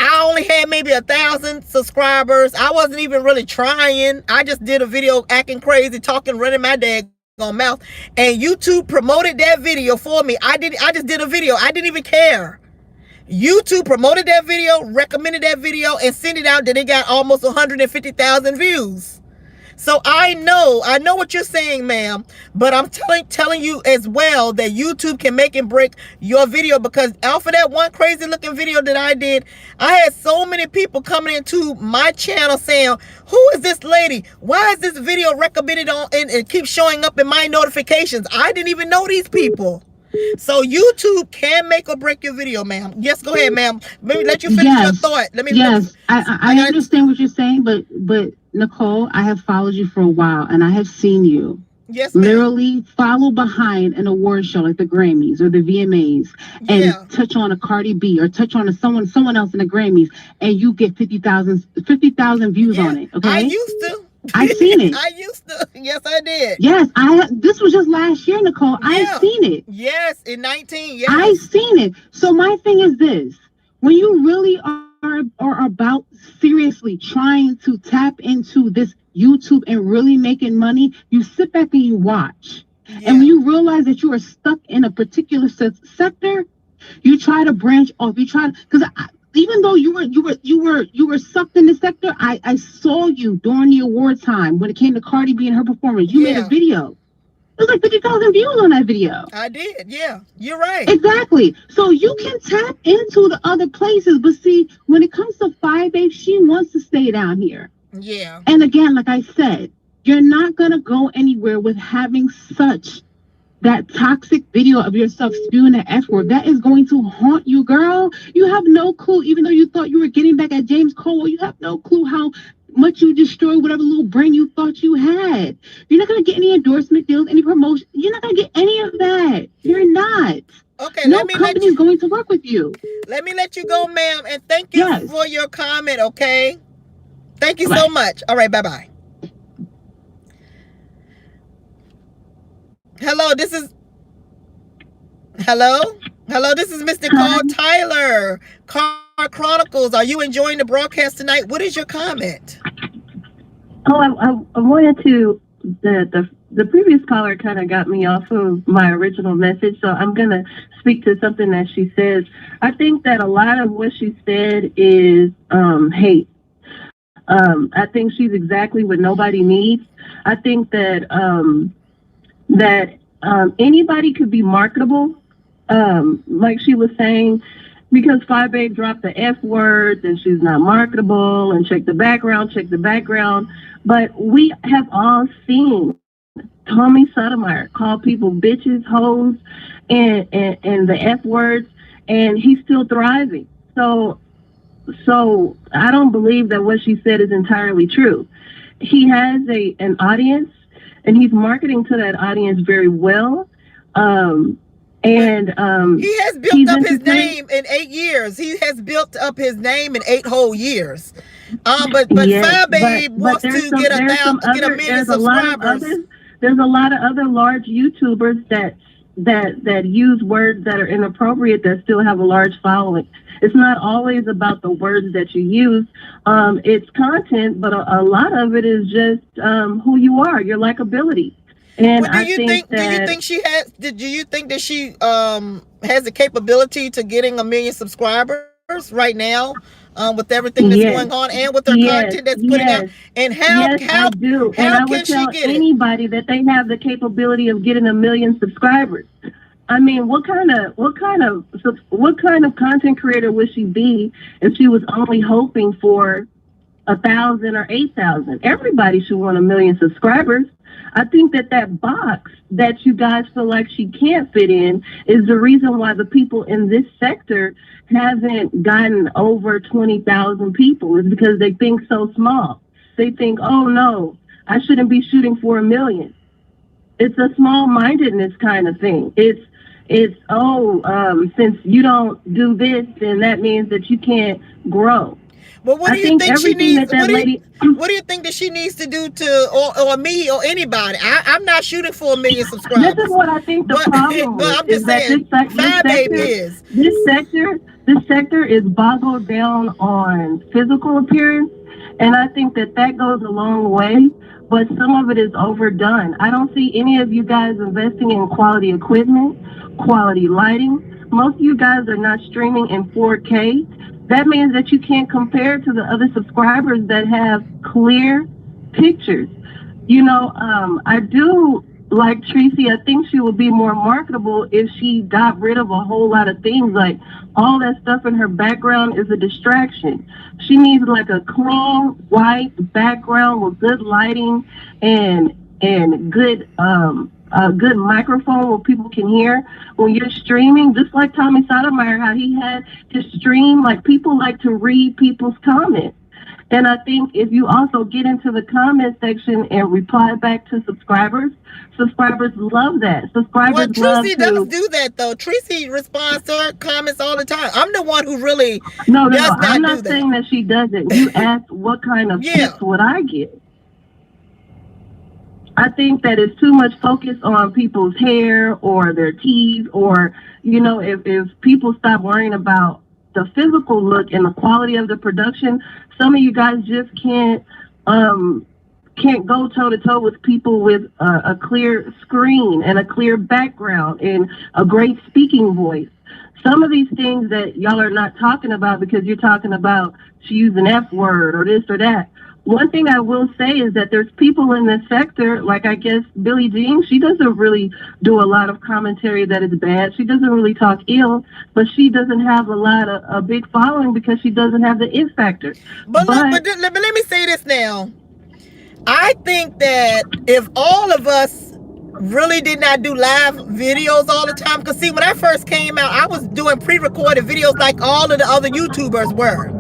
I only had maybe 1,000 subscribers. I wasn't even really trying. I just did a video acting crazy, talking, running my daggone mouth. And YouTube promoted that video for me. I just did a video. I didn't even care. YouTube promoted that video, recommended that video, and sent it out that it got almost 150,000 views. So I know what you're saying, ma'am, but I'm telling you as well that YouTube can make and break your video, because off of that one crazy looking video that I did, I had so many people coming into my channel saying, who is this lady? Why is this video recommended on and keeps showing up in my notifications? I didn't even know these people. So YouTube can make or break your video, ma'am. Yes, go ahead, ma'am. Let me let you finish your thought. I understand what you're saying, but Nicole, I have followed you for a while, and I have seen you literally follow behind an award show like the Grammys or the VMAs, and touch on a Cardi B or touch on someone else in the Grammys, and you get 50,000 views on it. Okay, I used to. I've seen it. I used to. Yes, I did. Yes, this was just last year, Nicole. I've seen it. Yes, in 19. Yes, I've seen it. So my thing is this: when you really are about seriously trying to tap into this YouTube and really making money, you sit back and you watch. And when you realize that you are stuck in a particular sector, you try to branch off. You try, because even though you were sucked in the sector, I saw you during the award time when it came to Cardi B and her performance. You made a video. It was like 50,000 views on that video. I did. Yeah, you're right. Exactly. So you can tap into the other places, but see, when it comes to Five Babe, she wants to stay down here. Yeah. And again, like I said, you're not gonna go anywhere with having such that toxic video of yourself spewing the F word. That is going to haunt you, girl. You have no clue. Even though you thought you were getting back at James Cole, you have no clue how much you destroyed whatever little brain you thought you had. You're not going to get any endorsement deals, any promotion. You're not going to get any of that. You're not. Okay, no company is going to work with you. Let me let you go, ma'am, and thank you for your comment, okay? Thank you so much. All right, bye-bye. Hello, this is Miss Nicole Tyler, Car Chronicles. Are you enjoying the broadcast tonight? What is your comment? Oh, I wanted to, the previous caller kind of got me off of my original message, so I'm going to speak to something that she says. I think that a lot of what she said is hate. I think she's exactly what nobody needs. I think that anybody could be marketable, like she was saying, because Five Babe dropped the F words and she's not marketable, and check the background. But we have all seen Tommy Sotomayor call people bitches, hoes, and the F words, and he's still thriving. So I don't believe that what she said is entirely true. He has an audience, and he's marketing to that audience very well. He has built up his name in 8 years. He has built up his name in 8 whole years. But Five Babe wants to get a million subscribers. There's a lot of other large YouTubers that use words that are inappropriate that still have a large following. It's not always about the words that you use. It's content, but a lot of it is just who you are, your likability. And do you think that she has the capability to getting 1 million subscribers right now? with everything that's going on and with her content that's putting out. And I do. And I would tell anybody that they have the capability of getting 1 million subscribers. I mean, what kind of content creator would she be if she was only hoping for 1,000 or 8,000? Everybody should want 1 million subscribers. I think that box that you guys feel like she can't fit in is the reason why the people in this sector haven't gotten over 20,000 people, is because they think so small. They think, oh no, I shouldn't be shooting for 1 million. It's a small-mindedness kind of thing. It's since you don't do this, then that means that you can't grow. But what do you think she needs? What do you think that she needs to do to, or me, or anybody? I'm not shooting for 1 million subscribers. This is what I think the problem is. I'm just saying, this sector is boggled down on physical appearance, and I think that goes a long way. But some of it is overdone. I don't see any of you guys investing in quality equipment, quality lighting. Most of you guys are not streaming in 4K. That means that you can't compare to the other subscribers that have clear pictures. You know, I do like Tracy. I think she would be more marketable if she got rid of a whole lot of things. Like all that stuff in her background is a distraction. She needs like a clean white background with good lighting and good a good microphone where people can hear when you're streaming, just like Tommy Sotomayor, how he had his stream. Like, people like to read people's comments. And I think if you also get into the comment section and reply back to subscribers love that. Subscribers Tracy does do that, though. Tracy responds to her comments all the time. I'm the one who really No, I'm not saying that she doesn't. You asked what kind of tips would I get. I think that it's too much focus on people's hair or their teeth, or, you know, if people stop worrying about the physical look and the quality of the production, some of you guys just can't go toe to toe with people with a clear screen and a clear background and a great speaking voice. Some of these things that y'all are not talking about because you're talking about she used an F word or this or that. One thing I will say is that there's people in this sector, like I guess Billie Jean, she doesn't really do a lot of commentary that is bad. She doesn't really talk ill, but she doesn't have a big following because she doesn't have the it factor. But let me say this now. I think that if all of us really did not do live videos all the time, because see, when I first came out, I was doing pre-recorded videos like all of the other YouTubers were.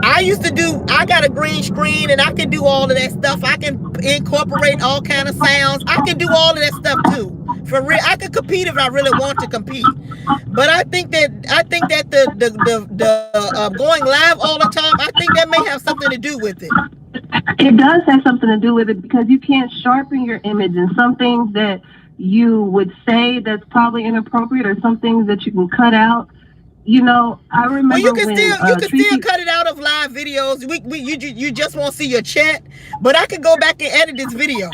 I got a green screen and I can do all of that stuff. I can incorporate all kind of sounds. I can do all of that stuff too. For real, I could compete if I really want to compete. But I think that the going live all the time, I think that may have something to do with it. It does have something to do with it because you can't sharpen your image, and some things that you would say that's probably inappropriate, or some things that you can cut out. You know, I remember. Well, you can still cut it out of live videos. You just won't see your chat, but I can go back and edit this video.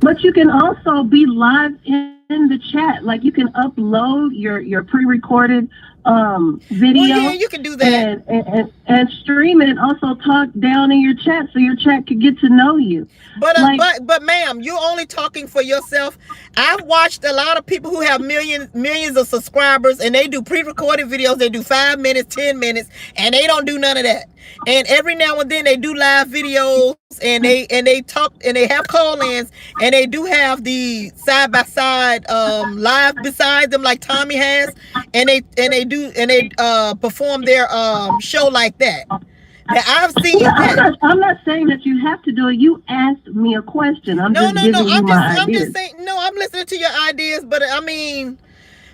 But you can also be live in the chat. Like, you can upload your pre-recorded video. Well, yeah, you can do that and stream it, and also talk down in your chat so your chat can get to know you. But ma'am, you're only talking for yourself. I've watched a lot of people who have millions of subscribers, and they do pre-recorded videos. They do 5 minutes, 10 minutes, and they don't do none of that. And every now and then they do live videos, and they talk, and they have call-ins, and they do have the side-by-side live beside them, like Tommy has, and they perform their show like that. Now, I've seen that. I'm not saying that you have to do it. You asked me a question. I'm just saying. No, I'm listening to your ideas, but I mean,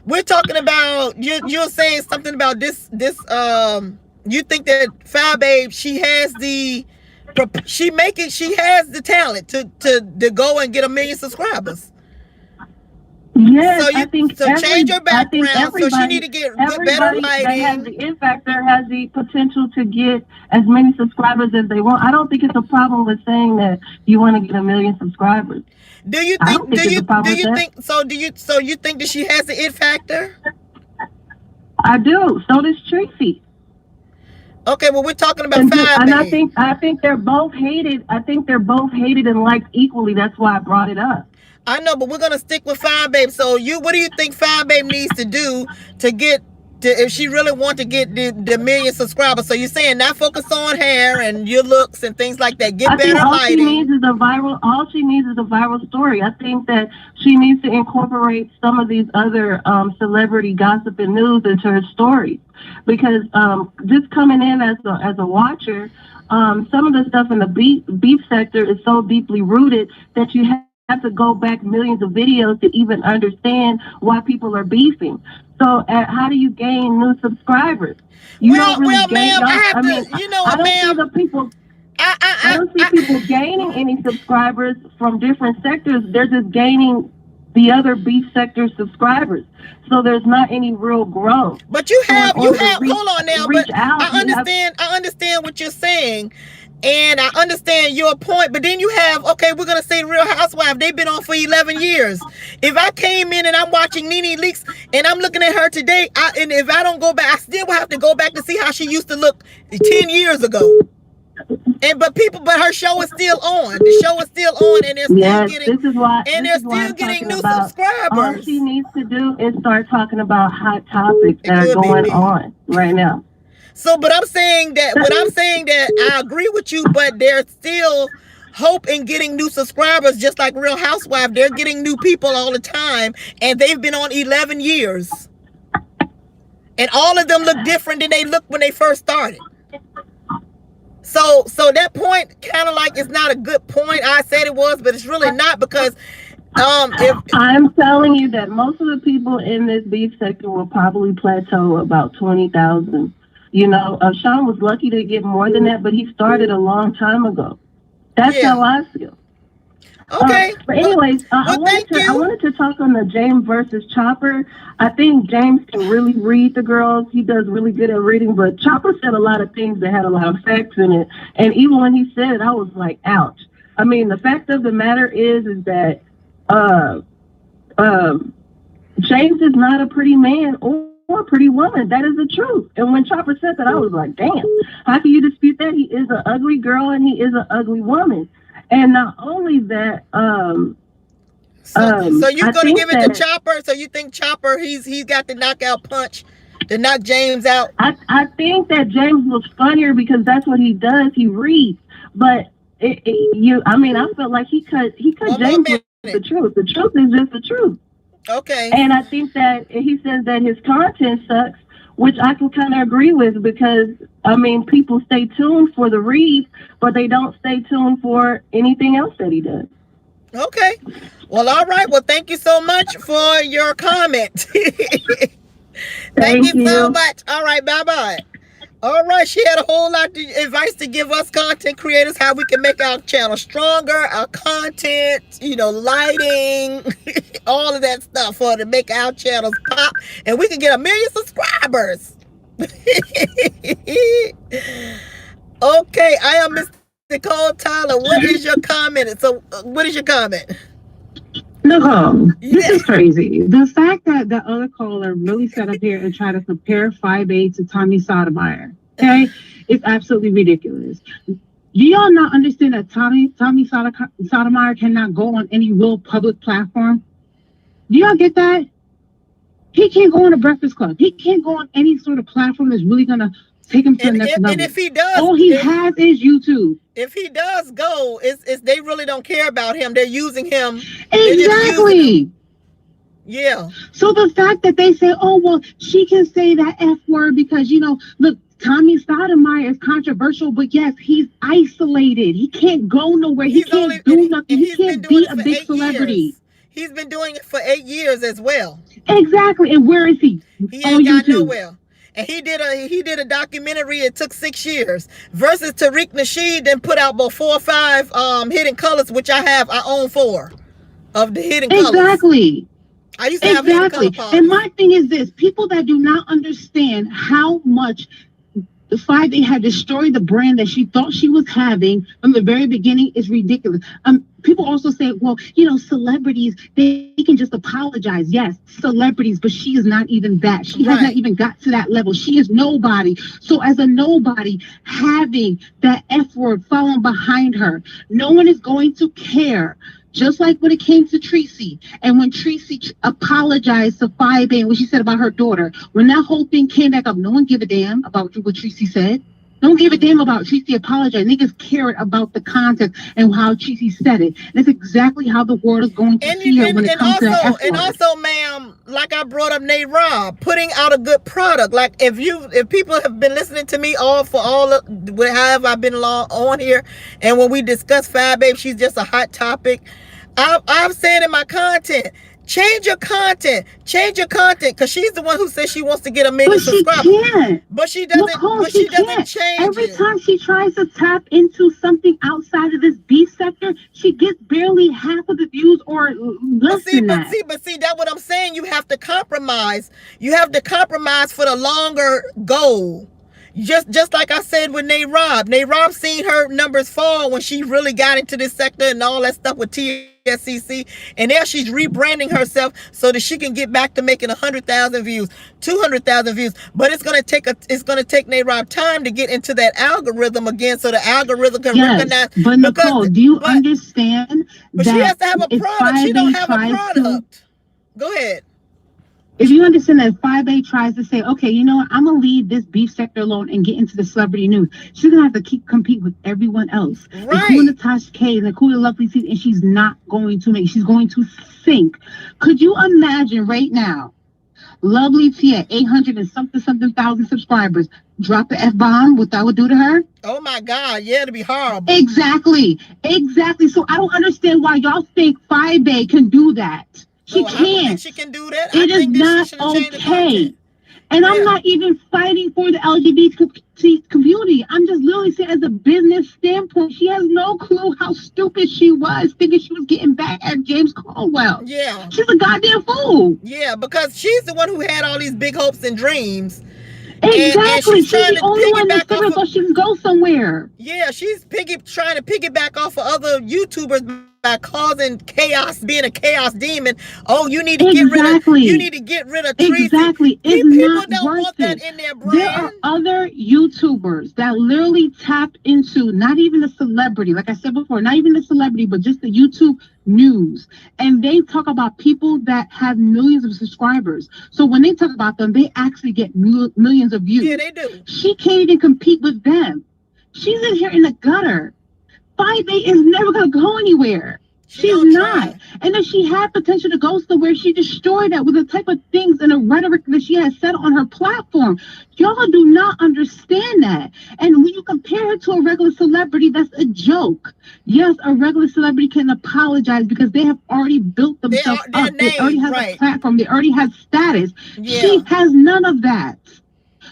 we're talking about you're saying something about this. You think that Fire Babe, she has the talent to go and get 1 million subscribers. Yes, I think so. Change your background. So she need to get better lighting. That has the it factor has the potential to get as many subscribers as they want. I don't think it's a problem with saying that you want to get 1 million subscribers. Do you think that she has the it factor? I do. So does Tracy. Okay, well, we're talking about And Five Babe. I think they're both hated. I think they're both hated and liked equally. That's why I brought it up. I know, but we're gonna stick with Five Babe. So what do you think Five Babe needs to do to get if she really want to get the million subscribers? So you're saying not focus on hair and your looks and things like that. Get better all lighting. She needs is a viral. All she needs is a viral story. I think that she needs to incorporate some of these other celebrity gossip and news into her stories, because just coming in as a watcher, some of the stuff in the beef sector is so deeply rooted that you have to go back millions of videos to even understand why people are beefing. So how do you gain new subscribers? You don't really gain. Ma'am, I don't see the people. I don't see people gaining any subscribers from different sectors. They're just gaining the other beef sector subscribers. So there's not any real growth. But hold on now, but I understand what you're saying. And I understand your point, but then you have, okay, we're going to say Real Housewives. They've been on for 11 years. If I came in and I'm watching Nene Leakes and I'm looking at her today, and if I don't go back, I still will have to go back to see how she used to look 10 years ago. But her show is still on. The show is still on, and they're still getting new subscribers. All she needs to do is start talking about hot topics that are going on right now. So, but I'm saying that I agree with you, but there's still hope in getting new subscribers, just like Real Housewives. They're getting new people all the time, and they've been on 11 years. And all of them look different than they looked when they first started. So that point kind of like it's not a good point. I said it was, but it's really not, because I'm telling you that most of the people in this beef sector will probably plateau about 20,000. You know, Sean was lucky to get more than that, but he started a long time ago. That's how I feel. Okay. But anyways, I wanted to talk on the James versus Chopper. I think James can really read the girls. He does really good at reading, but Chopper said a lot of things that had a lot of facts in it. And even when he said it, I was like, ouch. I mean, the fact of the matter is that James is not a pretty man or a pretty woman. That is the truth. And when Chopper said that, I was like, damn, how can you dispute that? He is an ugly girl and he is an ugly woman. And not only that, so you're gonna give it to Chopper? So you think Chopper, he's got the knockout punch to knock James out? I think that James was funnier because that's what he does. He reads, but I felt like he cut James with the truth. The truth is just the truth. Okay. And I think that he says that his content sucks, which I can kind of agree with, because, I mean, people stay tuned for the read, but they don't stay tuned for anything else that he does. Okay. Well, all right. Well, thank you so much for your comment. Thank you so much. All right. Bye-bye. All right. She had a whole lot of advice to give us content creators, how we can make our channel stronger, our content, lighting, all of that stuff to make our channels pop, and we can get 1 million subscribers. Okay. I am Miss Nicole Tyler. What is your comment? So what is your comment? Nicole, this is crazy. The fact that the other caller really sat up here and tried to compare 5'8" to Tommy Sotomayor, okay, is absolutely ridiculous. Do y'all not understand that Tommy Sotomayor cannot go on any real public platform? Do y'all get that? He can't go on a Breakfast Club. He can't go on any sort of platform that's really going to take him to the next level. And if he does, all he has is YouTube. If he does go, they really don't care about him. They're using him. Exactly. Yeah. So the fact that they say, oh, well, she can say that F word because, look, Tommy Sotomayor is controversial, but yes, he's isolated. He can't go nowhere. He can't do nothing. He can't be a big celebrity. He's been doing it for 8 years as well. Exactly. And where is he? He ain't got nowhere. And he did a documentary. It took 6 years. Versus Tariq Nasheed then put out about 4 or 5 Hidden Colors, which I own 4 of the Hidden Colors. Exactly. I used to have Hidden Color. And my thing is this: people that do not understand how much the 5'8" had destroyed the brand that she thought she was having from the very beginning is ridiculous. people also say, well, celebrities, they can just apologize. Yes, celebrities, but she is not even that. She has not even got to that level. She is nobody. So as a nobody, having that F word following behind her, no one is going to care. Just like when it came to Tracy, and when Tracy apologized to 5A, what she said about her daughter, when that whole thing came back up, no one gave a damn about what Tracy said. No one gave a damn about Tracy apologizing. Niggas cared about the context and how Tracy said it. That's exactly how the world is going to see her when it comes to that F word. And also, ma'am, like I brought up Nate Robb, putting out a good product. Like if people have been listening to me however I've been on here, and when we discuss Fab Babe, she's just a hot topic. I've said in my content, change your content, because she's the one who says she wants to get 1 million subscribers. But she doesn't. Nicole, but she doesn't change. Every time she tries to tap into something outside of this beef sector, she gets barely half of the views or less than that. But see, that's what I'm saying. You have to compromise. You have to compromise for the longer goal. Just like I said with Nate Robb. Nate Robb seen her numbers fall when she really got into this sector and all that stuff with TSCC, and now she's rebranding herself so that she can get back to making 100,000 views, 200,000 views. But it's gonna take Nate Robb time to get into that algorithm again, so the algorithm can recognize. But Nicole, do you understand? But she has to have a product. She don't have a product. Go ahead. If you understand that 5A tries to say, okay, you know what, I'm going to leave this beef sector alone and get into the celebrity news, she's going to have to compete with everyone else. Including Natasha K, including Lovely T, and she's not going to she's going to sink. Could you imagine right now, Lovely T at 800 and something thousand subscribers, drop the F-bomb, what that would do to her? Oh my God, yeah, it'd be horrible. Exactly. So I don't understand why y'all think 5A can do that. She can't. I don't think she can do that. It is not okay. And I'm not even fighting for the LGBT community. I'm just literally saying, as a business standpoint, she has no clue how stupid she was, thinking she was getting back at James Caldwell. Yeah. She's a goddamn fool. Yeah, because she's the one who had all these big hopes and dreams. Exactly. And she's the only one that figured out she can go somewhere. Yeah, she's trying to piggyback off of other YouTubers by causing chaos, being a chaos demon. Oh, you need to get rid of Tracy. Exactly. People don't want that in their brand. There are other YouTubers that literally tap into not even the celebrity, like I said before, not even the celebrity, but just the YouTube news. And they talk about people that have millions of subscribers. So when they talk about them, they actually get millions of views. Yeah, they do. She can't even compete with them. She's in here in the gutter. 5A is never going to go anywhere. She's not. And if she had potential to go somewhere, she destroyed that with the type of things and the rhetoric that she has said on her platform. Y'all do not understand that. And when you compare her to a regular celebrity, that's a joke. Yes, a regular celebrity can apologize because they have already built themselves up. They already have a platform. They already have status. Yeah. She has none of that.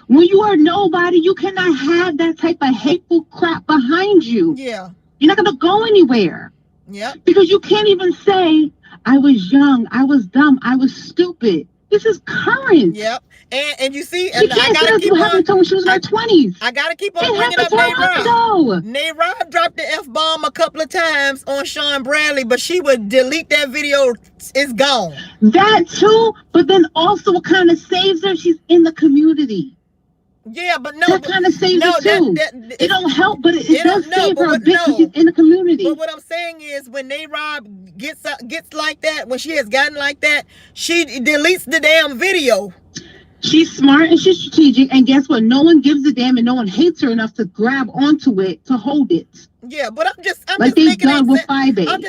When you are nobody, you cannot have that type of hateful crap behind you. Yeah. You're not going to go anywhere. Yeah. Because you can't even say, I was young, I was dumb, I was stupid. This is current. Yep. And you see, and I gotta keep on when she was in her 20s. I gotta keep on bringing up Nate Robb. Nate Robb dropped the F-bomb a couple of times on Sean Bradley, but she would delete that video. It's gone. That too, but then also what kind of saves her? She's in the community. Yeah, but no, that kind of saves her too. It don't help, but it does save her a bit because she's in the community. But what I'm saying is, when Nate Robb gets like that, when she has gotten like that, she deletes the damn video. She's smart and she's strategic, and guess what? No one gives a damn, and no one hates her enough to grab onto it to hold it. Yeah, but I'm just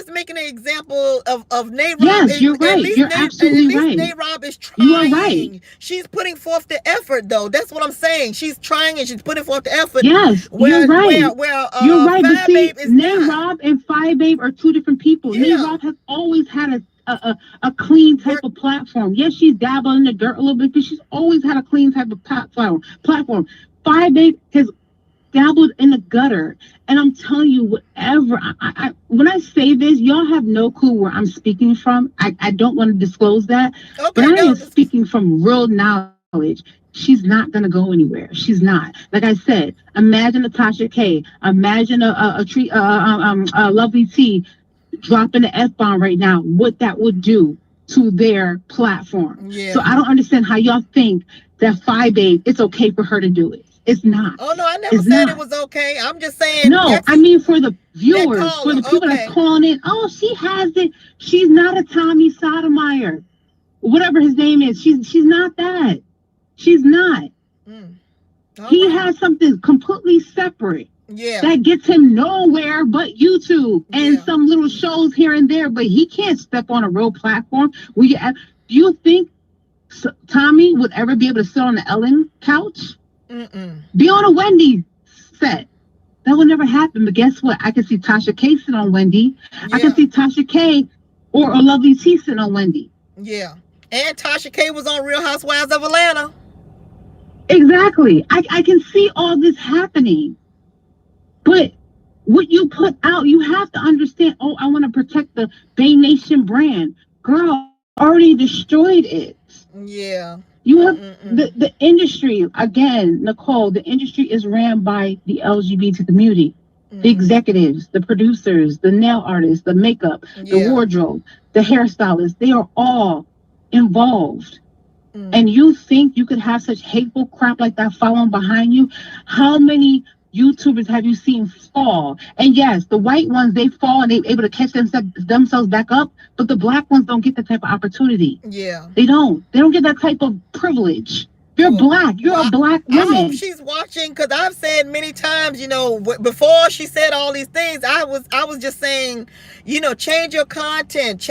making an example of Nate Robb. Yes, you're right. You're absolutely right. Nate Robb is trying. You are right. She's putting forth the effort, though. That's what I'm saying. She's trying and she's putting forth the effort. Yes, you're right. You're right. But see, Nate Robb and 5A are two different people. Yeah. Nate Robb has always had a clean type of platform. Yes, she's dabbled in the dirt a little bit, but she's always had a clean type of platform. 5A has dabbled in the gutter, and I'm telling you, whatever. When I say this, y'all have no clue where I'm speaking from. I don't want to disclose that, but I am speaking from real knowledge. She's not gonna go anywhere. She's not. Like I said, imagine Natasha K. Imagine a Lovely T. dropping the F-bomb right now, what that would do to their platform. Yeah. So I don't understand how y'all think that 5'8", it's okay for her to do it. It's not. Oh no, I never said it was okay. I'm just saying. No, I mean for the viewers, caller, for the people that's calling in. Oh, she has it. She's not a Tommy Sotomayor, whatever his name is. She's not that. She's not. He has something completely separate. Yeah. That gets him nowhere but YouTube and some little shows here and there. But he can't step on a real platform. Do you think Tommy would ever be able to sit on the Ellen couch? Be on a Wendy set? That would never happen. But guess what? I can see Tasha K sitting on Wendy. Yeah. I can see Tasha K or a Lovely T sitting on Wendy. Yeah. And Tasha K was on Real Housewives of Atlanta. Exactly. I can see all this happening. But what you put out, you have to understand, oh, I want to protect the Bay Nation brand. Girl, already destroyed it. Yeah. You have the industry, again, Nicole, the industry is ran by the LGBT community. The executives, the producers, the nail artists, the makeup, the wardrobe, the hairstylists, they are all involved. And you think you could have such hateful crap like that following behind you? How many YouTubers have you seen fall? And yes, the white ones, they fall and they're able to catch themselves back up, but the black ones don't get that type of opportunity. Yeah. They don't get that type of privilege. You're black. You're a black woman. I hope she's watching, because I've said many times, you know, before she said all these things, I was just saying, you know, change your content,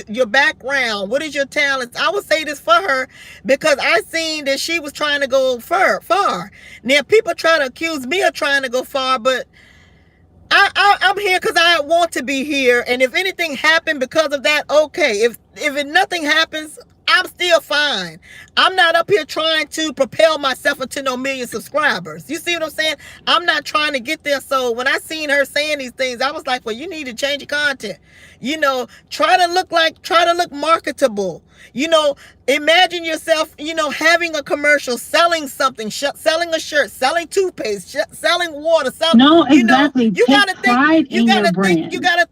your background. What is your talents? I would say this for her because I seen that she was trying to go far. Now people try to accuse me of trying to go far, but I'm here because I want to be here. And if anything happened because of that, okay. If nothing happens, I'm still fine. I'm not up here trying to propel myself into no million subscribers. You see what I'm saying? I'm not trying to get there. So when I seen her saying these things, I was like, well, you need to change your content. You know, try to look marketable. You know, imagine yourself, you know, having a commercial, selling something, selling a shirt, selling toothpaste, selling water, exactly. You gotta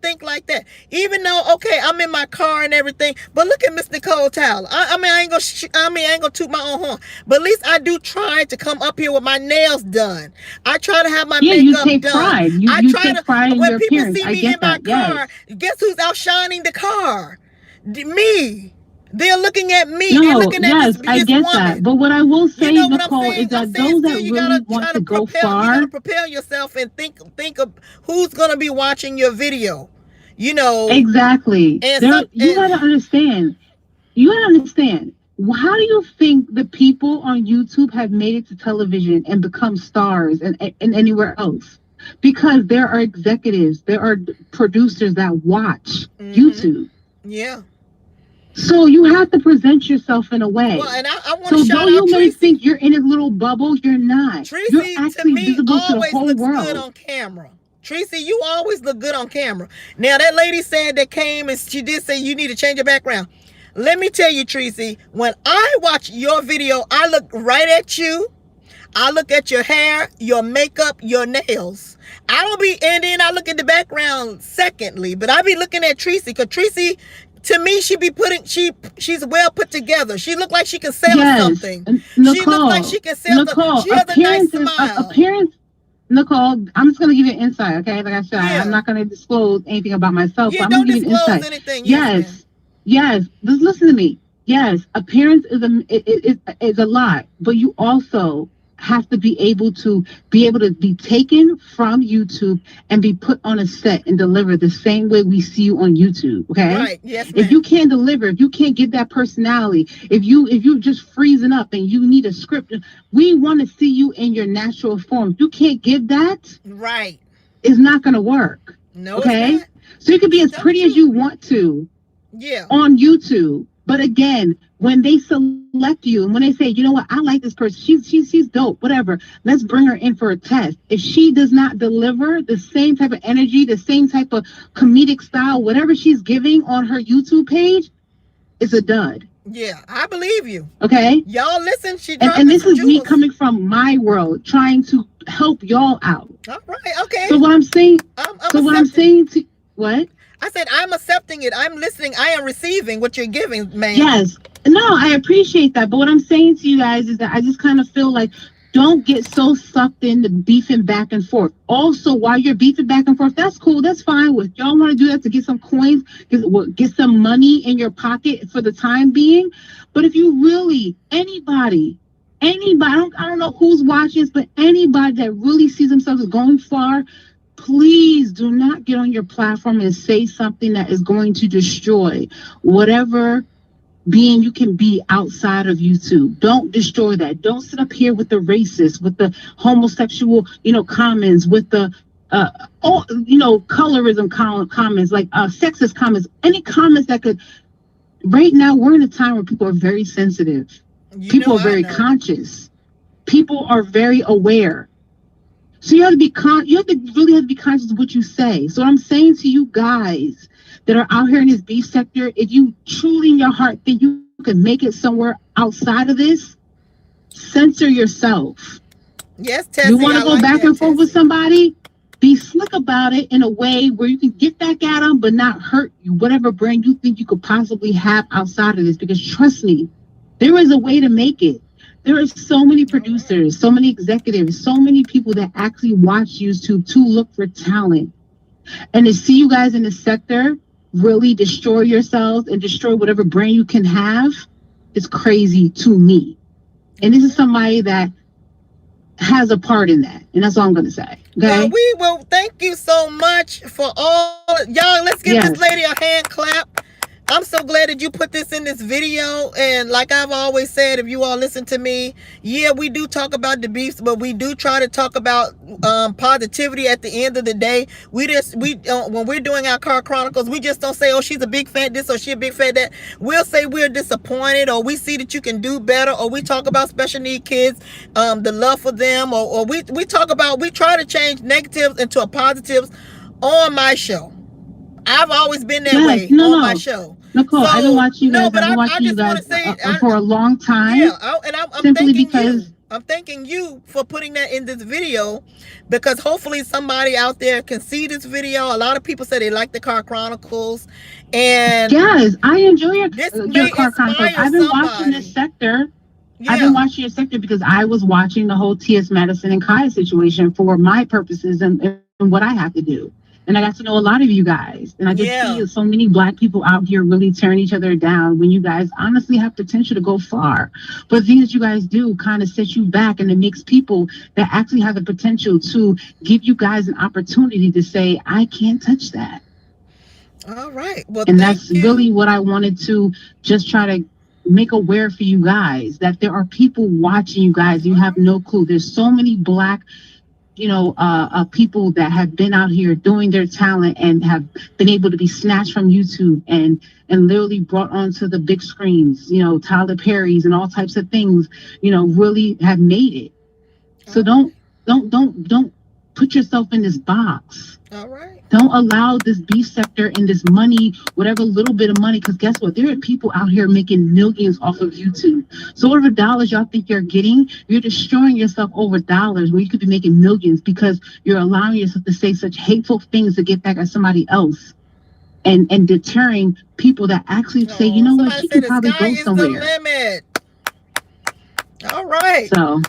think like that. Even though, okay, I'm in my car and everything, but look at Miss Nicole Tyler. I ain't gonna toot my own horn, but at least I do try to come up here with my nails done. I try to have my makeup done. Pride. You take pride in when your people appearance. see me in my car, guess who's outshining the car? Me. They're looking at me. They're looking at this I get woman. That. But what I will say, you know Nicole, is that those that really want to go far, you gotta prepare yourself and think of who's gonna be watching your video. You know exactly. You gotta understand. How do you think the people on YouTube have made it to television and become stars and anywhere else? Because there are executives, there are producers that watch YouTube. Yeah. So you have to present yourself in a way. Well, and I want to shout though out you may Tracy. think you're in a little bubble, you're not. Tracy, you're actually to me, visible to the always whole looks world. good on camera. Tracy, you always look good on camera. Now, that lady said that came and she did say you need to change your background. Let me tell you, Tracy, when I watch your video, I look right at you. I look at your hair, your makeup, your nails. And then I look at the background secondly, but I be looking at Tracy, because Tracy, to me, she's well put together. She look like she can sell something. Nicole, she looks like she can sell something. She has a nice smile. Nicole, I'm just going to give you an insight, okay? Like I said, I'm not going to disclose anything about myself. Yeah, but don't I'm going to give you an insight. Anything. Yes. Just listen to me. Yes, appearance is a lot, but you also have to be able to be taken from YouTube and be put on a set and deliver the same way we see you on YouTube. Okay. Right. Yes. If you can't deliver, if you can't give that personality, if you just freezing up and you need a script, we want to see you in your natural form. If you can't give that, right, it's not going to work. No. Okay. So you can be as pretty as you want to. Yeah. On YouTube. But again, when they select you and when they say, you know what, I like this person, she's dope, whatever, let's bring her in for a test. If she does not deliver the same type of energy, the same type of comedic style, whatever she's giving on her YouTube page, it's a dud. Yeah, I believe you. Okay. Y'all listen, and this is me coming from my world, trying to help y'all out. All right, okay. So what I'm saying, What? I said, I'm accepting it. I'm listening. I am receiving what you're giving, man. Yes. No, I appreciate that. But what I'm saying to you guys is that I just kind of feel like don't get so sucked into beefing back and forth. Also, while you're beefing back and forth, that's cool. That's fine. If y'all want to do that to get some coins, get some money in your pocket for the time being. But if you really, anybody, I don't know who's watching this, but anybody that really sees themselves as going far, please do not get on your platform and say something that is going to destroy whatever being you can be outside of YouTube. Don't destroy that. Don't sit up here with the racist, with the homosexual, comments, with the colorism comments, like sexist comments, any comments that could. Right now, we're in a time where people are very sensitive. People are very conscious. People are very aware. So you have to really have to be conscious of what you say. So what I'm saying to you guys that are out here in this beef sector, if you truly in your heart think you can make it somewhere outside of this, censor yourself. Yes, Tessie, you want to go back and forth with somebody? Be slick about it in a way where you can get back at them, but not hurt you, whatever brand you think you could possibly have outside of this. Because trust me, there is a way to make it. There are so many producers, so many executives, so many people that actually watch YouTube to look for talent. And to see you guys in the sector really destroy yourselves and destroy whatever brand you can have is crazy to me. And this is somebody that has a part in that. And that's all I'm going to say. Okay? Well, we will thank you so much for all. Y'all, let's give this lady a hand clap. I'm so glad that you put this in this video. And like I've always said, if you all listen to me, yeah, we do talk about the beefs, but we do try to talk about positivity at the end of the day. We when we're doing our car chronicles, we just don't say, oh, she's a big fan this or she a big fan that. We'll say we're disappointed, or we see that you can do better, or we talk about special need kids, the love for them, or we try to change negatives into a positives on my show. I've always been that way on my show. Nicole, I've been watching you guys. I've been watching you guys for a long time. Yeah, and I'm thanking you. I'm thanking you for putting that in this video, because hopefully somebody out there can see this video. A lot of people say they like the Car Chronicles, and yes, I enjoy your Car Chronicles. I've been watching this sector. Yeah. I've been watching your sector because I was watching the whole T.S. Madison and Kaya situation for my purposes and what I have to do. And I got to know a lot of you guys. And I just see so many Black people out here really tearing each other down when you guys honestly have potential to go far. But the things that you guys do kind of set you back, and it makes people that actually have the potential to give you guys an opportunity to say, I can't touch that. All right. Well, and that's really what I wanted to just try to make aware for you guys, that there are people watching you guys. You have no clue. There's so many Black people that have been out here doing their talent and have been able to be snatched from YouTube and literally brought onto the big screens, Tyler Perry's and all types of things, really have made it. So don't put yourself in this box. All right. Don't allow this beef sector and this money, whatever little bit of money, because guess what? There are people out here making millions off of YouTube. So whatever dollars y'all think you're getting, you're destroying yourself over dollars where you could be making millions because you're allowing yourself to say such hateful things to get back at somebody else and deterring people that actually say, you know what, she can probably go somewhere. All right. So,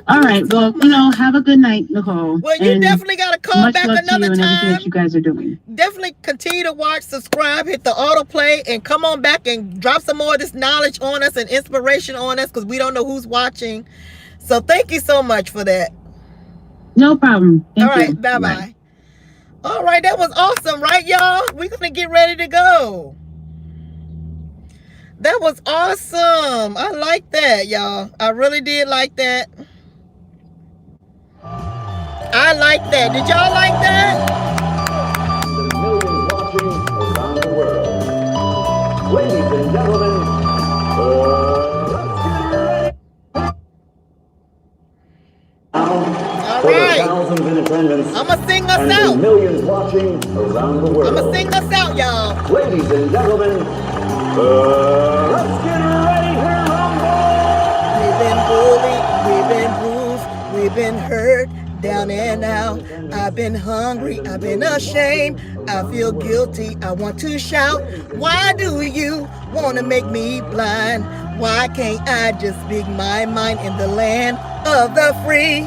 all right. Well, have a good night, Nicole. Well, you definitely got to call back another time. And everything that you guys are doing. Definitely continue to watch, subscribe, hit the autoplay, and come on back and drop some more of this knowledge on us and inspiration on us, because we don't know who's watching. So thank you so much for that. No problem. All right. Bye-bye. All right. That was awesome, right, y'all? We're going to get ready to go. That was awesome. I like that, y'all. I really did like that. I like that. Did y'all like that? The millions watching around the world. Ladies and gentlemen, let's get ready. Now, for the thousands in attendance, I'm gonna sing us and out. The millions watching around the world. I'm gonna sing us out, y'all. Ladies and gentlemen, let's get ready to rumble. We've been bullied, we've been bruised, we've been hurt, down and out. I've been hungry, I've been ashamed. I feel guilty, I want to shout. Why do you want to make me blind? Why can't I just speak my mind in the land of the free?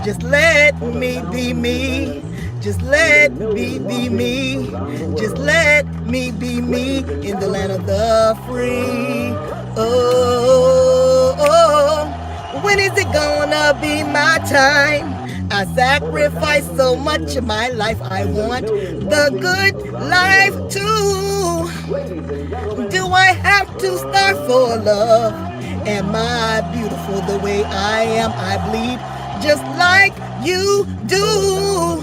Just let me be me. Just let me be me. Just let me be me in the land of the free. Oh, oh, when is it gonna be my time? I sacrificed so much of my life. I want the good life too. Do I have to start for love? Am I beautiful the way I am? I bleed just like you do.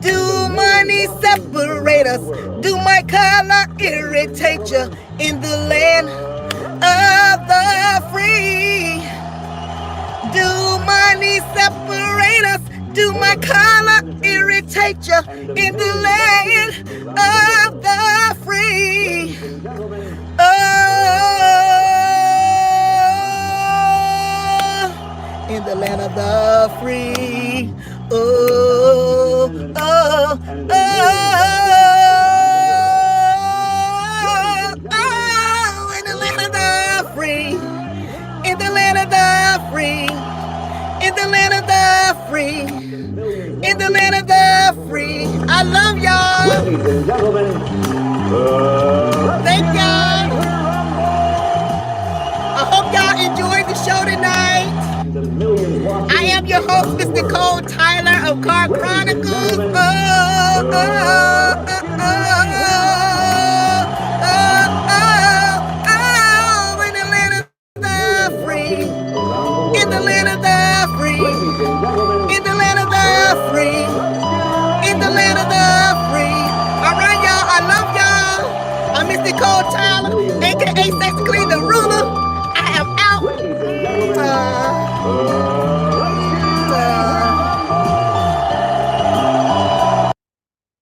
Do money separate us? Do my color irritate you in the land of the free? Do money separate us? Do my color irritate you in the land of the free? Oh, in the land of the free. Oh, oh, oh, oh, in the land of the free. In the land of the free. In the land of the free. In the land of the free. I love y'all. Ladies and gentlemen, thank y'all. I hope y'all enjoyed the show tonight. I am your host, Miss Nicole Tyler of Car Chronicles. Oh, oh,